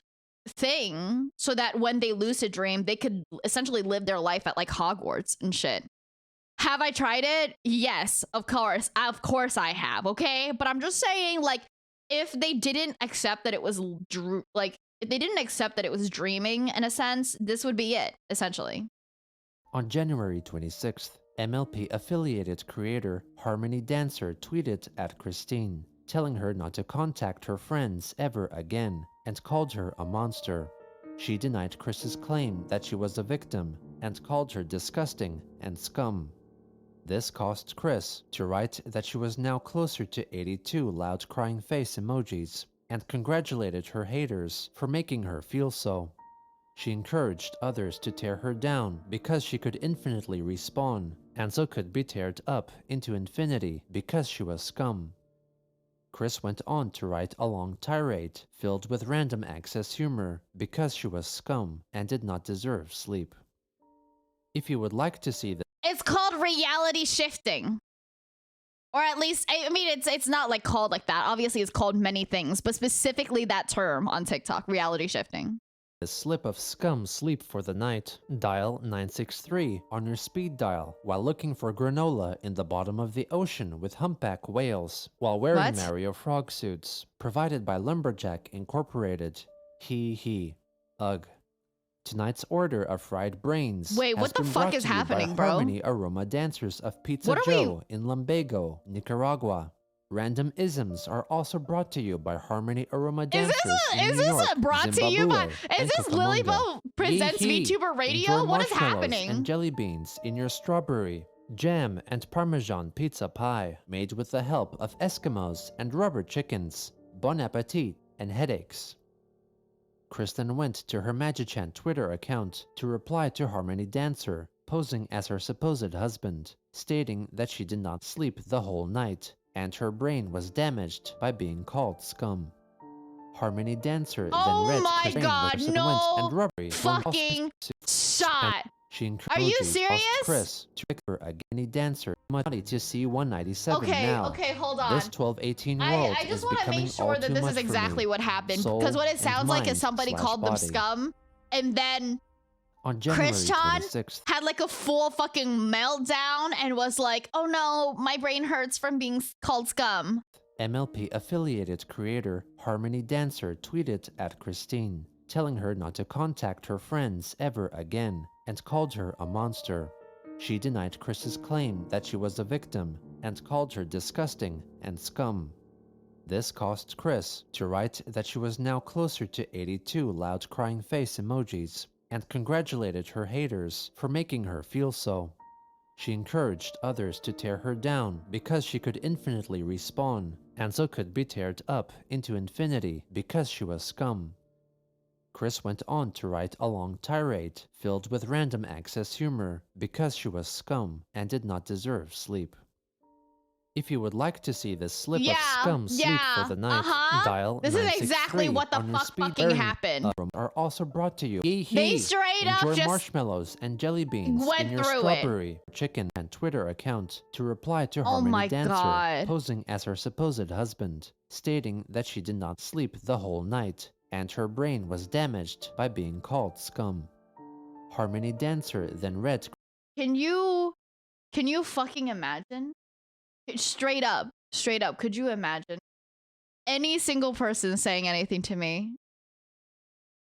thing, so that when they lucid dream, they could essentially live their life at like Hogwarts and shit. Have I tried it? Yes, of course. Of course I have, okay? But I'm just saying, like, if they didn't accept that it was dreaming in a sense, this would be it, essentially.
On January 26th, MLP-affiliated creator Harmony Dancer tweeted at Christine, telling her not to contact her friends ever again, and called her a monster. She denied Chris's claim that she was a victim, and called her disgusting and scum. This caused Chris to write that she was now closer to 82 loud crying face emojis, and congratulated her haters for making her feel so. She encouraged others to tear her down because she could infinitely respawn, and so could be teared up into infinity because she was scum. Chris went on to write a long tirade filled with random access humor because she was scum and did not deserve sleep. If you would like to see this,
it's called reality shifting. Or at least, I mean, it's not like called like that. Obviously, it's called many things, but specifically that term on TikTok, reality shifting.
A slip of scum sleep for the night, dial 963 on your speed dial while looking for granola in the bottom of the ocean with humpback whales while wearing
What?
Mario Frog suits, provided by Lumberjack Incorporated. He. Ugh. Tonight's order of fried brains.
Wait,
has
what the
been
fuck
brought
is
to you by
happening, bro?
Harmony Aroma Dancers of Pizza
What are
Joe in Lumbago, Nicaragua. Random isms are also brought to you by Harmony Aroma Dancers in New York,
brought to you by?
Zimbabwe,
Is
and
this
Cucamonga.
Lilybelle presents
Yee-hee.
VTuber Radio?
Enjoy
What is
marshmallows
happening?
and jelly beans in your strawberry, jam, and Parmesan pizza pie, made with the help of Eskimos and rubber chickens. Bon appetit and headaches. Kristen went to her Magichan Twitter account to reply to Harmony Dancer, posing as her supposed husband, stating that she did not sleep the whole night, and her brain was damaged by being called scum. Harmony Dancer
Oh
then read
my
Kristen's
God,
subsequent
no
and rubbery
fucking shot.
She
Are you
encouraged
serious?
Chris to pick her a guinea dancer money to see 197
Okay,
now.
okay, hold on.
This 12-18-year-old
I just
is
want to
becoming
make sure
all
that
too
this
much
is
for me.
exactly what happened.
Soul
Because what it
and
sounds like is
mind
somebody
slash
called them
body.
scum, and then
On January
Christian
26th,
had like a full fucking meltdown and was like, oh no, my brain hurts from being called scum.
MLP-affiliated creator Harmony Dancer tweeted at Christine, telling her not to contact her friends ever again, and called her a monster. She denied Chris's claim that she was a victim, and called her disgusting and scum. This caused Chris to write that she was now closer to 82 loud crying face emojis, and congratulated her haters for making her feel so. She encouraged others to tear her down because she could infinitely respawn, and so could be teared up into infinity because she was scum. Chris went on to write a long tirade filled with random access humor because she was scum and did not deserve sleep. If you would like to see this slip of scum sleep for the night, dial
This is exactly
963
what the
on your
fuck
speed
fucking
dial.
happened.
Are also brought to you.
They straight up
Enjoy
just
marshmallows and jelly beans
went
in your
through it.
strawberry chicken and Twitter account to reply to
Oh
Harmony
my
Dancer,
God.
posing as her supposed husband, stating that she did not sleep the whole night and her brain was damaged by being called scum. Harmony Dancer then read.
Can you fucking imagine? Straight up, could you imagine any single person saying anything to me?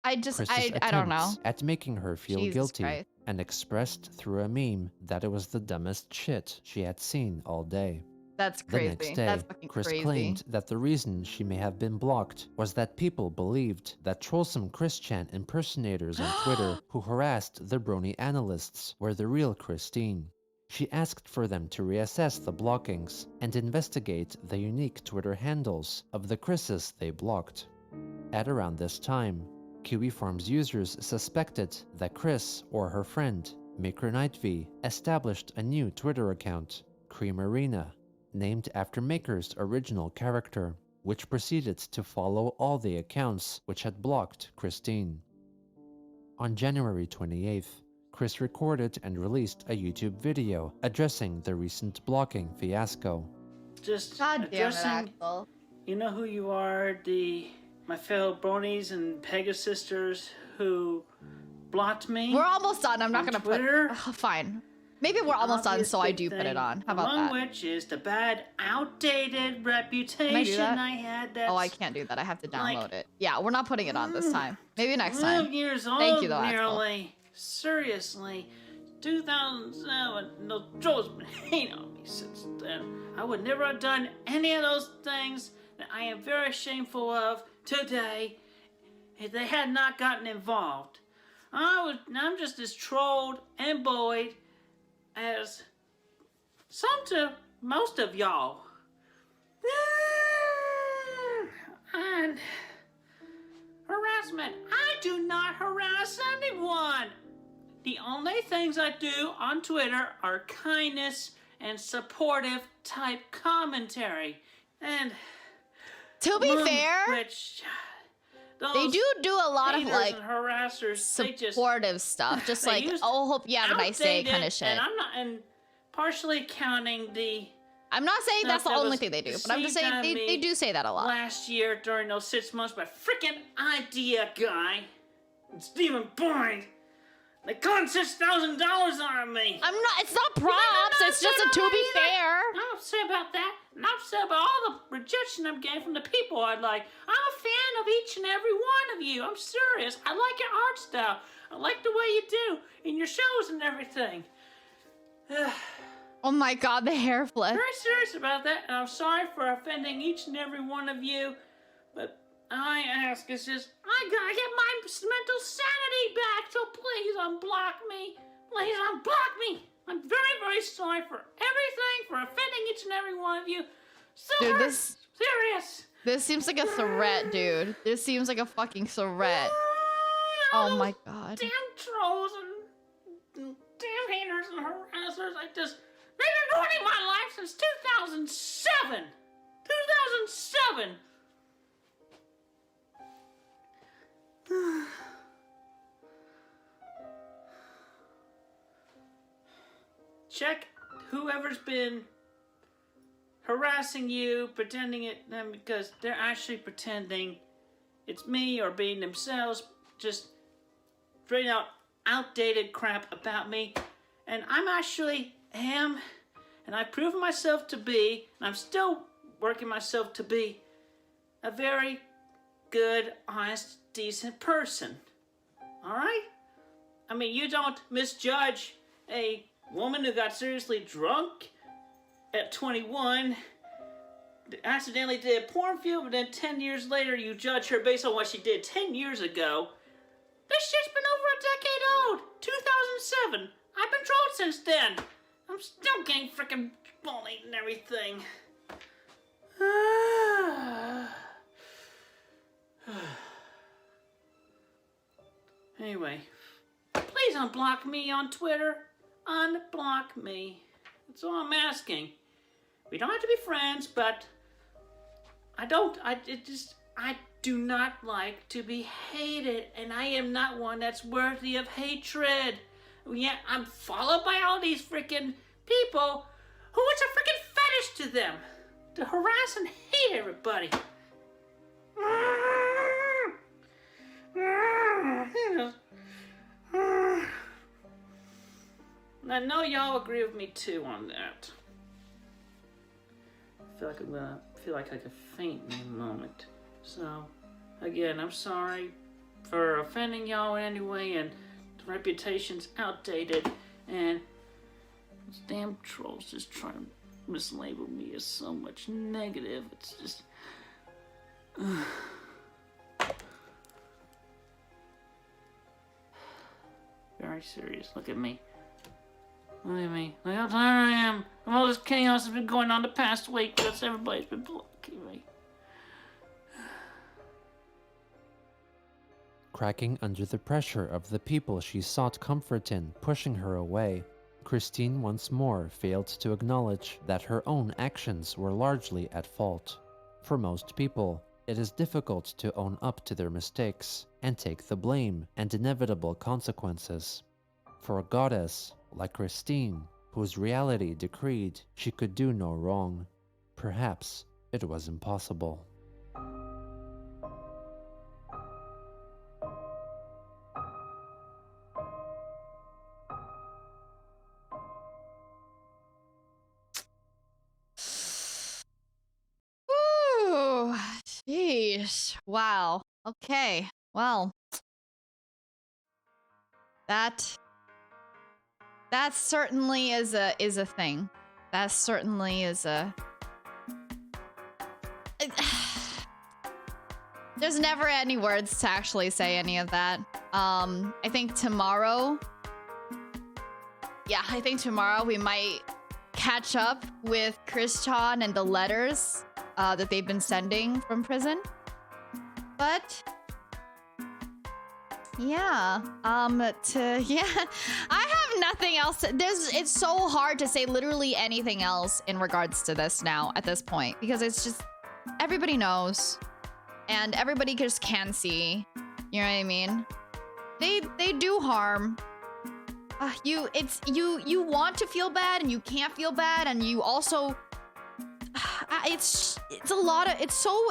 I don't know.
At making her feel
Jesus
guilty,
Christ.
and expressed through a meme that it was the dumbest shit she had seen all day.
That's
The
crazy.
next day,
That's fucking
Chris
crazy.
claimed that the reason she may have been blocked was that people believed that trollsome Christian impersonators on Twitter who harassed the brony analysts were the real Christine. She asked for them to reassess the blockings and investigate the unique Twitter handles of the Chris's they blocked. At around this time, Kiwi Farms users suspected that Chris or her friend, Maker Nightvy, established a new Twitter account, Cream Arena, named after Maker's original character, which proceeded to follow all the accounts which had blocked Christine. On January 28th, Chris recorded and released a YouTube video addressing the recent blocking fiasco.
Just
God damn it,
addressing,
Axel.
you know who you are, my fellow bronies and Pegasisters who blocked me.
We're almost done. I'm not
on
gonna
Twitter.
put. Fine. Maybe we're almost done, so I do put it on. How about
among
that?
which is the bad, outdated reputation
that?
I had. That's
Oh, I can't do that. I have to download
like,
it. Yeah, we're not putting it on this time. Maybe next
12
time.
years old,
Thank you, though, Axel.
nearly. Seriously, 2007. No trolls been hating on me since then. I would never have done any of those things that I am very shameful of today if they had not gotten involved. I'm just as trolled and bullied as some to most of y'all. And harassment. I do not harass anyone. The only things I do on Twitter are kindness and supportive type commentary. And
To be fair,
which
they do a lot of
haters
like
and harassers, they just
supportive stuff, just
they
like
use
oh, hope you have a nice day
outdated,
kind of shit.
And I'm not, and partially counting the
I'm not saying that's the only thing they do, but I'm just saying they do say that a lot.
Last year during those 6 months by freaking idea guy, Stephen Boyd. They con $6,000 on me.
I'm not. It's not props. It's just a to be fair.
I'm upset about that. And I'm upset about all the rejection I'm getting from the people I like. I'm a fan of each and every one of you. I'm serious. I like your art style. I like the way you do in your shows and everything.
Oh my god, the hair flip.
Very serious about that, and I'm sorry for offending each and every one of you, but I ask is just, I gotta get my mental sanity back, so please unblock me. Please unblock me. I'm very, very sorry for everything, for offending each and every one of you.
Dude, this...
Serious.
This seems like a threat, dude. This seems like a fucking threat. Oh my god.
Damn trolls and damn haters and harassers. They've been ruining my life since 2007. 2007. Check whoever's been harassing you, pretending it them because they're actually pretending it's me or being themselves, just straight out outdated crap about me. And I'm actually am, and I've proven myself to be, and I'm still working myself to be a very good, honest, decent person. Alright? I mean, you don't misjudge a woman who got seriously drunk at 21, accidentally did a porn film, but then 10 years later you judge her based on what she did 10 years ago. This shit's been over a decade old. 2007. I've been trolled since then. I'm still getting freaking bullied and everything. Anyway, please unblock me on Twitter. Unblock me. That's all I'm asking. We don't have to be friends, but I do not like to be hated, and I am not one that's worthy of hatred. Yet I'm followed by all these freaking people who it's a freaking fetish to them to harass and hate everybody. And I know y'all agree with me too on that. I feel like I could faint in a moment. So, again, I'm sorry for offending y'all in any way, and the reputation's outdated, and those damn trolls just trying to mislabel me as so much negative. It's just... Very serious. Look at me. Look at me. Look how tired I am. All this chaos has been going on the past week because everybody's been blocking me.
Cracking under the pressure of the people she sought comfort in, pushing her away, Christine once more failed to acknowledge that her own actions were largely at fault. For most people, it is difficult to own up to their mistakes and take the blame and inevitable consequences. For a goddess like Christine, whose reality decreed she could do no wrong, perhaps it was impossible.
Ooh, jeez. Wow. Okay. Well, that certainly is a thing. That certainly is a... There's never any words to actually say any of that. I think tomorrow... Yeah, I think tomorrow we might catch up with Chris-chan and the letters that they've been sending from prison. But... yeah, I have nothing else it's so hard to say literally anything else in regards to this now at this point, because it's just, everybody knows, and everybody just can see, you know what I mean? They do harm. You want to feel bad, and you can't feel bad, and you also it's a lot of, it's so,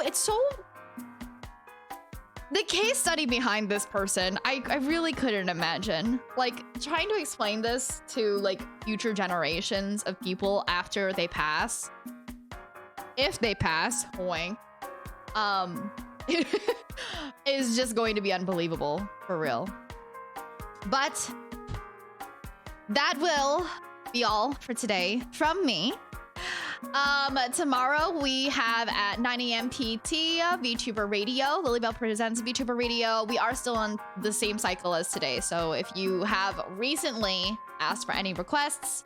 the case study behind this person, I really couldn't imagine. Like, trying to explain this to, like, future generations of people after they pass. If they pass, oink. Is just going to be unbelievable, for real. But that will be all for today from me. Tomorrow we have at 9 a.m. PT VTuber Radio. Lilybelle presents VTuber Radio. We are still on the same cycle as today, so if you have recently asked for any requests,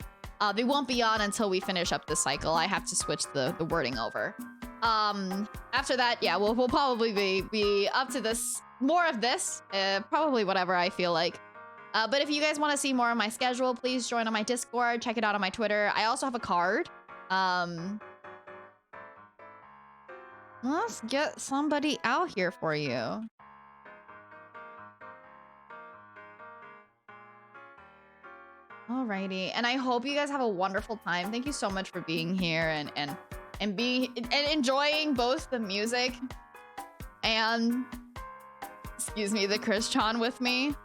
they won't be on until we finish up this cycle. I have to switch the wording over. After that, yeah, we'll probably be up to this, more of this, probably whatever I feel like. But if you guys want to see more of my schedule, please join on my Discord, check it out on my Twitter. I also have a card. Let's get somebody out here for you. Alrighty, and I hope you guys have a wonderful time. Thank you so much for being here and enjoying both the music and, excuse me, the Christian with me.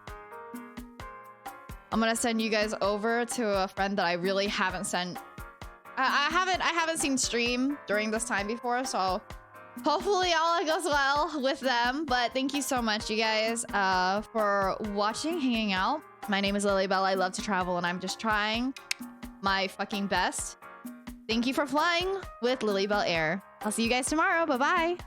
I'm gonna send you guys over to a friend that I really haven't sent. I haven't seen stream during this time before, so hopefully all goes well with them. But thank you so much, you guys, for watching, hanging out. My name is Lilybelle. I love to travel, and I'm just trying my fucking best. Thank you for flying with Lilybelle Air. I'll see you guys tomorrow. Bye-bye.